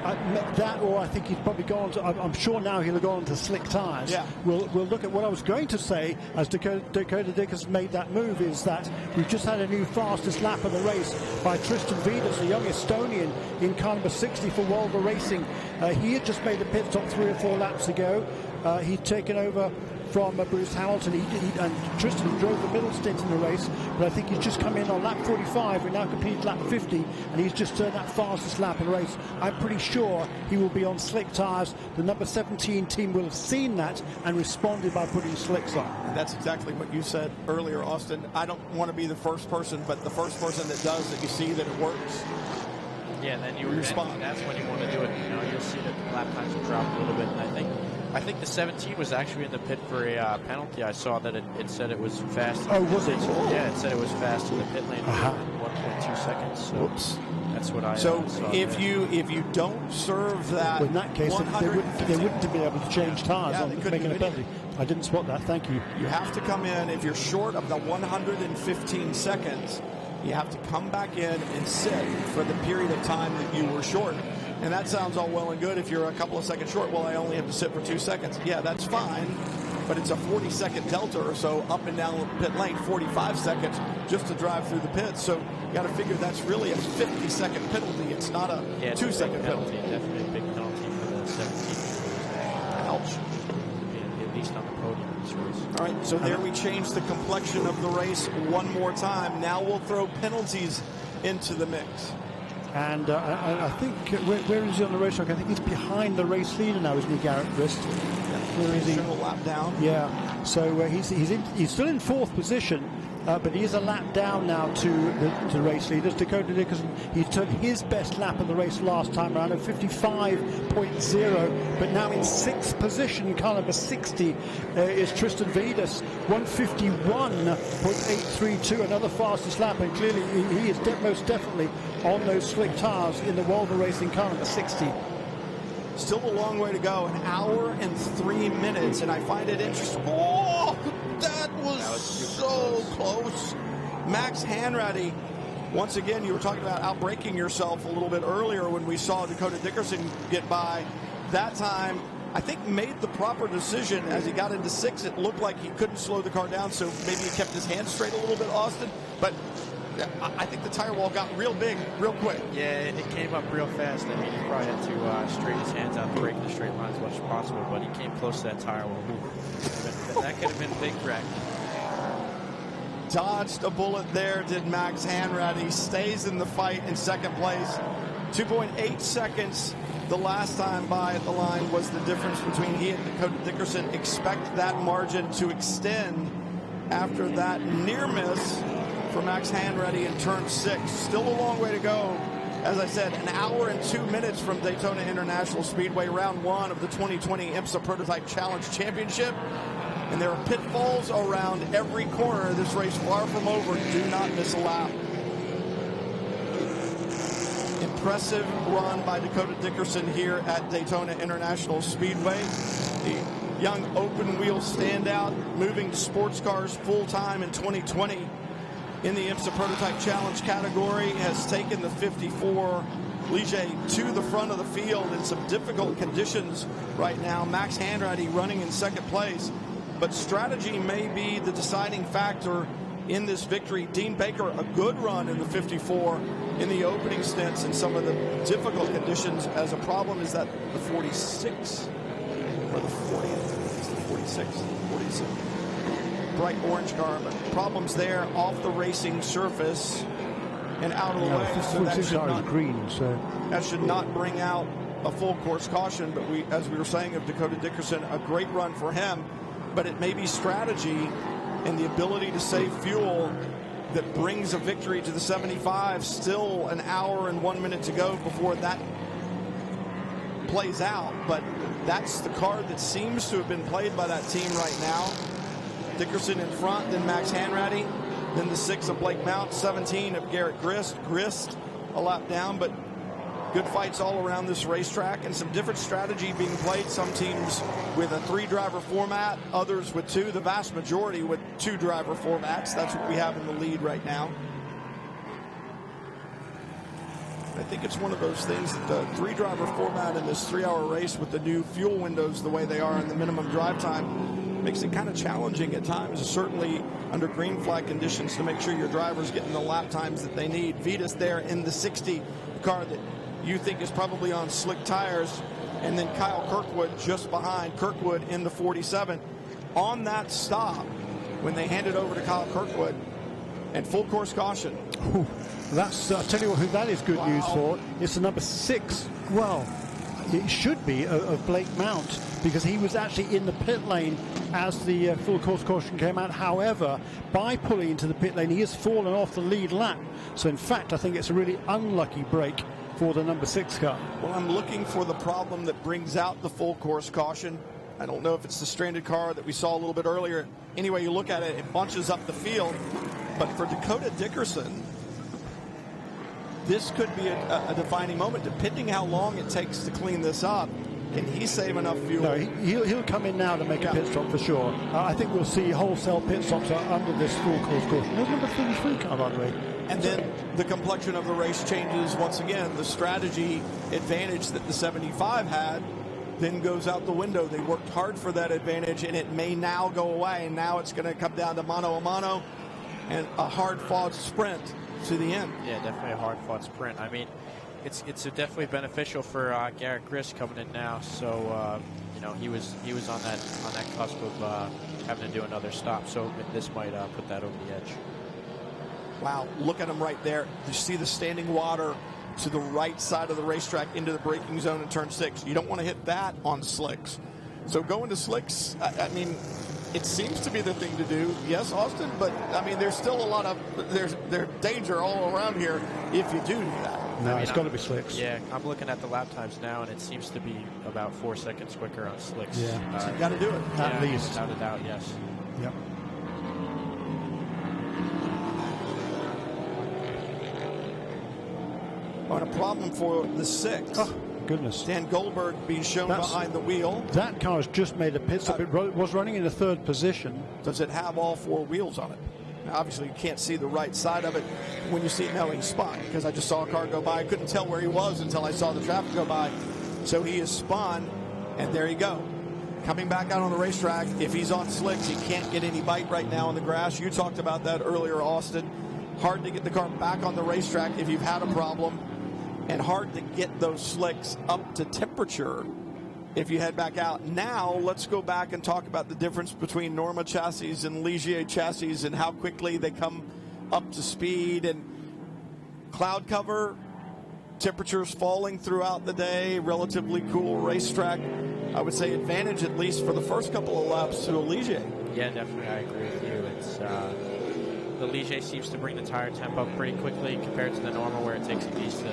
that, or I think he's probably gone to, I'm sure now he'll have gone to slick tires. Yeah. We'll look at what I was going to say as Dakota Dickerson made that move, is that we've just had a new fastest lap of the race by Tristan Vidas, a young Estonian in car number 60 for Volvo Racing. He had just made a pit stop 3 or 4 laps ago. He'd taken over from Bruce Hamilton. And Tristan drove the middle stint in the race, but I think he's just come in on lap 45. We now completed lap 50, and he's just turned that fastest lap in the race. I'm pretty sure he will be on slick tires. The number 17 team will have seen that and responded by putting slicks on. And that's exactly what you said earlier, Austin. I don't want to be the first person, but the first person that does that you see that it works. Yeah, and then you respond. That's when you want to do it. You'll see that the lap times will drop a little bit, and I think the 17 was actually in the pit for a penalty. I saw that it said it was fast. Oh, was it? Yeah, it said it was fast in the pit lane in 1.2 seconds. So whoops. That's what I saw. So if you don't serve that, well, in that case, they wouldn't be able to change tires on making a penalty. I didn't spot that. Thank you. You have to come in if you're short of the 115 seconds. You have to come back in and sit for the period of time that you were short. And that sounds all well and good if you're a couple of seconds short. Well, I only have to sit for 2 seconds. Yeah, that's fine. But it's a 40-second delta or so up and down the pit lane, 45 seconds just to drive through the pits. So you got to figure that's really a 50-second penalty. It's not a 2-second penalty. Definitely a big penalty for the 17. Ouch. At least on the podium in this race. All right, so there we change the complexion of the race one more time. Now we'll throw penalties into the mix. And I think, where is he on the racetrack? I think he's behind the race leader now, isn't he, Garrett Grist? Where is he? A lap down. Yeah. So he's still in 4th position, but he is a lap down now to the race leaders. Dakota Dickerson, he took his best lap of the race last time around at 55.0, but now in 6th position, car number 60 is Tristan Vidas, 151.832, another fastest lap, and clearly he is most definitely on those slick tires in the Volvo Racing car number 60. Still a long way to go, an hour and 3 minutes, and I find it interesting. Oh, that was so close. Max Hanratty, once again, you were talking about outbraking yourself a little bit earlier when we saw Dakota Dickerson get by. That time, I think made the proper decision as he got into 6. It looked like he couldn't slow the car down, so maybe he kept his hands straight a little bit, Austin. But I think the tire wall got real big, real quick. Yeah, it came up real fast. I mean, he probably had to straighten his hands out and break the straight line as much as possible, but he came close to that tire wall. That could have been a big wreck. Dodged a bullet there, did Max Hanratty. Stays in the fight in 2nd place. 2.8 seconds the last time by at the line was the difference between he and Dakota Dickerson. Expect that margin to extend after that near miss for Max Hanratty in turn 6. Still a long way to go. As I said, an hour and 2 minutes from Daytona International Speedway, round 1 of the 2020 IMSA Prototype Challenge Championship. And there are pitfalls around every corner. This race far from over. Do not miss a lap. impressive run by Dakota Dickerson here at Daytona International Speedway. The young open wheel standout, moving to sports cars full-time in 2020 in the IMSA Prototype Challenge category, has taken the 54 Ligier to the front of the field in some difficult conditions right now. Max Hanratty running in second place, but strategy may be the deciding factor in this victory. Dean Baker, a good run in the 54 in the opening stints in some of the difficult conditions. As a problem is that the 46 or the 40th, it's the 46, bright orange car, but problems there off the racing surface and out of the way. So that should not bring out a full course caution. But as we were saying of Dakota Dickerson, a great run for him, but it may be strategy and the ability to save fuel that brings a victory to the 75. Still an hour and 1 minute to go before that plays out, but that's the card that seems to have been played by that team right now. Dickerson in front, then Max Hanratty, then the 6 of Blake Mount, 17 of Garrett Grist a lap down, but good fights all around this racetrack and some different strategy being played. Some teams with a 3-driver format, others with 2, the vast majority with 2-driver formats. That's what we have in the lead right now. I think it's one of those things that the 3-driver format in this 3-hour race with the new fuel windows the way they are and the minimum drive time makes it kind of challenging at times, certainly under green flag conditions, to make sure your driver's getting the lap times that they need. Vitas there in the 60 car that you think is probably on slick tires, and then Kyle Kirkwood just behind. Kirkwood in the 47. On that stop, when they hand it over to Kyle Kirkwood, and full course caution. Ooh, that's, I'll tell you who that is good news for. It's the number 6. Well, it should be of Blake Mount, because he was actually in the pit lane as the full course caution came out. However, by pulling into the pit lane, he has fallen off the lead lap. So in fact, I think it's a really unlucky break for the number 6 car. Well, I'm looking for the problem that brings out the full course caution. I don't know if it's the stranded car that we saw a little bit earlier. Anyway, you look at it, it bunches up the field. But for Dakota Dickerson, this could be a defining moment, depending how long it takes to clean this up. Can he save enough fuel? No, he'll come in now to make a pit stop for sure. I think we'll see wholesale pit stops under this full course caution. There's number 33 car, by the way. And then the complexion of the race changes once again. The strategy advantage that the 75 had then goes out the window. They worked hard for that advantage, and it may now go away. And now it's going to come down to mano a mano and a hard-fought sprint to the end. Yeah, definitely a hard-fought sprint. I mean, it's definitely beneficial for Garrett Grist coming in now. So you know, he was on that cusp of having to do another stop. So this might put that over the edge. Wow, look at him right there. You see the standing water to the right side of the racetrack into the braking zone in turn 6. You don't want to hit that on slicks. So going to slicks, I mean, it seems to be the thing to do. Yes, Austin, but I mean, there's still a lot of there's danger all around here if you do that. No, it's got to be slicks. Yeah, I'm looking at the lap times now, and it seems to be about 4 seconds quicker on slicks. Yeah, so you got to do it. At least. Without a doubt, yes. Yep. On a problem for the 6. Oh, goodness. Dan Goldberg being shown behind the wheel. That car has just made a pit stop. It was running in the 3rd position. Does it have all 4 wheels on it? Now, obviously, you can't see the right side of it when you see it now in spot, because I just saw a car go by. I couldn't tell where he was until I saw the traffic go by. So he is spun, and there you go. Coming back out on the racetrack, if he's on slicks, he can't get any bite right now on the grass. You talked about that earlier, Austin. Hard to get the car back on the racetrack if you've had a problem, and hard to get those slicks up to temperature if you head back out. Now, let's go back and talk about the difference between Norma chassis and Ligier chassis and how quickly they come up to speed. And cloud cover, temperatures falling throughout the day, relatively cool racetrack. I would say advantage, at least for the first couple of laps, to a Ligier. Yeah, definitely, I agree with you. It's the Ligier seems to bring the tire temp up pretty quickly compared to the Norma, where it takes at least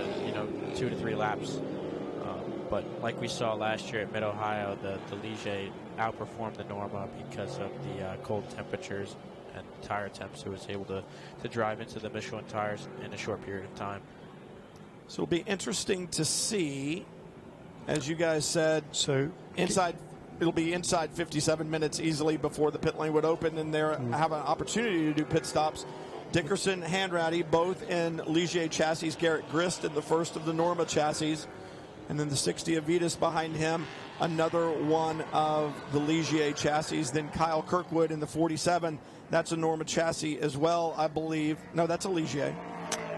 2 to 3 laps. But like we saw last year at Mid-Ohio, the Ligier outperformed the Norma because of the cold temperatures and tire temps. It was able to drive into the Michelin tires in a short period of time. So it'll be interesting to see, as you guys said, it'll be inside 57 minutes easily before the pit lane would open, and they have an opportunity to do pit stops. Dickerson, Hanratty, both in Ligier chassis. Garrett Grist in the first of the Norma chassis. And then the 60 of Vitas behind him, another one of the Ligier chassis. Then Kyle Kirkwood in the 47. That's a Norma chassis as well, I believe. No, that's a Ligier.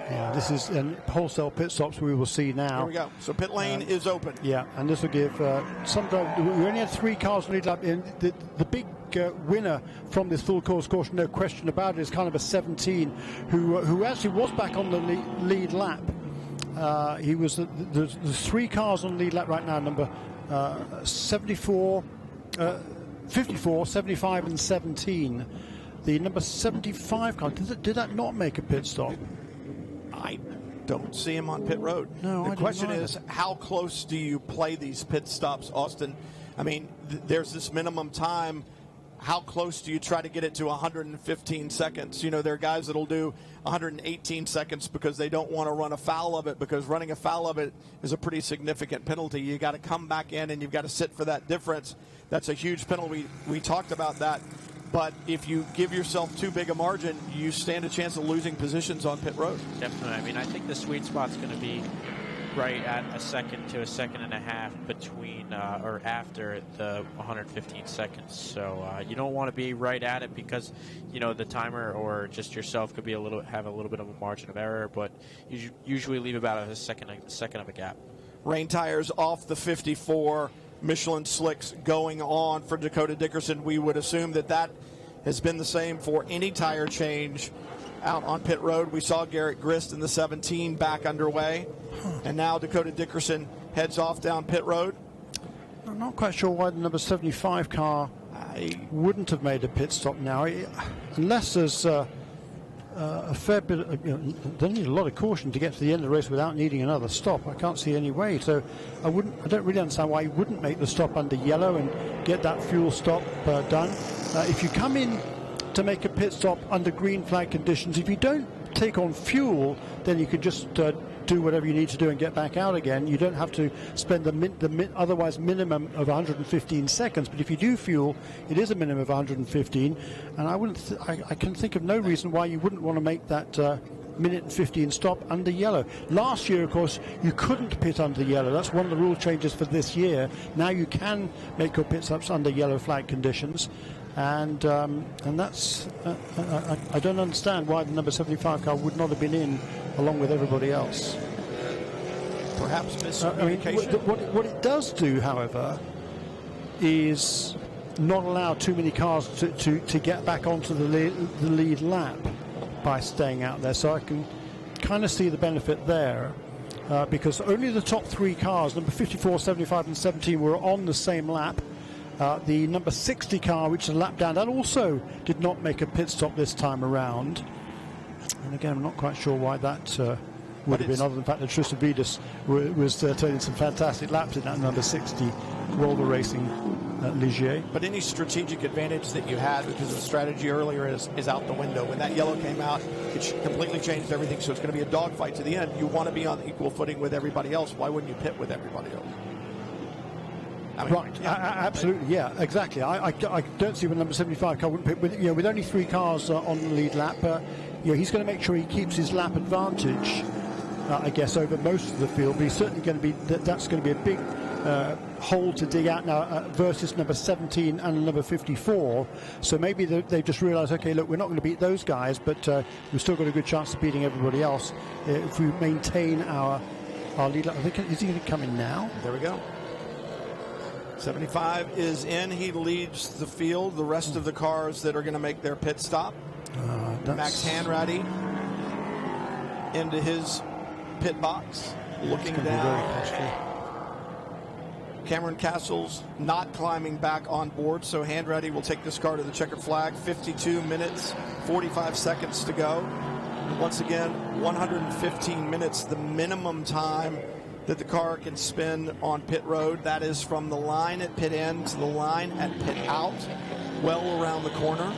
Yeah, this is wholesale pit stops we will see now. Here we go. So pit lane is open. Yeah, and this will give some drive. We only had 3 cars lead lap in. The big winner from this full course caution, no question about it, is kind of a 17 who actually was back on the lead lap. He was there's 3 cars on lead lap right now, number 74, 54, 75 and 17. The number 75 car, did that not make a pit stop? I don't see him on pit road. No, the question is, how close do you play these pit stops, Austin? I mean, there's this minimum time. How close do you try to get it to 115 seconds? You know, there are guys that'll do 118 seconds because they don't want to run afoul of it, because running afoul of it is a pretty significant penalty. You got to come back in and you've got to sit for that difference. That's a huge penalty. We talked about that. But if you give yourself too big a margin, you stand a chance of losing positions on pit road. Definitely. I mean, I think the sweet spot's going to be right at a second to a second and a half between or after the 115 seconds. So you don't want to be right at it, because you know the timer or just yourself could be have a little bit of a margin of error, but you usually leave about a second of a gap. Rain tires off the 54. Michelin slicks going on for Dakota Dickerson. We would assume that has been the same for any tire change out on pit road. We saw Garrett Grist in the 17 back underway, and now Dakota Dickerson heads off down pit road. I'm not quite sure why the number 75 car wouldn't have made a pit stop now, unless there's a fair bit of, they need a lot of caution to get to the end of the race without needing another stop. I can't see any way, so I don't really understand why he wouldn't make the stop under yellow and get that fuel stop done. If you come in to make a pit stop under green flag conditions, if you don't take on fuel, then you can just do whatever you need to do and get back out again. You don't have to spend the otherwise minimum of 115 seconds. But if you do fuel, it is a minimum of 115. And I can think of no reason why you wouldn't want to make that minute and 15 stop under yellow. Last year, of course, you couldn't pit under yellow. That's one of the rule changes for this year. Now you can make your pit stops under yellow flag conditions. And that's I don't understand why the number 75 car would not have been in along with everybody else. Perhaps miscommunication. What it does do, however, is not allow too many cars to get back onto the lead lap by staying out there. So I can kind of see the benefit there, because only the top 3 cars, number 54, 75 and 17, were on the same lap. The number 60 car, which is a lap down, that also did not make a pit stop this time around. And again, I'm not quite sure why that would have been, other than the fact that Tristan Vitas was turning some fantastic laps in that number 60 Volvo Racing Ligier. But any strategic advantage that you had because of strategy earlier is out the window. When that yellow came out, it completely changed everything. So it's going to be a dogfight to the end. You want to be on equal footing with everybody else. Why wouldn't you pit with everybody else? I mean, right, absolutely, yeah, exactly. I don't see the number 75 car wouldn't pit with only 3 cars on the lead lap. He's going to make sure he keeps his lap advantage, I guess, over most of the field. But he's certainly going to be that's going to be a big hole to dig out now versus number 17 and number 54. So maybe they just realise, okay, look, we're not going to beat those guys, but we've still got a good chance of beating everybody else if we maintain our lead lap. Is he going to come in now? There we go. 75 is in. He leads the field. The rest of the cars that are going to make their pit stop. Max Hanratty into his pit box, looking down. Cameron Castle's not climbing back on board, so Hanratty will take this car to the checkered flag. 52 minutes, 45 seconds to go. And once again, 115 minutes, the minimum time that the car can spend on pit road. That is from the line at pit end to the line at pit out, well around the corner.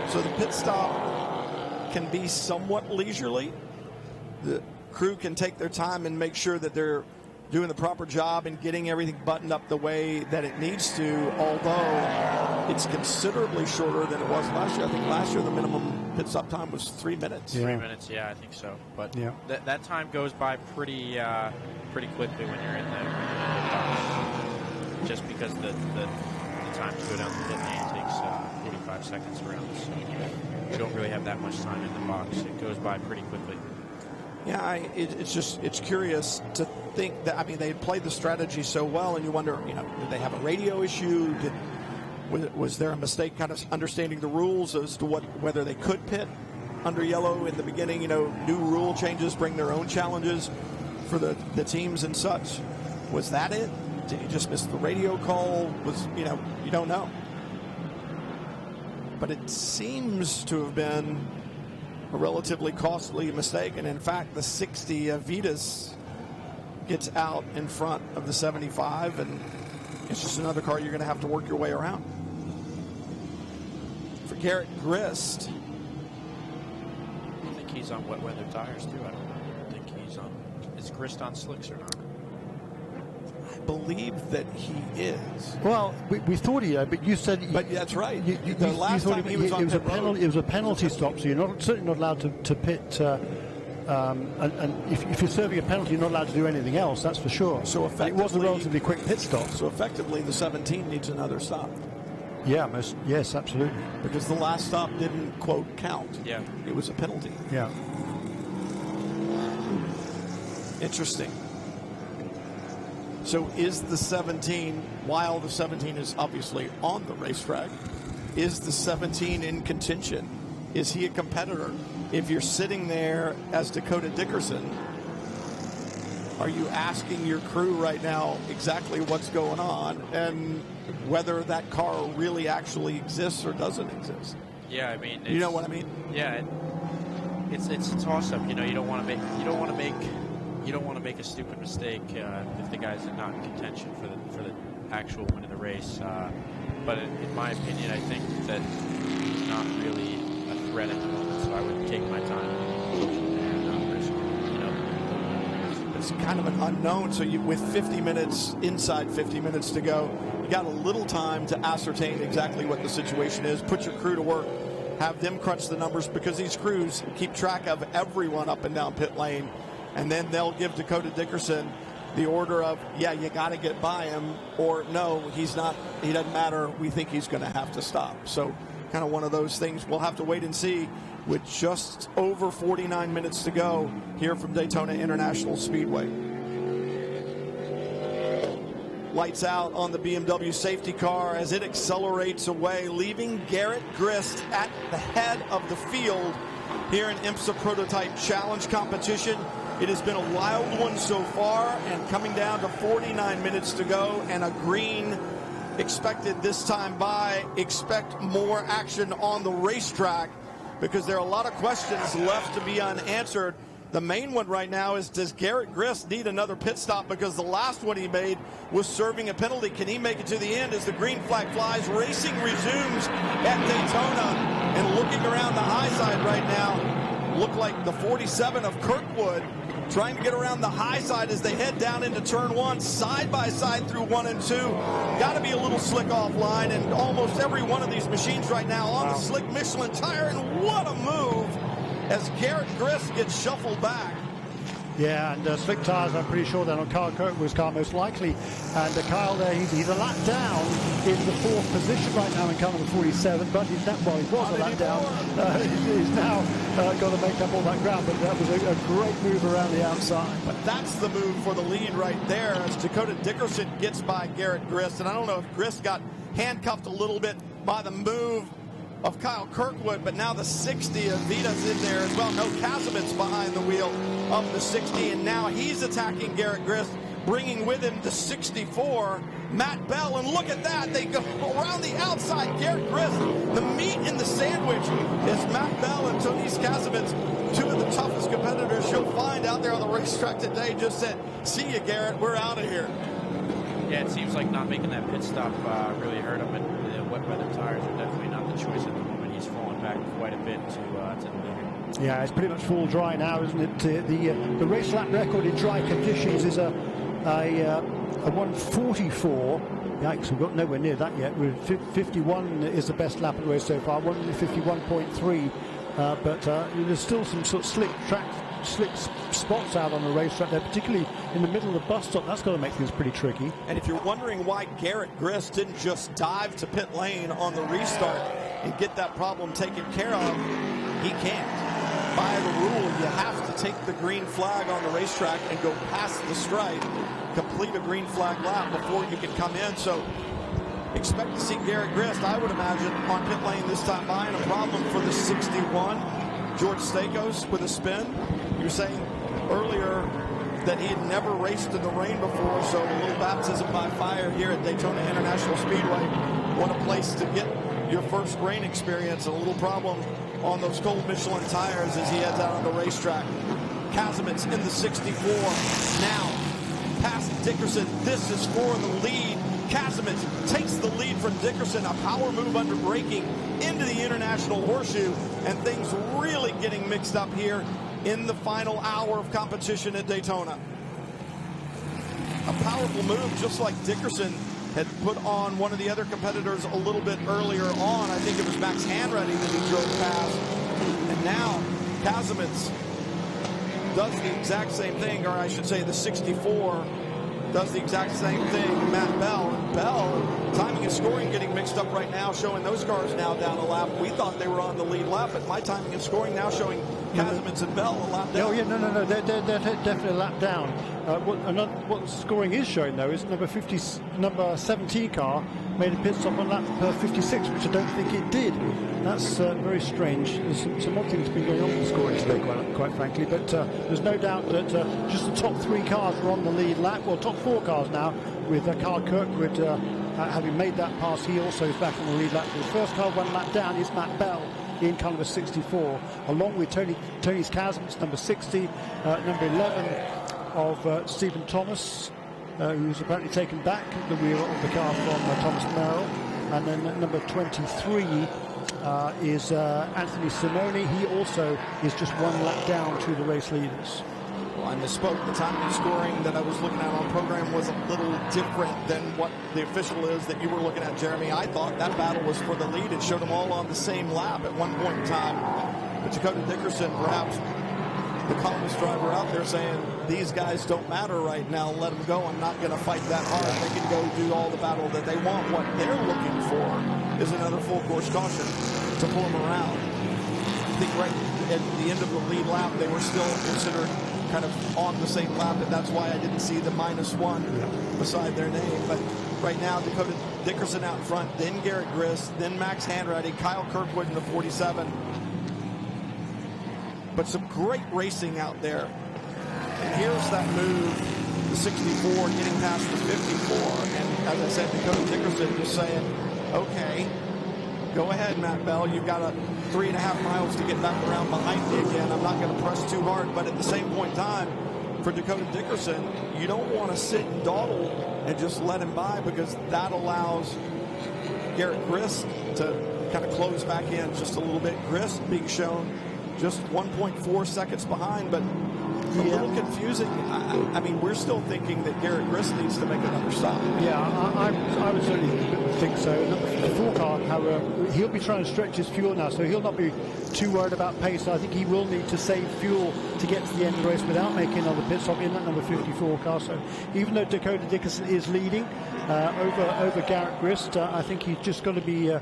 So the pit stop can be somewhat leisurely. The crew can take their time and make sure that they're doing the proper job and getting everything buttoned up the way that it needs to, although it's considerably shorter than it was last year. I think last year the minimum pit stop time was 3 minutes. Yeah. 3 minutes, yeah, I think so. But yeah. that time goes by pretty quickly when you're in the just because the time to go down the pit lane takes 45 seconds around, so you don't really have that much time in the box. It goes by pretty quickly. Yeah, it's curious to think that, I mean, they played the strategy so well, and you wonder, did they have a radio issue? Was there a mistake kind of understanding the rules as to whether they could pit under yellow in the beginning? New rule changes bring their own challenges for the teams and such. Was that it? Did he just miss the radio call? You don't know. But it seems to have been a relatively costly mistake, and in fact the 60 Vitas gets out in front of the 75, and it's just another car you're going to have to work your way around. For Garrett Grist, I think he's on wet weather tires too. I don't think he's on. Is Grist on slicks or not? I believe that he is. Well, we thought he had, but you said. But that's right. The last time he was on pit road. It was a penalty stop, so you're certainly not allowed to pit. And if you're serving a penalty, you're not allowed to do anything else. That's for sure. So effectively, it was a relatively quick pit stop. So effectively, the 17 needs another stop. Yeah, yes, absolutely. Because the last stop didn't, quote, count. Yeah. It was a penalty. Yeah. Interesting. So is the 17, while the 17 is obviously on the racetrack, is the 17 in contention? Is he a competitor? If you're sitting there as Dakota Dickerson, are you asking your crew right now exactly what's going on and whether that car really actually exists or doesn't exist? Yeah, I mean, you know what I mean? Yeah, it's a toss-up. You don't want to make a stupid mistake if the guy's not in contention for the actual win of the race. But in my opinion, I think that he's not really a threat at the moment, so I would take my time and not risk. It's kind of an unknown. So with 50 minutes, inside 50 minutes to go, you got a little time to ascertain exactly what the situation is. Put your crew to work. Have them crunch the numbers, because these crews keep track of everyone up and down pit lane. And then they'll give Dakota Dickerson the order of, yeah, you got to get by him, or no, he's not, he doesn't matter, we think he's going to have to stop. So kind of one of those things we'll have to wait and see with just over 49 minutes to go here from Daytona International Speedway. Lights out on the BMW safety car as it accelerates away, leaving Garrett Grist at the head of the field here in IMSA Prototype Challenge competition. It has been a wild one so far, and coming down to 49 minutes to go and a green expected this time by. Expect more action on the racetrack because there are a lot of questions left to be unanswered. The main one right now is, does Garrett Grist need another pit stop? Because the last one he made was serving a penalty. Can he make it to the end as the green flag flies? Racing resumes at Daytona, and looking around the high side right now, look like the 47 of Kirkwood trying to get around the high side as they head down into turn one, side by side through 1 and 2. Got to be a little slick offline, and almost every one of these machines right now on the slick Michelin tire, and what a move as Garrett Grist gets shuffled back. Yeah, and slick tires, I'm pretty sure they're on Kyle Kirkwood's car most likely. And Kyle there, he's a lap down in the 4th position right now in car number 47, but he's not, well, he was a lap down. He's now got to make up all that ground, but that was a great move around the outside. But that's the move for the lead right there as Dakota Dickerson gets by Garrett Grist. And I don't know if Grist got handcuffed a little bit by the move of Kyle Kirkwood, but now the 60 of Vita's in there as well. No Kazemit's behind the wheel of the 60, and now he's attacking Garrett Grist, bringing with him the 64, Matt Bell. And look at that, they go around the outside. Garrett Grist, the meat in the sandwich is Matt Bell and Tonise Kazemit's, two of the toughest competitors you'll find out there on the racetrack today. Just said, see you, Garrett, we're out of here. Yeah, it seems like not making that pit stop really hurt him, and the wet weather tires are definitely not the choice at the moment. He's fallen back quite a bit to the leader. Yeah, it's pretty much full dry now, isn't it? The race lap record in dry conditions is a 144. Yikes, we've got nowhere near that yet. 51 is the best lap of the race so far, 151.3. But there's still some sort of slick spots out on the racetrack there, particularly in the middle of the bus stop. That's going to make things pretty tricky. And if you're wondering why Garrett Grist didn't just dive to pit lane on the restart and get that problem taken care of, he can't. By the rule, you have to take the green flag on the racetrack and go past the stripe, complete a green flag lap before you can come in. So expect to see Garrett Grist, I would imagine, on pit lane this time by, and a problem for the 61. George Stakos with a spin. You were saying earlier that he had never raced in the rain before, so a little baptism by fire here at Daytona International Speedway. What a place to get your first rain experience, and a little problem on those cold Michelin tires as he heads out on the racetrack. Kazimitz in the 64 now. Past Dickerson, this is for the lead. Kazimitz takes the lead from Dickerson, a power move under braking into the International Horseshoe, and things really getting mixed up here in the final hour of competition at Daytona. A powerful move, just like Dickerson had put on one of the other competitors a little bit earlier on. I think it was Max Hanratty that he drove past. And now Kazimitz does the exact same thing, or I should say the 64 does the exact same thing. Matt Bell. And Bell, timing and scoring getting mixed up right now, showing those cars now down a lap. We thought they were on the lead lap, but my timing and scoring now showing Kazimitz and Bell a lap down. Oh, yeah, no, they're definitely a lap down. What the scoring is showing, though, is number 17 car made a pit stop on lap 56, which I don't think it did. That's very strange. There's some odd things been going on with the scoring today, quite frankly, but there's no doubt that just the top 3 cars are on the lead lap, well, top 4 cars now, with Carl Kirkwood having made that pass. He also is back on the lead lap. The first car 1 lap down is Matt Bell in car number 64, along with Tony's Kazimitz, number 60, number 11 of Stephen Thomas, who's apparently taken back the wheel of the car from Thomas Merrill, and then number 23 is Anthony Simone. He also is just 1 lap down to the race leaders. Well, I misspoke. The timing and scoring that I was looking at on program was a little different than what the official is that you were looking at, Jeremy. I thought that battle was for the lead. It showed them all on the same lap at one point in time. But Dakota Dickerson, perhaps the columnist driver out there, saying, these guys don't matter right now. Let them go. I'm not going to fight that hard. They can go do all the battle that they want. What they're looking for is another full course caution to pull them around. I think right at the end of the lead lap, they were still considered kind of on the same lap, and that's why I didn't see the -1 beside their name. But right now, Dakota Dickerson out in front, then Garrett Grist, then Max Hanratty, Kyle Kirkwood in the 47. But some great racing out there. And here's that move, the 64 getting past the 54. And as I said, Dakota Dickerson just saying, okay, go ahead, Matt Bell. You've got 3.5 miles to get back around behind me again. I'm not going to press too hard. But at the same point in time, for Dakota Dickerson, you don't want to sit and dawdle and just let him by, because that allows Garrett Grist to kind of close back in just a little bit. Grist being shown just 1.4 seconds behind, but a little confusing. I mean, we're still thinking that Garrett Grist needs to make another stop. Yeah, I would certainly think so. The 4 car, however, he'll be trying to stretch his fuel now, so he'll not be too worried about pace. I think he will need to save fuel to get to the end of the race without making another pit stop in that number 54 car. So even though Dakota Dickerson is leading over Garrett Grist, I think he's just got to be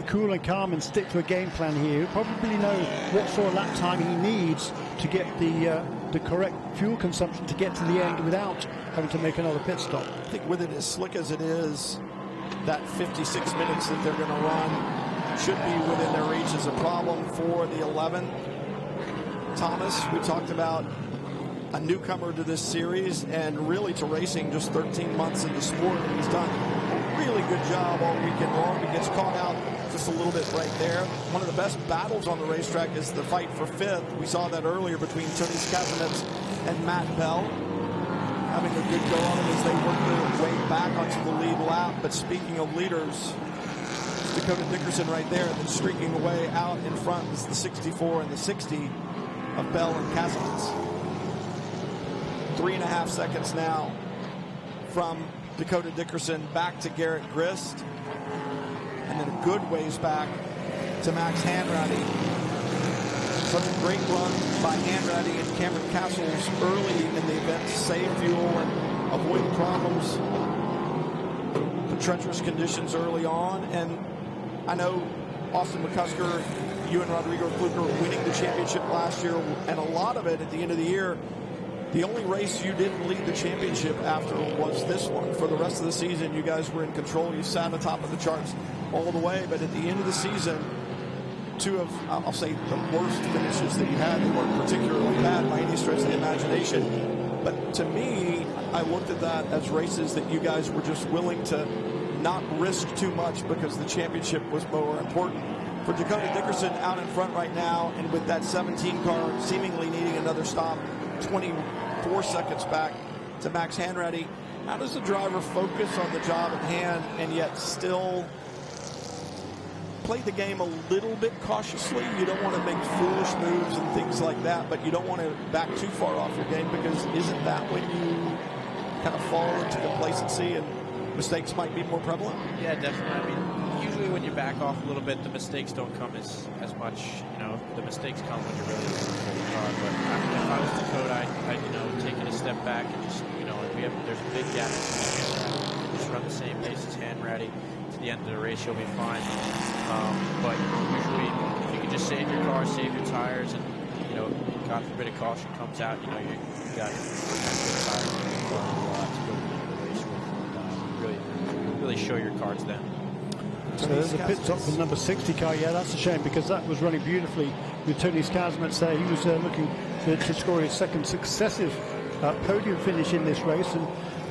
cool and calm and stick to a game plan here. He'll probably know what sort of lap time he needs to get the correct fuel consumption to get to the end without having to make another pit stop. I think with it as slick as it is, that 56 minutes that they're going to run should be within their reach. Is a problem for the 11. Thomas, we talked about a newcomer to this series and really to racing, just 13 months in the sport, and he's done a really good job all weekend long. He gets caught out just a little bit right there. One of the best battles on the racetrack is the fight for 5th. We saw that earlier between Tony Kazimitz and Matt Bell, having a good go on it as they work their way back onto the lead lap. But speaking of leaders, Dakota Dickerson right there. And then streaking away out in front is the 64 and the 60 of Bell and Casements. 3.5 seconds now from Dakota Dickerson back to Garrett Grist. And then a good ways back to Max Hanratty. Such a great run by Hanratty and Cameron Castles early in the event to save fuel and avoid problems, the treacherous conditions early on. And I know Austin McCusker, you and Rodrigo Fluker were winning the championship last year, and a lot of it at the end of the year, the only race you didn't lead the championship after was this one. For the rest of the season, you guys were in control. You sat on top of the charts all the way. But at the end of the season, two of, I'll say, the worst finishes that you had. They weren't particularly bad by any stretch of the imagination. But to me, I looked at that as races that you guys were just willing to not risk too much because the championship was more important. For Dakota Dickerson out in front right now, and with that 17 car seemingly needing another stop, 24 seconds back to Max Hanratty. How does the driver focus on the job at hand and yet still play the game a little bit cautiously? You don't want to make foolish moves and things like that, but you don't want to back too far off your game, because isn't that when you kind of fall into complacency and mistakes might be more prevalent? Yeah, definitely. I mean, usually when you back off a little bit, the mistakes don't come as much. You know, the mistakes come when you're really looking for the car. But if I was Dakota, I'd taking a step back and just, there's a big gap between Hanratty. Just run the same pace as Hanratty to the end of the race, you'll be fine. But usually, if you can just save your car, save your tires, and God forbid a caution comes out, you got good tires to go to the race with, and really show your cards then. So there's a pit stop for the number 60 car. Yeah, that's a shame, because that was running beautifully with Tony Casements there. He was looking to score his second successive podium finish in this race, and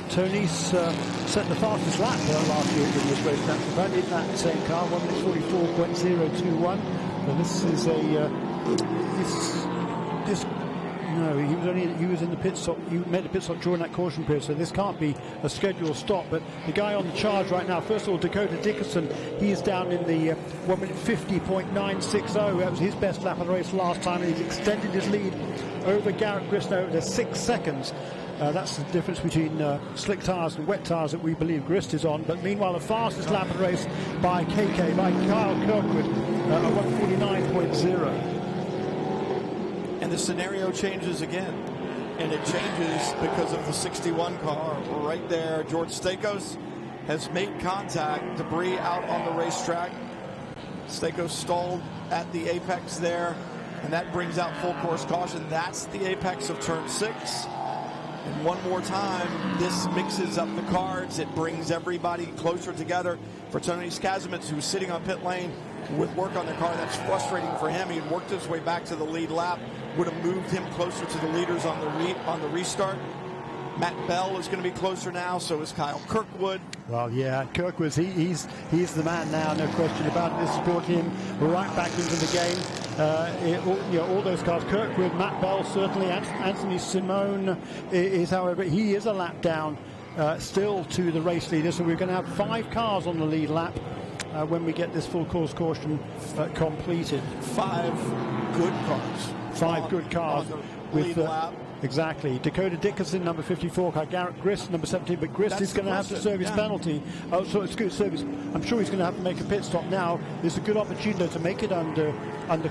Tony's set the fastest lap last year in this race. That in that same car, 1:44.021. So this is he was in the pit stop. He made a pit stop during that caution period, so this can't be a scheduled stop. But the guy on the charge right now, first of all, Dakota Dickerson, he is down in the 1:50.960. That was his best lap of the race last time, and he's extended his lead over Garrett Grist now to 6 seconds. That's the difference between slick tires and wet tires that we believe Grist is on. But meanwhile, the fastest lap of the race by Kyle Kirkwood, 1:49.0. And the scenario changes again. And it changes because of the 61 car right there. George Stakos has made contact, debris out on the racetrack. Stakos stalled at the apex there, and that brings out full course caution. That's the apex of turn 6. And one more time, this mixes up the cards. It brings everybody closer together. For Tony Casements, who's sitting on pit lane with work on the car, that's frustrating for him. He had worked his way back to the lead lap, would have moved him closer to the leaders on the restart. Matt Bell is going to be closer now, so is Kyle Kirkwood. Well, yeah, Kirkwood, he's the man now, no question about it. This has brought him right back into the game. All those cars, Kirkwood, Matt Bell, certainly, Anthony Simone is, however, he is a lap down still to the race leader, so we're going to have 5 cars on the lead lap when we get this full course caution completed. 5 good cars. 5 good cars with lap. Exactly. Dakota Dickerson, number 54, car. Garrett Grist, number 17, but Grist is going to have to serve his penalty. So it's good service. I'm sure he's going to have to make a pit stop now. There's a good opportunity to make it under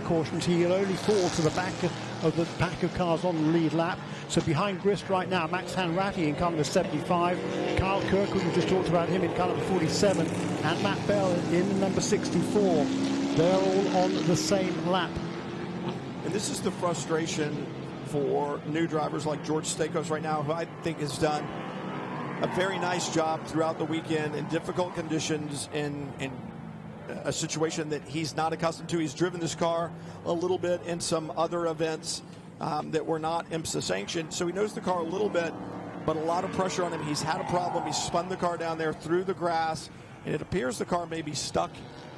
caution. He'll only fall to the back of cars on the lead lap. So behind Grist right now, Max Hanratty in car number 75, Kyle Kirkwood, we just talked about him, in car number 47, and Matt Bell in number 64. They're all on the same lap. And this is the frustration for new drivers like George Stakos right now, who I think has done a very nice job throughout the weekend in difficult conditions, in a situation that he's not accustomed to. He's driven this car a little bit in some other events that were not IMSA sanctioned, so he knows the car a little bit, but a lot of pressure on him. He's had a problem. He spun the car down there through the grass, and it appears the car may be stuck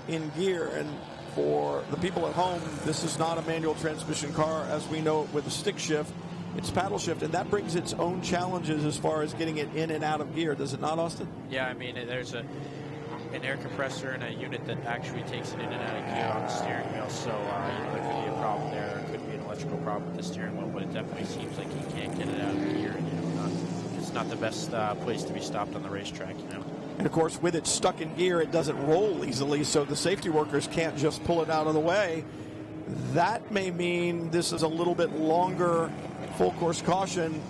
in gear. And for the people at home, this is not a manual transmission car as we know it with a stick shift. It's paddle shift, and that brings its own challenges as far as getting it in and out of gear. Does it not, Austin? Yeah, I mean, an air compressor and a unit that actually takes it in and out of gear on the steering wheel. So there could be a problem there. There could be an electrical problem with the steering wheel, but it definitely seems like he can't get it out of gear. It's not the best place to be stopped on the racetrack, And of course, with it stuck in gear, it doesn't roll easily, so the safety workers can't just pull it out of the way. That may mean this is a little bit longer full course caution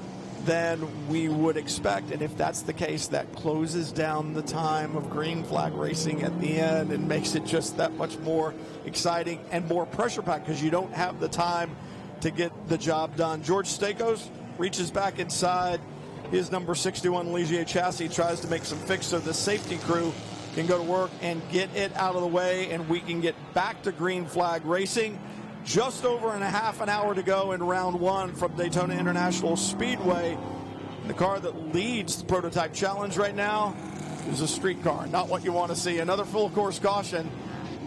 than we would expect. And if that's the case, that closes down the time of green flag racing at the end and makes it just that much more exciting and more pressure packed because you don't have the time to get the job done. George Stakos reaches back inside his number 61 Ligier chassis, tries to make some fix so the safety crew can go to work and get it out of the way, and we can get back to green flag racing. Just over and a half an hour to go in round one from Daytona International Speedway. The car that leads the prototype challenge right now is a street car. Not what you want to see. Another full course caution.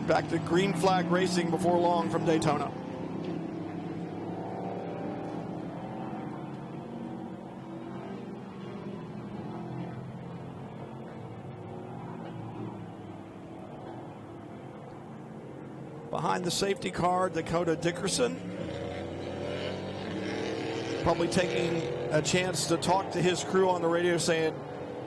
Back to green flag racing before long from Daytona. Behind the safety car, Dakota Dickerson. Probably taking a chance to talk to his crew on the radio saying,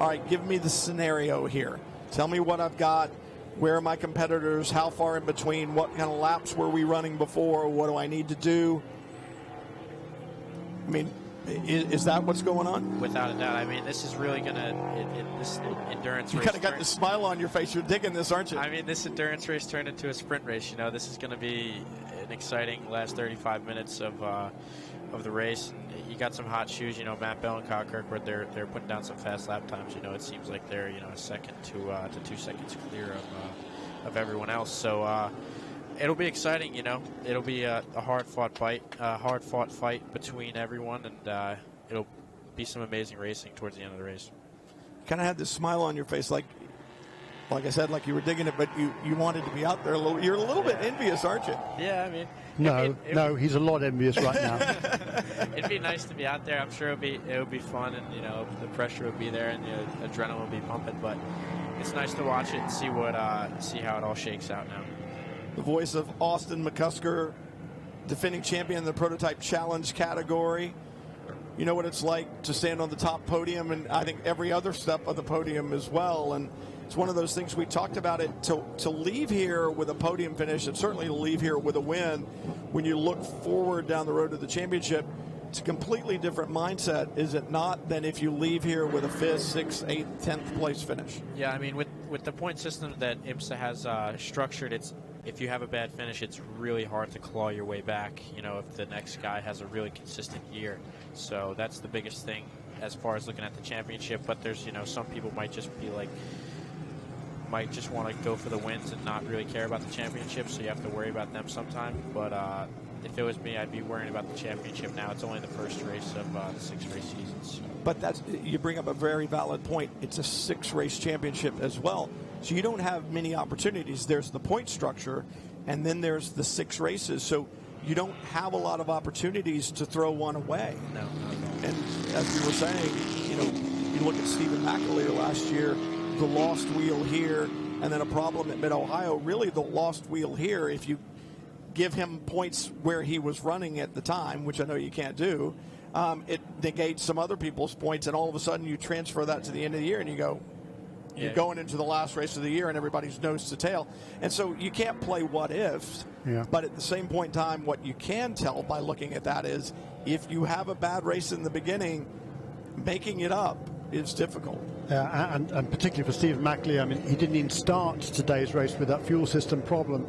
all right, give me the scenario here. Tell me what I've got. Where are my competitors? How far in between? What kind of laps were we running before? What do I need to do? I mean, is that what's going on? Without a doubt. I mean, this is really going to, this endurance race. You kind of got the smile on your face. You're digging this, aren't you? I mean, this endurance race turned into a sprint race. You know, this is going to be an exciting last 35 minutes of the race. You got some hot shoes. You know, Matt Bell and Kyle Kirkwood, they're putting down some fast lap times. You know, it seems like they're, a second to 2 seconds clear of everyone else. So it'll be exciting. You know, it'll be a hard-fought fight between everyone, and it'll be some amazing racing towards the end of the race. Kind of had this smile on your face, like I said, like you were digging it, but you wanted to be out there a little. You're a little bit envious, aren't you? Yeah, I mean. No, he's a lot envious right now. It'd be nice to be out there. I'm sure it would be fun, and the pressure would be there, and the adrenaline would be pumping. But it's nice to watch it and see how it all shakes out now. The voice of Austin McCusker, defending champion in the prototype challenge category. You know what it's like to stand on the top podium, and I think every other step of the podium as well. And it's one of those things we talked about it to leave here with a podium finish, and certainly to leave here with a win. When you look forward down the road to the championship, it's a completely different mindset, is it not, than if you leave here with a 5th, 6th, 8th, 10th place finish? Yeah, I mean, with the point system that IMSA has structured, if you have a bad finish, it's really hard to claw your way back, if the next guy has a really consistent year. So that's the biggest thing as far as looking at the championship. But there's, some people might just want to go for the wins and not really care about the championship, so you have to worry about them sometime. But if it was me, I'd be worrying about the championship now. It's only the first race of the 6-race season. So. But you bring up a very valid point. It's a 6-race championship as well. So you don't have many opportunities. There's the point structure, and then there's the 6 races. So you don't have a lot of opportunities to throw one away. No. And as we were saying, you look at Stephen McAleer last year, the lost wheel here, and then a problem at Mid-Ohio. Really the lost wheel here, if you give him points where he was running at the time, which I know you can't do, it negates some other people's points, and all of a sudden you transfer that to the end of the year, and you go, you're going into the last race of the year, and everybody's nose to tail. And so you can't play what ifs. Yeah. But at the same point in time, what you can tell by looking at that is if you have a bad race in the beginning, making it up is difficult. And particularly for Stephen McAleer, I mean, he didn't even start today's race with that fuel system problem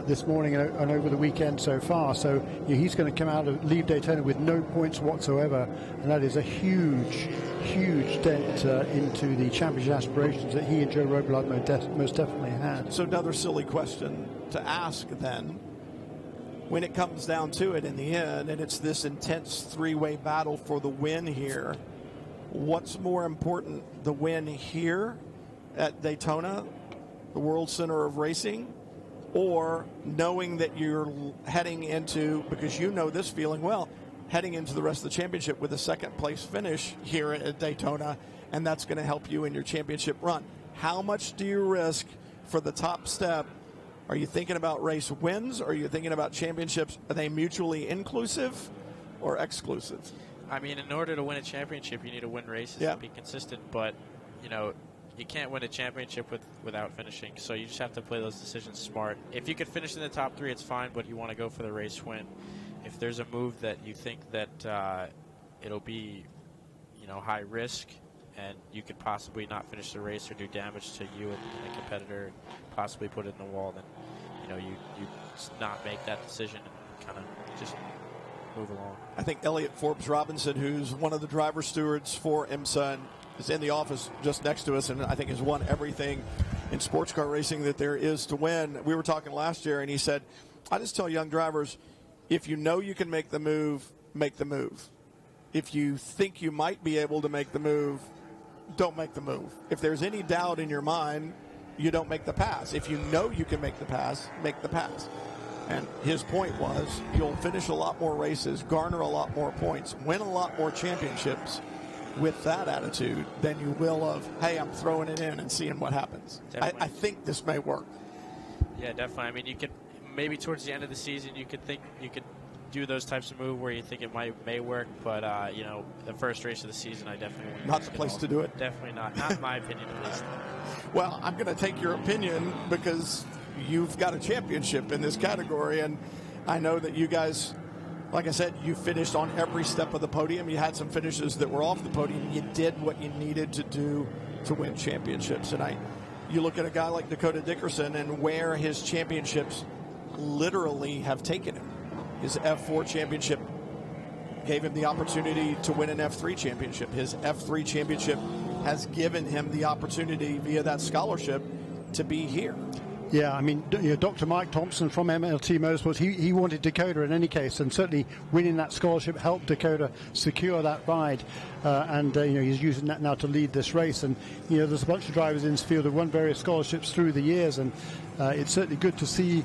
this morning and over the weekend so far. So he's going to come out and leave Daytona with no points whatsoever, and that is a huge dent into the championship aspirations that he and Joe Robillard most definitely had. So another silly question to ask then, when it comes down to it in the end, and it's this intense 3-way battle for the win here, what's more important, the win here at Daytona, the World Center of Racing, or knowing that you're heading into, because you know this feeling well, heading into the rest of the championship with a 2nd place finish here at Daytona, and that's going to help you in your championship run? how much do you risk for the top step? Are you thinking about race wins? Or are you thinking about championships? Are they mutually inclusive or exclusive? I mean, in order to win a championship, you need to win races and be consistent. But, you know, you can't win a championship without finishing. So you just have to play those decisions smart. If you could finish in the top 3, it's fine, but you want to go for the race win. If there's a move that you think that it'll be, you know, high risk, and you could possibly not finish the race or do damage to you and a competitor and possibly put it in the wall, then, you know, you not make that decision and kind of just move along. I think Elliot Forbes Robinson, who's one of the driver stewards for IMSA, is in the office just next to us, and I think has won everything in sports car racing that there is to win. We were talking last year, and he said, I just tell young drivers, if you know you can make the move, make the move. If you think you might be able to make the move, don't make the move. If there's any doubt in your mind, you don't make the pass. If you know you can make the pass, make the pass. And his point was, you'll finish a lot more races, garner a lot more points, win a lot more championships with that attitude than you will of, hey, I'm throwing it in and seeing what happens. I think this may work. Yeah, definitely. I mean, you could maybe towards the end of the season, you could do those types of move where you think it may work, but you know, the first race of the season, I definitely wouldn't. Not the place to do it. Definitely not in my opinion, at least. Well, I'm going to take your opinion because you've got a championship in this category, and I know that you guys, like I said, you finished on every step of the podium. You had some finishes that were off the podium. You did what you needed to do to win championships, and you look at a guy like Dakota Dickerson and where his championships literally have taken him. His F4 championship gave him the opportunity to win an F3 championship. His F3 championship has given him the opportunity via that scholarship to be here. Yeah, I mean, you know, Dr. Mike Thompson from MLT Motorsports, he wanted Dakota in any case, and certainly winning that scholarship helped Dakota secure that ride. And you know, he's using that now to lead this race. And you know, there's a bunch of drivers in this field who've won various scholarships through the years, and it's certainly good to see,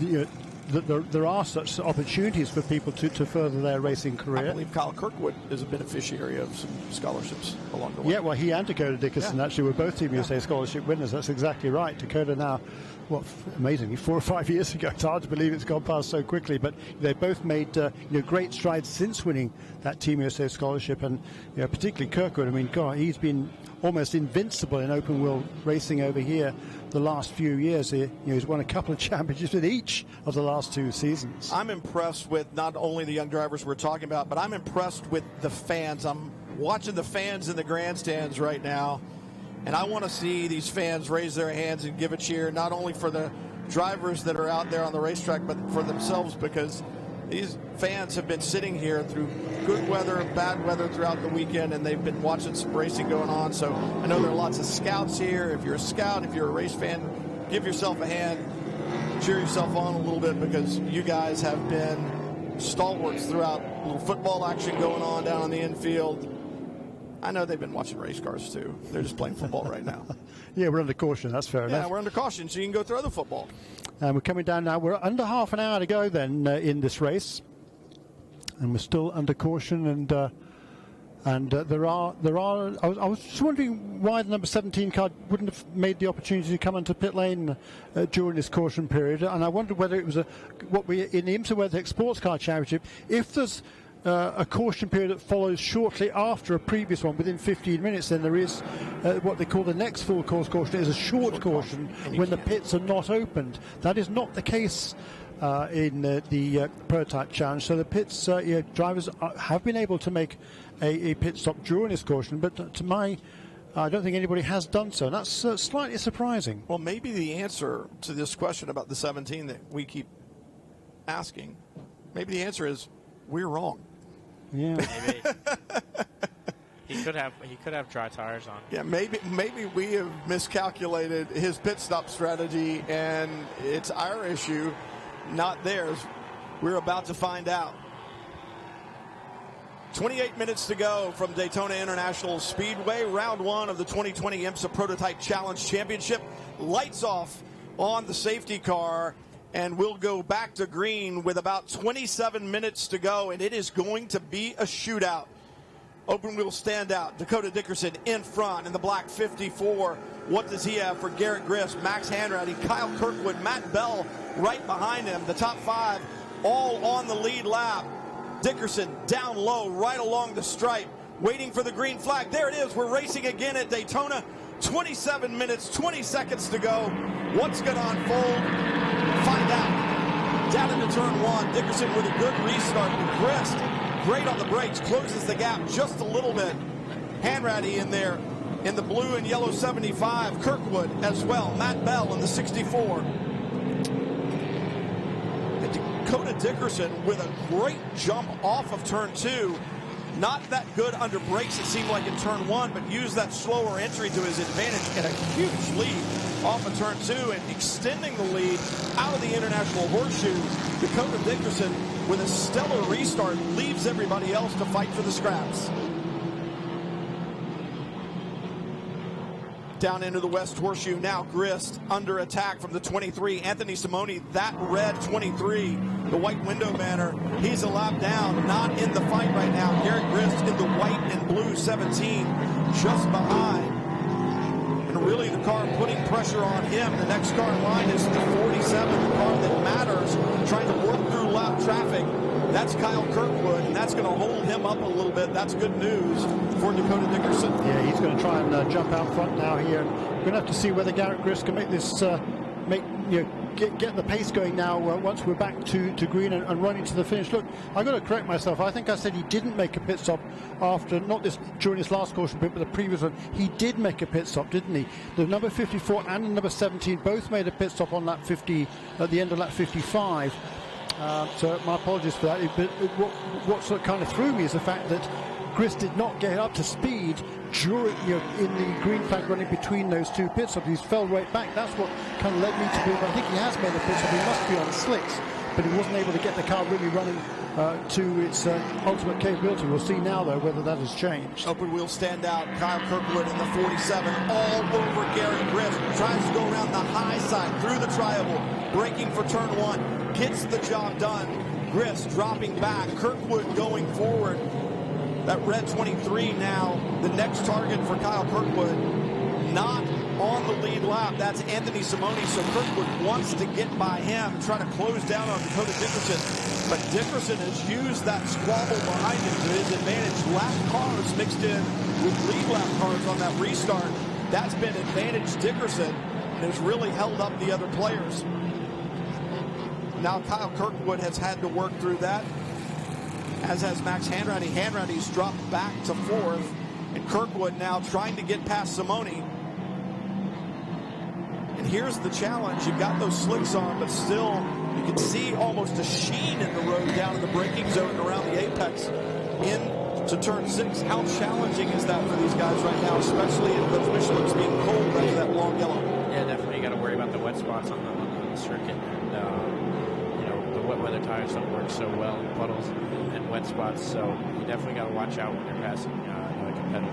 you know, that there are such opportunities for people to further their racing career. I believe Kyle Kirkwood is a beneficiary of some scholarships along the way. Yeah, well, he and Dakota Dickerson actually were both Team USA scholarship winners. That's exactly right. Dakota now, what, amazingly, 4 or 5 years ago. It's hard to believe it's gone past so quickly, but they both made you know, great strides since winning that Team USA scholarship, and you know, particularly Kirkwood. I mean, God, he's been almost invincible in open wheel racing over here the last few years. You know, he's won a couple of championships in each of the last 2 seasons. I'm impressed with not only the young drivers we're talking about, but I'm impressed with the fans. I'm watching the fans in the grandstands right now, and I want to see these fans raise their hands and give a cheer, not only for the drivers that are out there on the racetrack, but for themselves, because these fans have been sitting here through good weather, bad weather throughout the weekend, and they've been watching some racing going on. So I know there are lots of scouts here. If you're a scout, if you're a race fan, give yourself a hand, cheer yourself on a little bit, because you guys have been stalwarts throughout. A little football action going on down on the infield. I know they've been watching race cars too. They're just playing football right now. Yeah, we're under caution. That's fair enough. Yeah, we're under caution, so you can go throw the football. And we're coming down now. We're under half an hour to go then in this race, and we're still under caution. And there are. I was just wondering why the number 17 car wouldn't have made the opportunity to come into pit lane during this caution period. And I wondered whether it was what we in the IMSA WeatherTech Sports Car Championship. If there's a caution period that follows shortly after a previous one, within 15 minutes, then there is what they call the next full course caution. It is a short caution when the pits are not opened. That is not the case in the prototype challenge. So the pits, drivers have been able to make a pit stop during this caution, but I don't think anybody has done so. And that's slightly surprising. Well, maybe the answer to this question about the 17 that we keep asking, maybe the answer is we're wrong. Yeah, maybe. He could have dry tires on. Yeah, maybe we have miscalculated his pit stop strategy, and it's our issue, not theirs. We're about to find out. 28 minutes to go from Daytona International Speedway, round 1 of the 2020 IMSA Prototype Challenge Championship. Lights off on the safety car, and we'll go back to green with about 27 minutes to go, and it is going to be a shootout. Open wheel standout. Dakota Dickerson in front in the black 54. What does he have for Garrett Grist, Max Hanratty, Kyle Kirkwood, Matt Bell right behind him? The top 5 all on the lead lap. Dickerson down low right along the stripe, waiting for the green flag. There it is. We're racing again at Daytona. 27 minutes, 20 seconds to go. What's going to unfold? Find out. Down into turn 1. Dickerson with a good restart. But Grist, great on the brakes, closes the gap just a little bit. Hanratty in there in the blue and yellow 75. Kirkwood as well. Matt Bell in the 64. And Dakota Dickerson with a great jump off of turn 2. Not that good under brakes, it seemed like in turn 1, but used that slower entry to his advantage and a huge lead off of turn 2 and extending the lead out of the International Horseshoe. Dakota Dickerson with a stellar restart leaves everybody else to fight for the scraps. Down into the West Horseshoe now. Grist under attack from the 23. Anthony Simoni, that red 23, the white window banner. He's a lap down, not in the fight right now. Garrett Grist in the white and blue 17, just behind. And really the car putting pressure on him. The next car in line is the 47, the car that matters, trying to work through lap traffic. That's Kyle Kirkwood, and that's going to hold him up a little bit. That's good news for Dakota Dickerson. Yeah, he's going to try and jump out front now here. We're going to have to see whether Garrett Grist can make this, get the pace going now once we're back to green and running to the finish. Look, I've got to correct myself. I think I said he didn't make a pit stop after, not this during this last caution bit, but the previous one. He did make a pit stop, didn't he? The number 54 and the number 17 both made a pit stop on lap 50 at the end of lap 55. So my apologies for that. But what sort of kind of threw me is the fact that Grist did not get up to speed during, in the green flag running between those two pit stops. He fell right back. That's what kind of led me to believe. I think he has made a pit stop. He must be on slicks, but he wasn't able to get the car really running to its ultimate capability. We'll see now, though, whether that has changed. Open wheel standout. Kyle Kirkwood in the 47, all over Garrett Grist. Tries to go around the high side through the tri-oval, braking for turn 1. Gets the job done. Grist dropping back. Kirkwood going forward. That red 23 now, the next target for Kyle Kirkwood. Not on the lead lap. That's Anthony Simoni. So Kirkwood wants to get by him, try to close down on Dakota Dickerson. But Dickerson has used that squabble behind him to his advantage. Lap cars mixed in with lead lap cars on that restart. That's been advantage Dickerson and has really held up the other players. Now Kyle Kirkwood has had to work through that, as has Max Hanratty. Hanratty's dropped back to 4th, and Kirkwood now trying to get past Simoni. And here's the challenge. You've got those slicks on, but still you can see almost a sheen in the road down in the braking zone around the apex into turn 6. How challenging is that for these guys right now, especially in those Michelin's being cold after that long yellow? Yeah, definitely. You got to worry about the wet spots on the circuit. And, the wet weather tires don't work so well in puddles and wet spots, so you definitely got to watch out when you're passing a competitor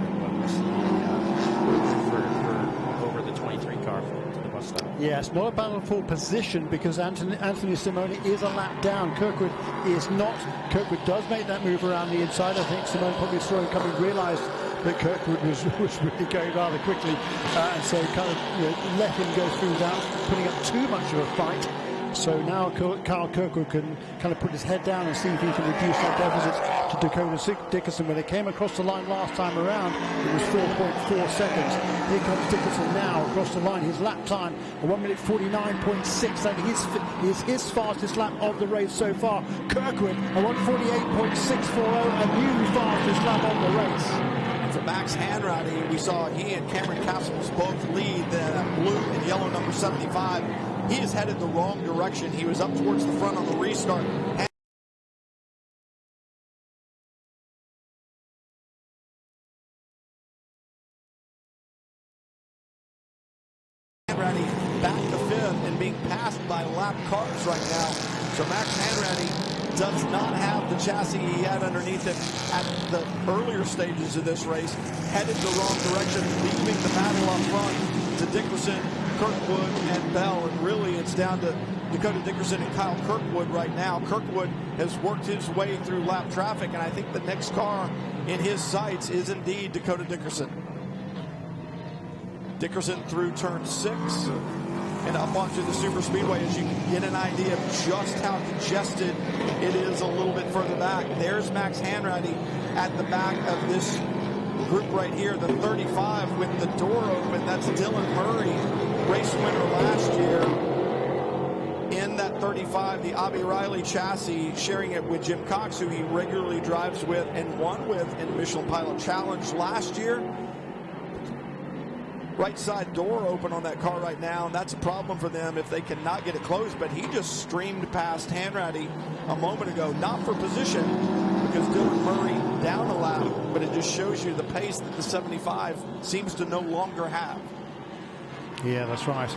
for over the 23 car to the bus stop. Yeah, it's not a battle for position because Anthony Simoni is a lap down. Kirkwood is not. Kirkwood does make that move around the inside. I think Simoni probably saw him coming, realized that Kirkwood was really going rather quickly, and so kind of let him go through without putting up too much of a fight. So now Kyle Kirkwood can kind of put his head down and see if he can reduce that deficit to Dakota Dickerson. When they came across the line last time around, it was 4.4 seconds. Here comes Dickerson now across the line. His lap time, a 1 minute 49.6. That is his fastest lap of the race so far. Kirkwood, a 1:48.640, a new fastest lap of the race. For Max Hanratty, we saw he and Cameron Castles both lead the blue and yellow number 75. He is headed the wrong direction. He was up towards the front on the restart. Hanratty back to 5th and being passed by lap cars right now. So Max Hanratty does not have the chassis he had underneath him at the earlier stages of this race. Headed the wrong direction, leaving the battle up front to Dickerson, Kirkwood, and Bell. And really it's down to Dakota Dickerson and Kyle Kirkwood right now. Kirkwood has worked his way through lap traffic, and I think the next car in his sights is indeed Dakota Dickerson. Dickerson through turn 6 and up onto the super speedway, as you can get an idea of just how congested it is a little bit further back. There's Max Hanratty at the back of this group right here, the 35 with the door open. That's Dylan Murray, race winner last year in that 35, the Abbey Riley chassis, sharing it with Jim Cox, who he regularly drives with and won with in Michelin Pilot Challenge last year. Right side door open on that car right now, and that's a problem for them if they cannot get it closed. But he just streamed past Hanratty a moment ago, not for position, because Dylan Murray down a lap, but it just shows you the pace that the 75 seems to no longer have. Yeah, that's right.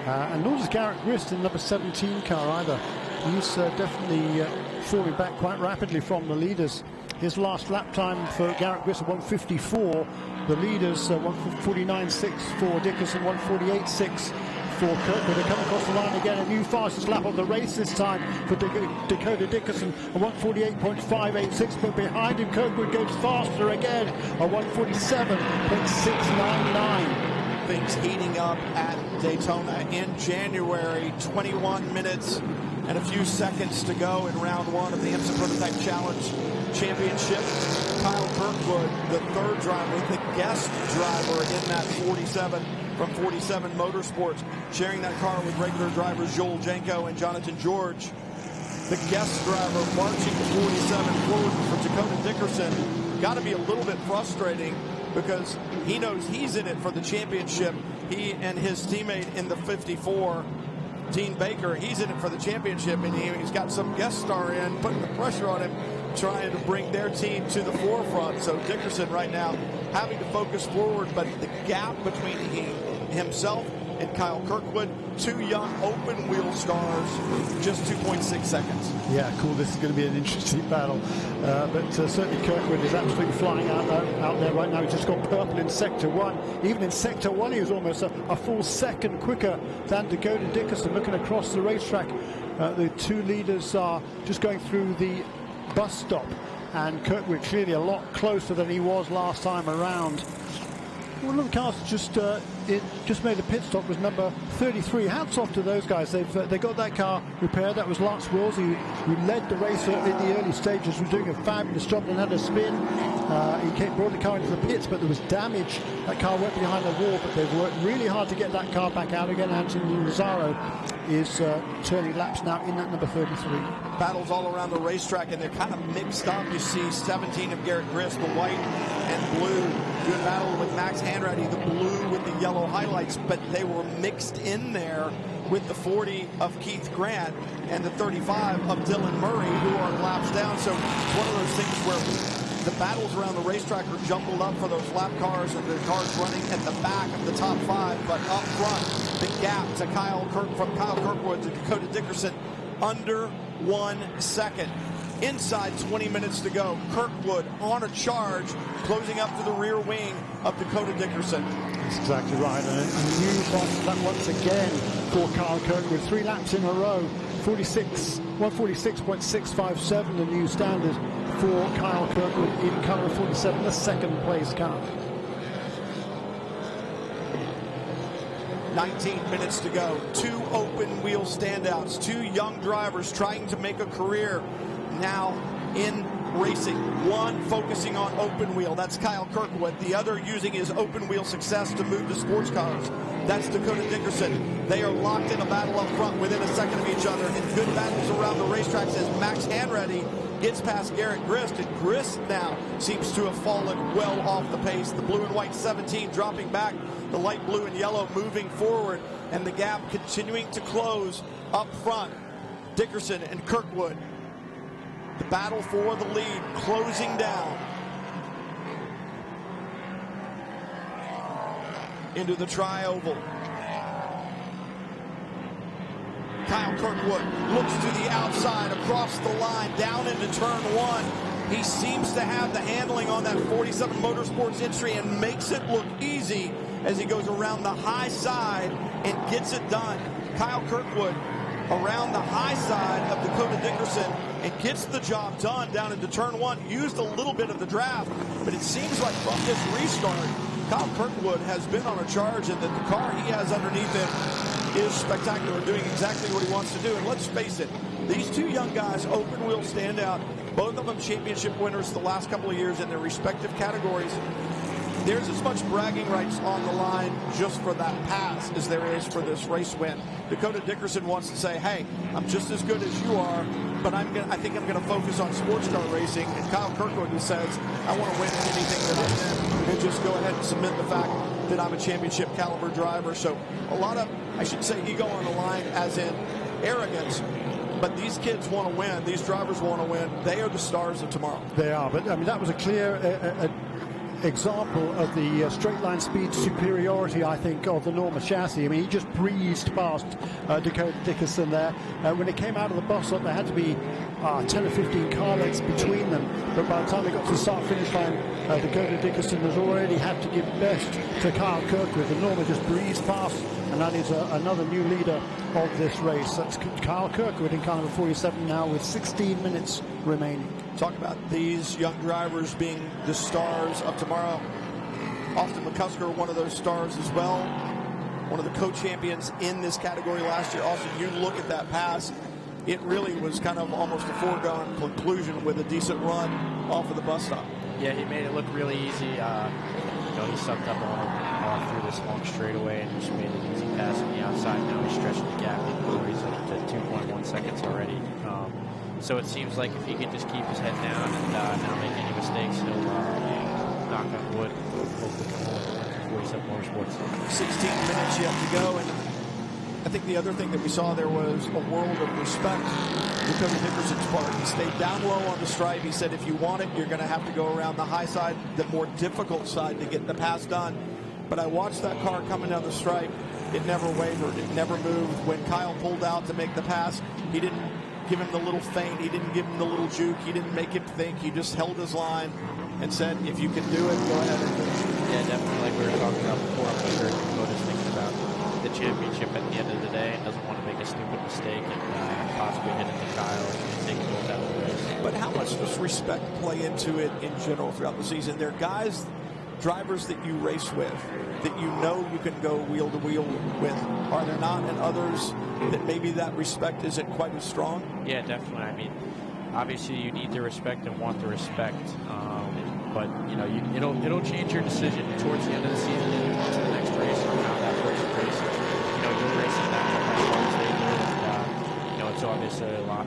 And nor does Garrett Grist in the number 17 car either. He's definitely falling back quite rapidly from the leaders. His last lap time for Garrett Grist, 1:54. The leaders, 1:49.6 for Dickerson, 1:48.6 for Kirkwood. They come across the line again, a new fastest lap of the race this time for Dakota Dickerson, a 1:48.586, but behind him Kirkwood goes faster again, a 1:47.699. Things heating up at Daytona in January. 21 minutes and a few seconds to go in round 1 of the IMSA Prototype Challenge Championship. Kyle Kirkwood, the third driver, the guest driver in that 47 from 47 Motorsports, sharing that car with regular drivers Joel Janko and Jonathan George. The guest driver marching 47 forward for Dakota Dickerson. Got to be a little bit frustrating, because he knows he's in it for the championship. He and his teammate in the 54, Dean Baker, he's in it for the championship, and he's got some guest star in, putting the pressure on him, trying to bring their team to the forefront. So Dickerson right now having to focus forward, but the gap between himself and Kyle Kirkwood, two young open wheel stars, just 2.6 seconds. Yeah, cool. This is going to be an interesting battle. But certainly Kirkwood is absolutely flying out there right now. He's just got purple in Sector 1. Even in Sector 1, he was almost a full second quicker than Dakota Dickerson. Looking across the racetrack, the two leaders are just going through the bus stop, and Kirkwood clearly a lot closer than he was last time around. One of the cars just made a pit stop was number 33. Hats off to those guys. They got that car repaired. That was Lance Wills, who led the race in the early stages, was doing a fabulous job and had a spin. He brought the car into the pits, but there was damage. That car went behind the wall, but they've worked really hard to get that car back out again. Anthony Rosario is turning laps now in that number 33. Battles all around the racetrack, and they're kind of mixed up. You see 17 of Garrett Grist, the white and blue, doing battle with Max Hanratty, the blue with the yellow highlights, but they were mixed in there with the 40 of Keith Grant and the 35 of Dylan Murray, who are laps down. So it's one of those things where the battles around the racetrack are jumbled up for those lap cars, and the cars running at the back of the top 5, but up front, the gap to from Kyle Kirkwood to Dakota Dickerson, under 1 second. Inside 20 minutes to go. Kirkwood on a charge, closing up to the rear wing of Dakota Dickerson. That's exactly right. And a new fast lap once again for Kyle Kirkwood. 3 laps in a row. 146.657, the new standard for Kyle Kirkwood in car 47, the second place car. 19 minutes to go. 2 open wheel standouts. 2 young drivers trying to make a career now in racing. One focusing on open wheel, that's Kyle Kirkwood. The other using his open wheel success to move to sports cars, that's Dakota Dickerson. They are locked in a battle up front within a second of each other, and good battles around the racetrack as Max Hanratty gets past Garrett Grist, and Grist now seems to have fallen well off the pace. The blue and white 17 dropping back, the light blue and yellow moving forward, and the gap continuing to close up front. Dickerson and Kirkwood, the battle for the lead closing down into the tri-oval. Kyle Kirkwood looks to the outside, across the line, down into turn 1. He seems to have the handling on that 47 Motorsports entry and makes it look easy as he goes around the high side and gets it done. Kyle Kirkwood around the high side of Dakota Dickerson and gets the job done down into turn one. Used a little bit of the draft, but it seems like from this restart, Kyle Kirkwood has been on a charge, and that the car he has underneath him is spectacular, doing exactly what he wants to do. And let's face it, these two young guys, open wheel standout, both of them championship winners the last couple of years in their respective categories. There's as much bragging rights on the line just for that pass as there is for this race win. Dakota Dickerson wants to say, hey, I'm just as good as you are, but I think I'm going to focus on sports car racing. And Kyle Kirkwood says, I want to win anything that I'm in and just go ahead and submit the fact that I'm a championship caliber driver. So a lot of, I should say, ego on the line as in arrogance. But these kids want to win. These drivers want to win. They are the stars of tomorrow. They are. But, I mean, that was a clear example of the straight line speed superiority, I think, of the Norma chassis. I mean, he just breezed past Dakota Dickerson there. When it came out of the bus stop, there had to be 10 or 15 car lengths between them. But by the time they got to the start-finish line, Dakota Dickerson has already had to give best to Kyle Kirkwood. And Norma just breezed past, and that is another new leader of this race. That's Kyle Kirkwood in car number 47 now with 16 minutes remaining. Talk about these young drivers being the stars of tomorrow. Austin McCusker, one of those stars as well. One of the co-champions in this category last year. Austin, you look at that pass, it really was kind of almost a foregone conclusion with a decent run off of the bus stop. Yeah, he made it look really easy. He sucked up on through this long straightaway and just made an easy pass on the outside. Now he's stretching the gap. He's up to 2.1 seconds already. So it seems like if he can just keep his head down and not make any mistakes, he'll knock on wood. Hopefully come home for 47 Motorsports. 16 minutes yet to go, and I think the other thing that we saw there was a world of respect with Dakota Dickerson's part. He stayed down low on the stripe. He said, if you want it, you're going to have to go around the high side, the more difficult side to get the pass done. But I watched that car coming down the stripe. It never wavered. It never moved. When Kyle pulled out to make the pass, he didn't give him the little feint. He didn't give him the little juke. He didn't make him think. He just held his line and said, if you can do it, go ahead and do it. Yeah, definitely. Like we were talking about before, I'm sure Dakota's thinking about the championship at the end of the day and doesn't want to make a stupid mistake and possibly hit into Kyle and take both out of the race. But how much does respect play into it in general throughout the season? There are guys, drivers that you race with, that you know you can go wheel to wheel with, are there not? And others that maybe that respect isn't quite as strong? Yeah, definitely. I mean, obviously you need the respect and want the respect, but it'll change your decision towards the end of the season and you want to the next race or how that first race. You're racing that much they do, and it's obviously a lot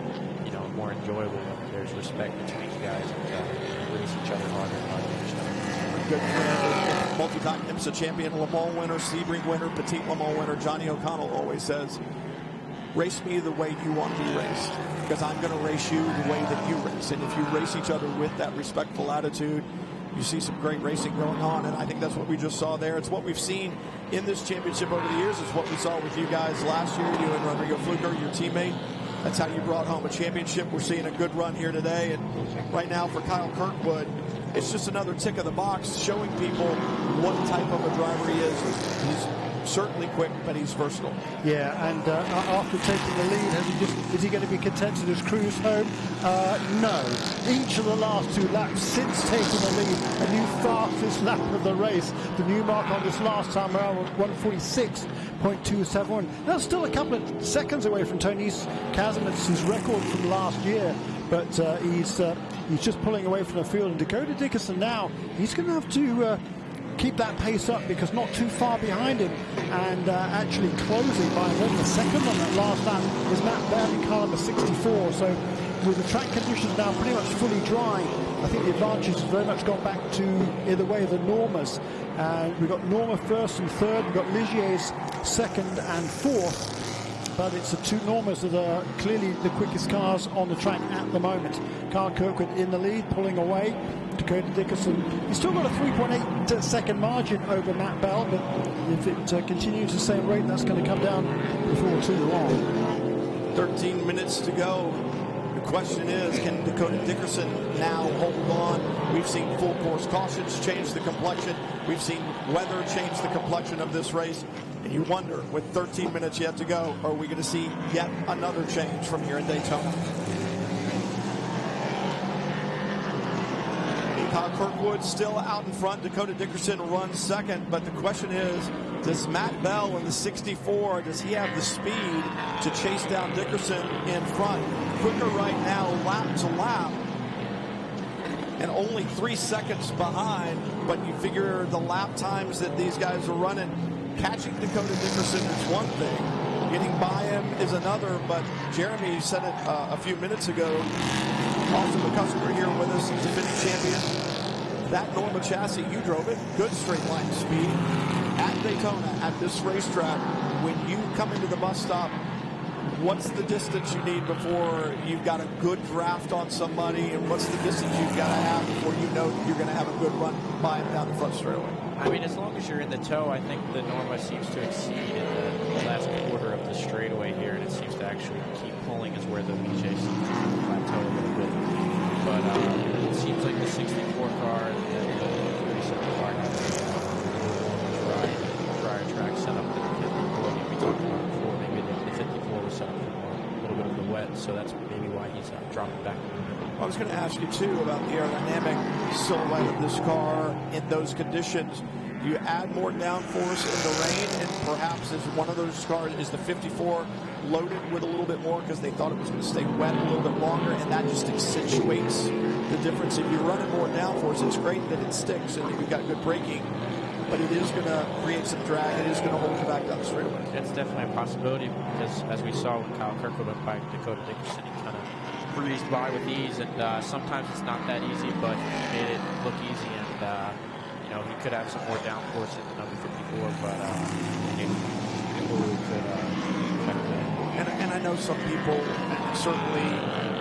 more enjoyable when there's respect between you guys and race each other harder and harder each other. Good friend, multi-time IMSA champion, Le Mans winner, Sebring winner, Petit Le Mans winner, Johnny O'Connell always says, race me the way you want to be raced, because I'm going to race you the way that you race. And if you race each other with that respectful attitude, you see some great racing going on, and I think that's what we just saw there. It's what we've seen in this championship over the years. It's what we saw with you guys last year, you and Rodrigo Fluker, your teammate. That's how you brought home a championship. We're seeing a good run here today, and right now for Kyle Kirkwood, it's just another tick of the box showing people what type of a driver he is. He's certainly quick, but he's versatile. Yeah, and after taking the lead, is he going to be content to just cruise home? No. Each of the last two laps since taking the lead, a new fastest lap of the race. The new mark on this last time around was 146.271. That's still a couple of seconds away from Tony Kazimitz's record from last year, but he's just pulling away from the field. And Dakota Dickerson now, he's going to have to keep that pace up, because not too far behind him and actually closing by more than a second on that last lap is Matt Bell in car number 64. So with the track conditions now pretty much fully dry, I think the advantage has very much gone back to in the way of the Normas. We've got Norma first and third, we've got Ligier's second and fourth, but it's the two Normas that are clearly the quickest cars on the track at the moment. Kyle Kirkwood in the lead, pulling away. Dakota Dickerson, he's still got a 3.8 second margin over Matt Bell, but if it continues the same rate, that's going to come down before too long. 13 minutes to go. The question is, can Dakota Dickerson now hold on? We've seen full course cautions change the complexion. We've seen weather change the complexion of this race. And you wonder, with 13 minutes yet to go, are we going to see yet another change from here in Daytona? Kyle Kirkwood still out in front. Dakota Dickerson runs second. But the question is, does Matt Bell in the 64, does he have the speed to chase down Dickerson in front? Quicker right now, lap to lap. And only 3 seconds behind. But you figure the lap times that these guys are running, catching Dakota Dickerson is one thing. Getting by him is another. But Jeremy said it a few minutes ago. Also the customer here with us, he's a defending champion. That Norma chassis, you drove it. Good straight line speed at Daytona, at this racetrack. When you come into the bus stop, what's the distance you need before you've got a good draft on somebody, and what's the distance you've got to have before you know that you're going to have a good run by him down the front straightaway? I mean, as long as you're in the tow, I think the Norma seems to exceed in the last quarter of the straightaway here, and it seems to actually keep pulling is where the VJ seems to plateau a little bit. But it seems like the 64 car and the 37 car have a drier track set up than the 54. We talked about it before. Maybe the 54 was set up for a little bit of the wet, so that's maybe why he's dropping back. I was going to ask you, too, about the aerodynamic silhouette of this car in those conditions. You add more downforce in the rain, and perhaps is one of those cars, is the 54 loaded with a little bit more because they thought it was going to stay wet a little bit longer, and that just accentuates the difference. If you're running more downforce, it's great that it sticks and that you've got good braking, but it is going to create some drag. It is going to hold you back down the straightaway. It's definitely a possibility because, as we saw when Kyle Kirkwood went by Dakota Dickerson, he kind of breezed by with ease, and sometimes it's not that easy, but he made it look easy, and you know, he could have some more downforce in the number 54, but it really could affect that. And I know some people, and certainly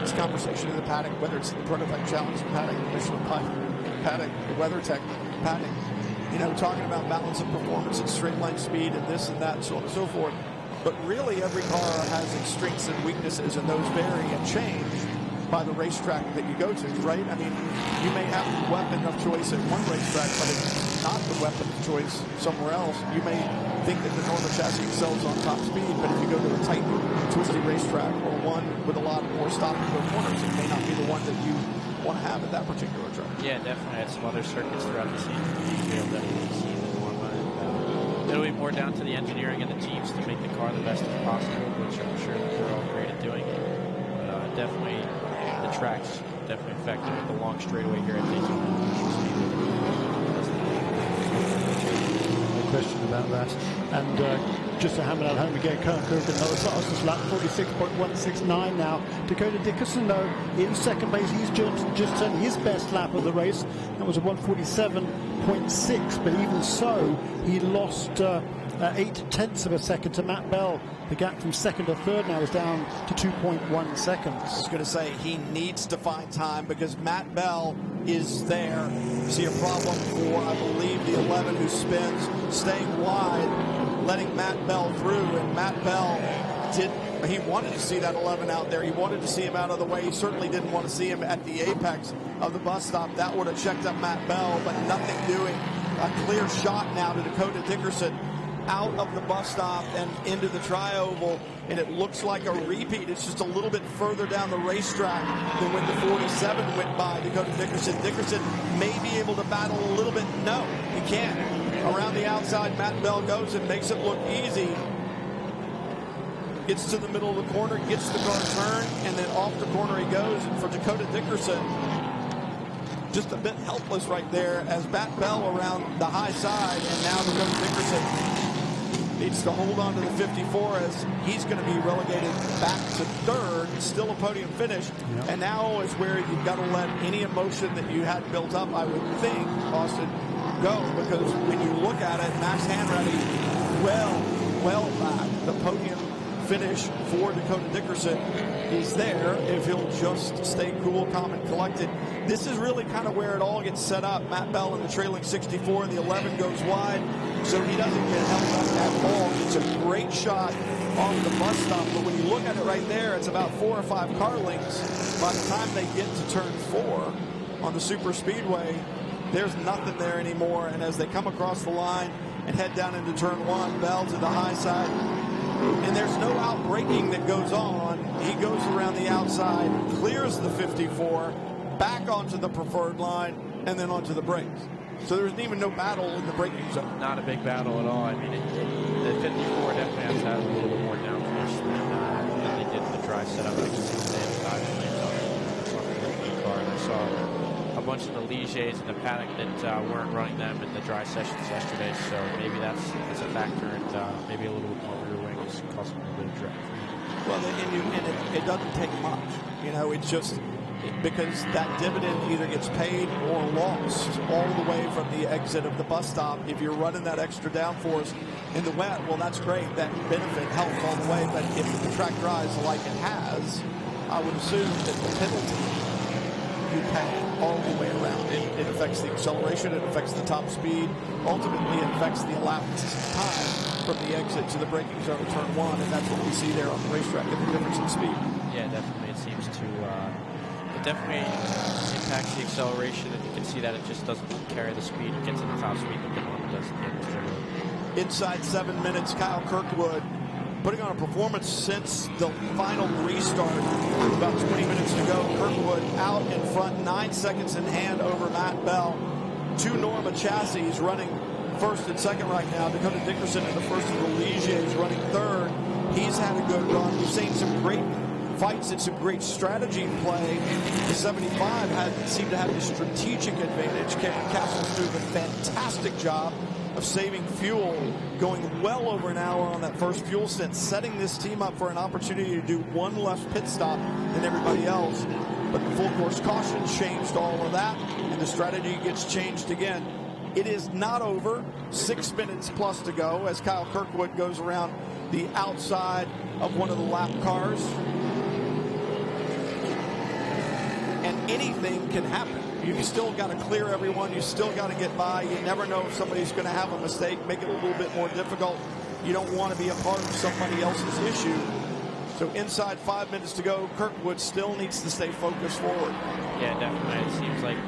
this conversation in the paddock, whether it's the Prototype Challenge paddock, the Michelin paddock, the WeatherTech paddock, you know, talking about balance of performance and straight line speed and this and that and so on and so forth. But really every car has its strengths and weaknesses, and those vary and change by the racetrack that you go to, right? I mean, you may have the weapon of choice at one racetrack, but it's not the weapon of choice somewhere else. You may think that the Norma chassis excels on top speed, but if you go to a tight, twisty racetrack or one with a lot more stop and go corners, it may not be the one that you want to have at that particular track. Yeah, definitely. At some other circuits throughout the season, you'll definitely see the Norma. And, it'll be more down to the engineering and the teams to make the car the best as possible, which I'm sure that they're all great at doing. But definitely, the tracks definitely affect it with the long straightaway here at Daytona. No question about that. And just to hammer that home again, Kirk another fastest lap, 46.169 now. Dakota Dickerson, though, in second place. He's just turned his best lap of the race. That was a 147.6, but even so, he lost 0.8 of a second to Matt Bell. The gap from second to third now is down to 2.1 seconds. I was going to say he needs to find time because Matt Bell is there. See a problem for, I believe, the 11 who spins, staying wide, letting Matt Bell through, and Matt Bell he wanted to see that 11 out there. He wanted to see him out of the way. He certainly didn't want to see him at the apex of the bus stop. That would have checked up Matt Bell, but nothing doing. A clear shot now to Dakota Dickerson out of the bus stop and into the tri-oval, and it looks like a repeat. It's just a little bit further down the racetrack than when the 47 went by Dakota Dickerson. Dickerson may be able to battle a little bit. No, he can't. Around the outside, Matt Bell goes and makes it look easy. Gets to the middle of the corner, gets the car turned, and then off the corner he goes. And for Dakota Dickerson, just a bit helpless right there as Matt Bell around the high side, and now Dakota Dickerson needs to hold on to the 54 as he's going to be relegated back to third. Still a podium finish. Yep. And now is where you've got to let any emotion that you had built up, I would think, Austin, go. Because when you look at it, Max Hanratty well back. The podium finish for Dakota Dickerson is there if he'll just stay cool, calm, and collected. This is really kind of where it all gets set up. Matt Bell in the trailing 64, the 11 goes wide, so he doesn't get held up at all. It's a great shot off the bus stop, but when you look at it right there, it's about 4 or 5 car lengths. By the time they get to turn 4 on the super speedway, there's nothing there anymore, and as they come across the line, and head down into turn one. Bell to the high side. And there's no out-braking that goes on. He goes around the outside, clears the 54, back onto the preferred line, and then onto the brakes. So there's even no battle in the braking zone. Not a big battle at all. I mean, the 54 definitely has had a little bit more downforce than they did in the dry setup. I can see they had 5 lanes on the car. And I saw a bunch of the Ligiers in the paddock that weren't running them in the dry sessions yesterday. So maybe that's a factor, and maybe a little bit more rear wing is causing a little bit of drag. Well, and it doesn't take much. You know, it's just because that dividend either gets paid or lost all the way from the exit of the bus stop. If you're running that extra downforce in the wet, well, that's great. That benefit helps all the way. But if the track dries like it has, I would assume that the penalty you pay all the way around. It affects the acceleration. It affects the top speed. Ultimately, it affects the elapsed time from the exit to the braking zone of turn one, and that's what we see there on the racetrack in the difference in speed. Yeah, definitely. It seems to it definitely impacts the acceleration, and you can see that it just doesn't carry the speed. It gets to the top speed that it normally does at the end of the turn. Inside 7 minutes, Kyle Kirkwood putting on a performance since the final restart. About 20 minutes to go. Kirkwood out in front, 9 seconds in hand over Matt Bell. 2 Norma chassis running first and second right now. Dakota Dickerson in the first of the Ligiers running third. He's had a good run. We've seen some great fights and some great strategy play. The 75 seemed to have the strategic advantage. Cameron Castle's doing a fantastic job of saving fuel, going well over an hour on that first fuel stint, setting this team up for an opportunity to do one less pit stop than everybody else. But the full course caution changed all of that, and the strategy gets changed again. It is not over. 6 minutes plus to go as Kyle Kirkwood goes around the outside of one of the lap cars. And anything can happen. You've still got to clear everyone. You still got to get by. You never know if somebody's going to have a mistake, make it a little bit more difficult. You don't want to be a part of somebody else's issue. So inside 5 minutes to go, Kirkwood still needs to stay focused forward. Yeah, definitely. It seems like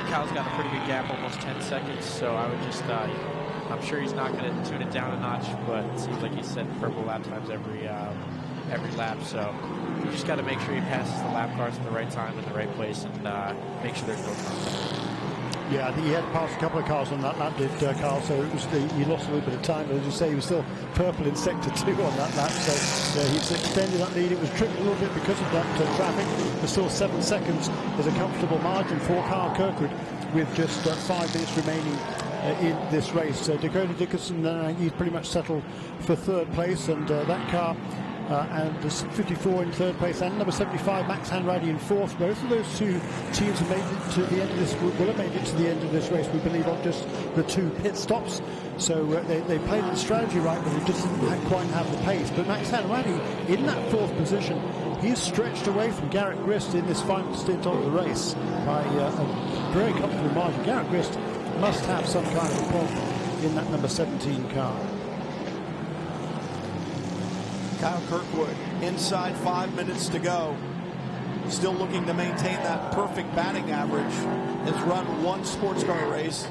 Kyle's got a pretty good gap, almost 10 seconds. So I would just, I'm sure he's not going to tune it down a notch, but it seems like he's setting purple lap times every lap. So you just got to make sure he passes the lap cars at the right time in the right place, and make sure there's no contact. Yeah, I think he had passed a couple of cars on that lap, did Carl, so it was he lost a little bit of time, but as you say, he was still purple in sector 2 on that lap, so yeah, he's extended that lead. It was tripped a little bit because of that traffic. There's still 7 seconds. There's a comfortable margin for Kyle Kirkwood with just 5 minutes remaining in this race. Dakota Dickerson, he's pretty much settled for third place, and that car and the 54 in third place, and number 75 Max Hanratty in fourth. Both of those two teams have made it to the end of this. Will have made it to the end of this race, we believe, on just the 2 pit stops. So they played the strategy right, but it just didn't quite have the pace. But Max Hanratty in that 4th position, he's stretched away from Garrett Grist in this final stint of the race by a very comfortable margin. Garrett Grist must have some kind of a problem in that number 17 car. Kyle Kirkwood, inside 5 minutes to go, still looking to maintain that perfect batting average. Has run 1 sports car race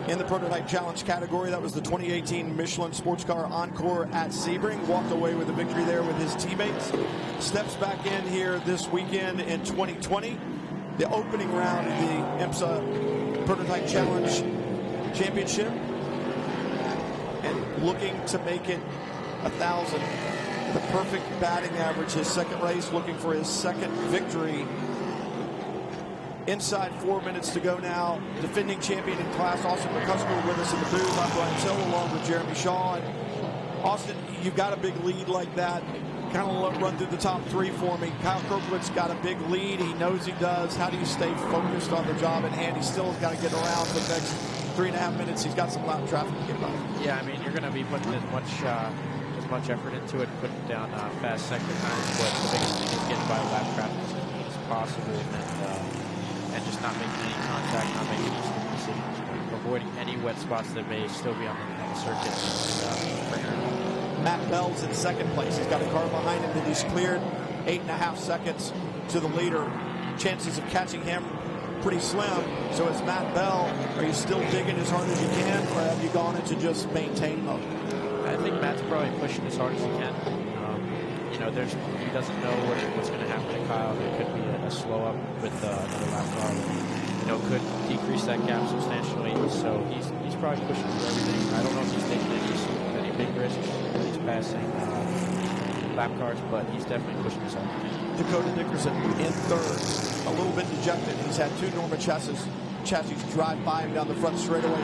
in the Prototype Challenge category. That was the 2018 Michelin Sports Car Encore at Sebring. Walked away with a victory there with his teammates. Steps back in here this weekend in 2020. The opening round of the IMSA Prototype Challenge Championship. And looking to make it 1,000. The perfect batting average, his 2nd race, looking for his 2nd victory. Inside 4 minutes to go now. Defending champion in class, Austin McCusker with us in the booth. I'm Brian Till along with Jeremy Shaw. And Austin, you've got a big lead like that. Kind of run through the top 3 for me. Kyle Kirkwood's got a big lead. He knows he does. How do you stay focused on the job at hand? He still has got to get around for the next 3.5 minutes. He's got some lap traffic to get by. Yeah, I mean, you're going to be putting as much effort into it, putting down fast sector times, but the biggest thing is getting by lap traffic as possible, and just not making any contact, not making any stupid decisions, avoiding any wet spots that may still be on the circuit. Matt Bell's in 2nd place. He's got a car behind him that he's cleared 8.5 seconds to the leader. Chances of catching him pretty slim. So as Matt Bell, are you still digging as hard as you can, or have you gone into just maintain mode? I think Matt's probably pushing as hard as he can. You know, he doesn't know what's going to happen to Kyle. There could be a slow up with another lap car. You know, could decrease that gap substantially. So he's probably pushing for everything. I don't know if he's taking any big risks when he's passing lap cars, but he's definitely pushing his hard. Dakota Dickerson in third, a little bit dejected. He's had two Norma chassis drive by him down the front straightaway.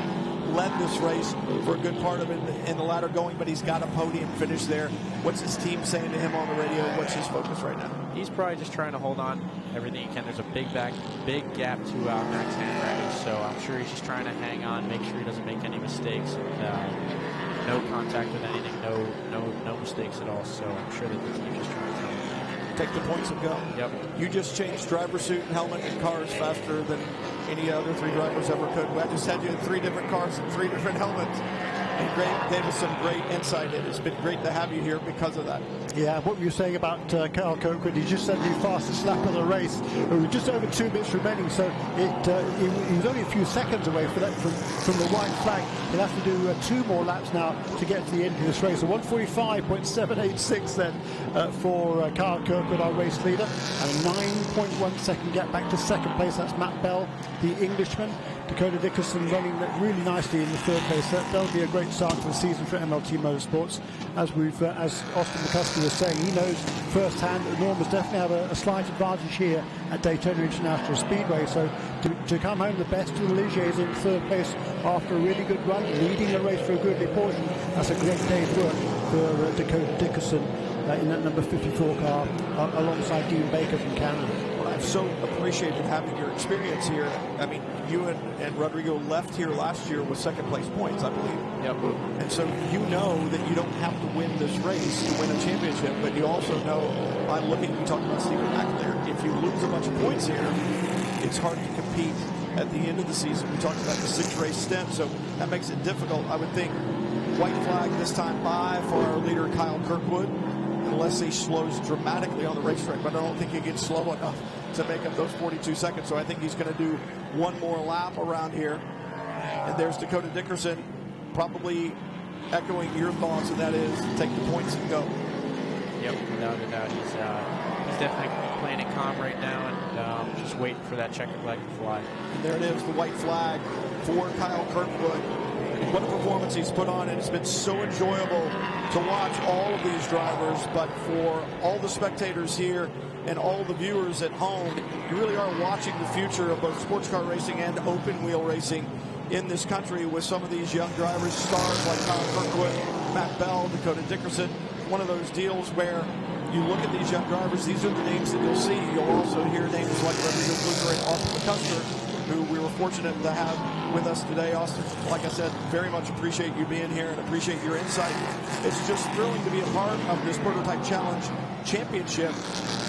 Led this race for a good part of it in the ladder going, but he's got a podium finish there. What's his team saying to him on the radio? What's his focus right now? He's probably just trying to hold on everything he can. There's a big gap to Max Hanratty, so I'm sure he's just trying to hang on, make sure he doesn't make any mistakes. No contact with anything, no mistakes at all. So I'm sure that the team's just trying to take the points and go. Yep. You just changed driver suit and helmet and cars faster than any other three drivers ever could. I just had you in 3 different cars and 3 different helmets. And gave us some great insight. It's been great to have you here because of that. Yeah, what were you saying about Kyle Kirkwood? He just said the fastest lap of the race. There were just over 2 minutes remaining, so he was only a few seconds away from the white flag. He'll have to do 2 more laps now to get to the end of this race. So 1:45.786 then for Kyle Kirkwood, our race leader, and a 9.1 second gap back to second place. That's Matt Bell, the Englishman. Dakota Dickerson running really nicely in the 3rd place. That'll be a great start to the season for MLT Motorsports. As Austin McCuskey was saying, he knows firsthand that Normas definitely have a slight advantage here at Daytona International Speedway. So to come home the best of the Ligiers in 3rd place after a really good run, leading the race for a goodly portion, that's a great day's work for Dakota Dickerson in that number 54 car alongside Dean Baker from Canada. I've so appreciated having your experience here. I mean, you and Rodrigo left here last year with 2nd place points, I believe. Yep. And so you know that you don't have to win this race to win a championship, but you also know, by looking, we talked about Stephen McAleer, if you lose a bunch of points here, it's hard to compete at the end of the season. We talked about the 6-race stint, so that makes it difficult. I would think white flag this time by for our leader, Kyle Kirkwood, unless he slows dramatically on the racetrack, but I don't think he gets slow enough to make up those 42 seconds. So I think he's going to do 1 more lap around here. And there's Dakota Dickerson, probably echoing your thoughts, and that is take the points and go. Yep, without a doubt. He's definitely playing it calm right now and just waiting for that checkered flag to fly. And there it is, the white flag for Kyle Kirkwood. What a performance he's put on, and it's been so enjoyable to watch all of these drivers, but for all the spectators here and all the viewers at home, you really are watching the future of both sports car racing and open wheel racing in this country with some of these young drivers, stars like Kyle Kirkwood, Matt Bell, Dakota Dickerson. One of those deals where you look at these young drivers, these are the names that you'll see. You'll also hear names like Rodrigo Kluger and Austin McCusker, who we were fortunate to have with us today. Austin, like I said, very much appreciate you being here and appreciate your insight. It's just thrilling to be a part of this Prototype Challenge Championship,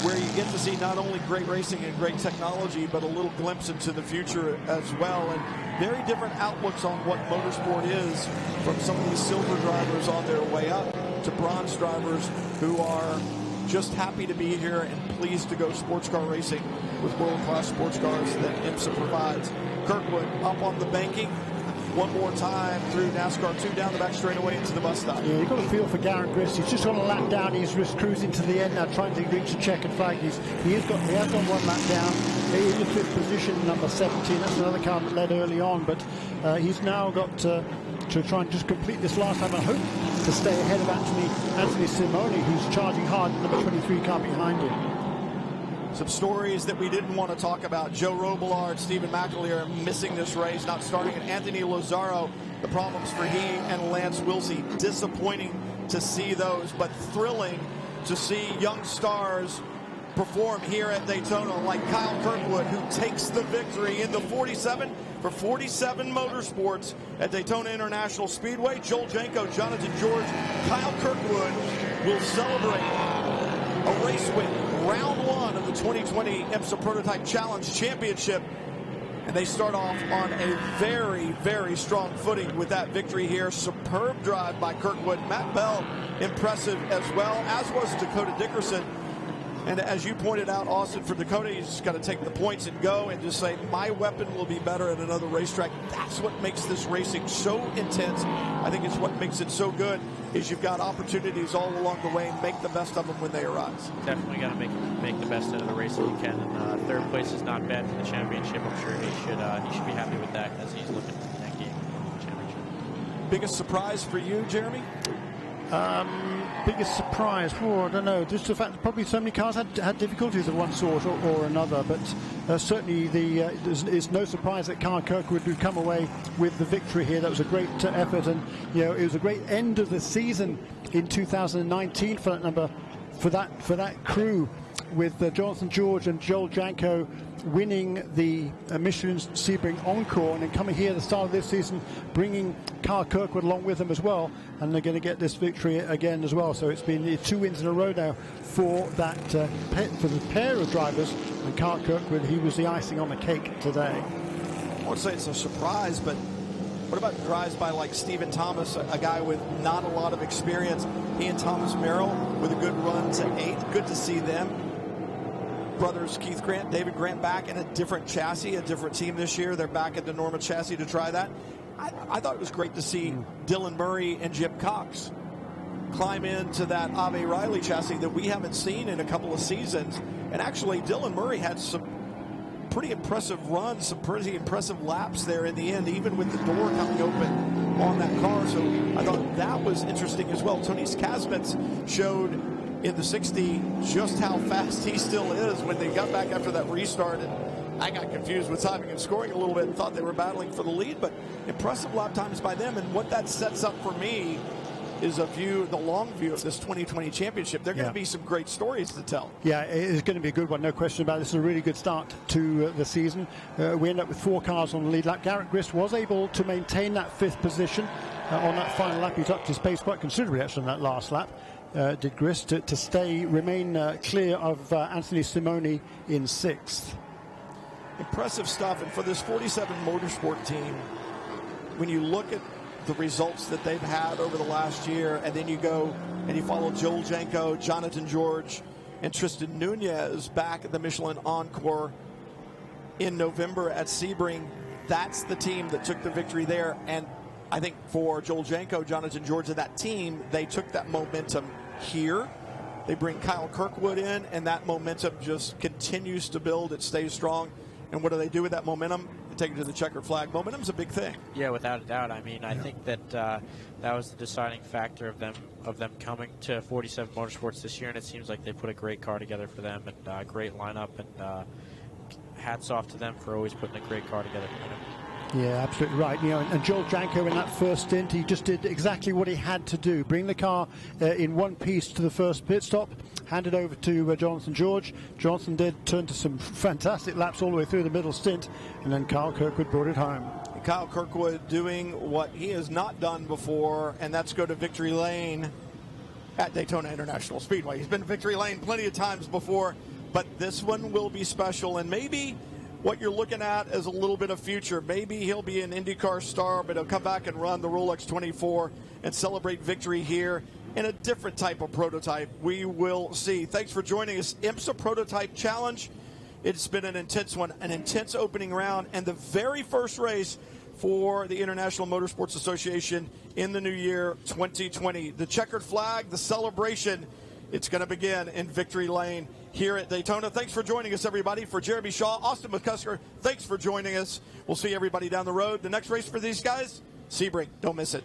where you get to see not only great racing and great technology, but a little glimpse into the future as well, and very different outlooks on what motorsport is, from some of these silver drivers on their way up to bronze drivers who are just happy to be here and pleased to go sports car racing with world-class sports cars that IMSA provides. Kirkwood up on the banking one more time through NASCAR 2 down the back straightaway into the bus stop. Yeah, you've got to feel for Garrett Grist. He's just on a lap down. He's just cruising to the end now, trying to reach the checkered flag. He has gone 1 lap down. In the 5th position, number 17. That's another car that led early on, but he's now got to try and just complete this last time. I hope to stay ahead of Anthony Simone, who's charging hard, number 23 car behind him. Some stories that we didn't want to talk about. Joe Robillard, Stephen McAleer missing this race, not starting it. Anthony Lozaro, the problems for he and Lance Wilsey. Disappointing to see those, but thrilling to see young stars perform here at Daytona, like Kyle Kirkwood, who takes the victory in the 47 for 47 Motorsports at Daytona International Speedway. Joel Janko, Jonathan George, Kyle Kirkwood will celebrate a race win. Round 1 of the 2020 IMSA Prototype Challenge Championship. And they start off on a very, very strong footing with that victory here. Superb drive by Kirkwood. Matt Bell, impressive as well, as was Dakota Dickerson. And as you pointed out, Austin, for Dakota, he's just got to take the points and go and just say, my weapon will be better at another racetrack. That's what makes this racing so intense. I think it's what makes it so good, is you've got opportunities all along the way and make the best of them when they arise. Definitely got to make the best out of the race that you can. And third place is not bad for the championship. I'm sure he should be happy with that as he's looking for that game championship. Biggest surprise for you, Jeremy? Biggest surprise? I don't know. Just the fact that probably so many cars had difficulties of one sort or another. But certainly it's no surprise that Kyle Kirkwood would come away with the victory here. That was a great effort, and it was a great end of the season in 2019 for that crew, with Jonathan George and Joel Janko winning the Michelin Sebring Encore, and then coming here at the start of this season, bringing Kyle Kirkwood along with them as well, and they're going to get this victory again as well. So it's been 2 wins in a row now for that for the pair of drivers, and Kyle Kirkwood, he was the icing on the cake today. I would say it's a surprise, but what about drives by like Stephen Thomas, a guy with not a lot of experience? He and Thomas Merrill with a good run to 8th. Good to see them. Brothers Keith Grant, David Grant back in a different chassis, a different team this year. They're back at the Norma chassis to try that. I thought it was great to see Dylan Murray and Jim Cox climb into that Ave Riley chassis that we haven't seen in a couple of seasons. And actually, Dylan Murray had some pretty impressive runs, some pretty impressive laps there in the end, even with the door coming open on that car. So I thought that was interesting as well. Tony Kazmans showed in the 60 just how fast he still is when they got back after that restart. And I got confused with timing and scoring a little bit and thought they were battling for the lead, but impressive lap times by them. And what that sets up for me is the long view of this 2020 championship. There are going to be some great stories to tell. Yeah, it's going to be a good one, no question about it. This is a really good start to the season. We end up with 4 cars on the lead lap. Garrett Grist was able to maintain that 5th position on that final lap. He upped his pace quite considerably actually on that last lap. Did Grist to remain clear of Anthony Simoni in 6th. Impressive stuff. And for this 47 Motorsport team, when you look at the results that they've had over the last year, and then you go and you follow Joel Janko, Jonathan George, and Tristan Nunez back at the Michelin Encore in November at Sebring. That's the team that took the victory there. And I think for Joel Janko, Jonathan George, and that team, they took that momentum here. They bring Kyle Kirkwood in, and that momentum just continues to build. It stays strong. And what do they do with that momentum? They take it to the checkered flag. Momentum's a big thing. Yeah, without a doubt. I mean, I think that that was the deciding factor of them coming to 47 Motorsports this year, and it seems like they put a great car together for them, and great lineup, and hats off to them for always putting a great car together for them. Yeah, absolutely right. And Joel Janko in that first stint, he just did exactly what he had to do. Bring the car in one piece to the first pit stop, hand it over to Jonathan George. Jonathan did turn to some fantastic laps all the way through the middle stint, and then Kyle Kirkwood brought it home. Kyle Kirkwood doing what he has not done before, and that's go to victory lane at Daytona International Speedway. He's been to victory lane plenty of times before, but this one will be special, and maybe what you're looking at is a little bit of future. Maybe he'll be an IndyCar star, but he'll come back and run the Rolex 24 and celebrate victory here in a different type of prototype. We will see. Thanks for joining us. IMSA Prototype Challenge. It's been an intense one, an intense opening round, and the very first race for the International Motorsports Association in the new year 2020. The checkered flag, the celebration, it's going to begin in victory lane here at Daytona. Thanks for joining us, everybody. For Jeremy Shaw, Austin McCusker, thanks for joining us. We'll see everybody down the road. The next race for these guys, Sebring. Don't miss it.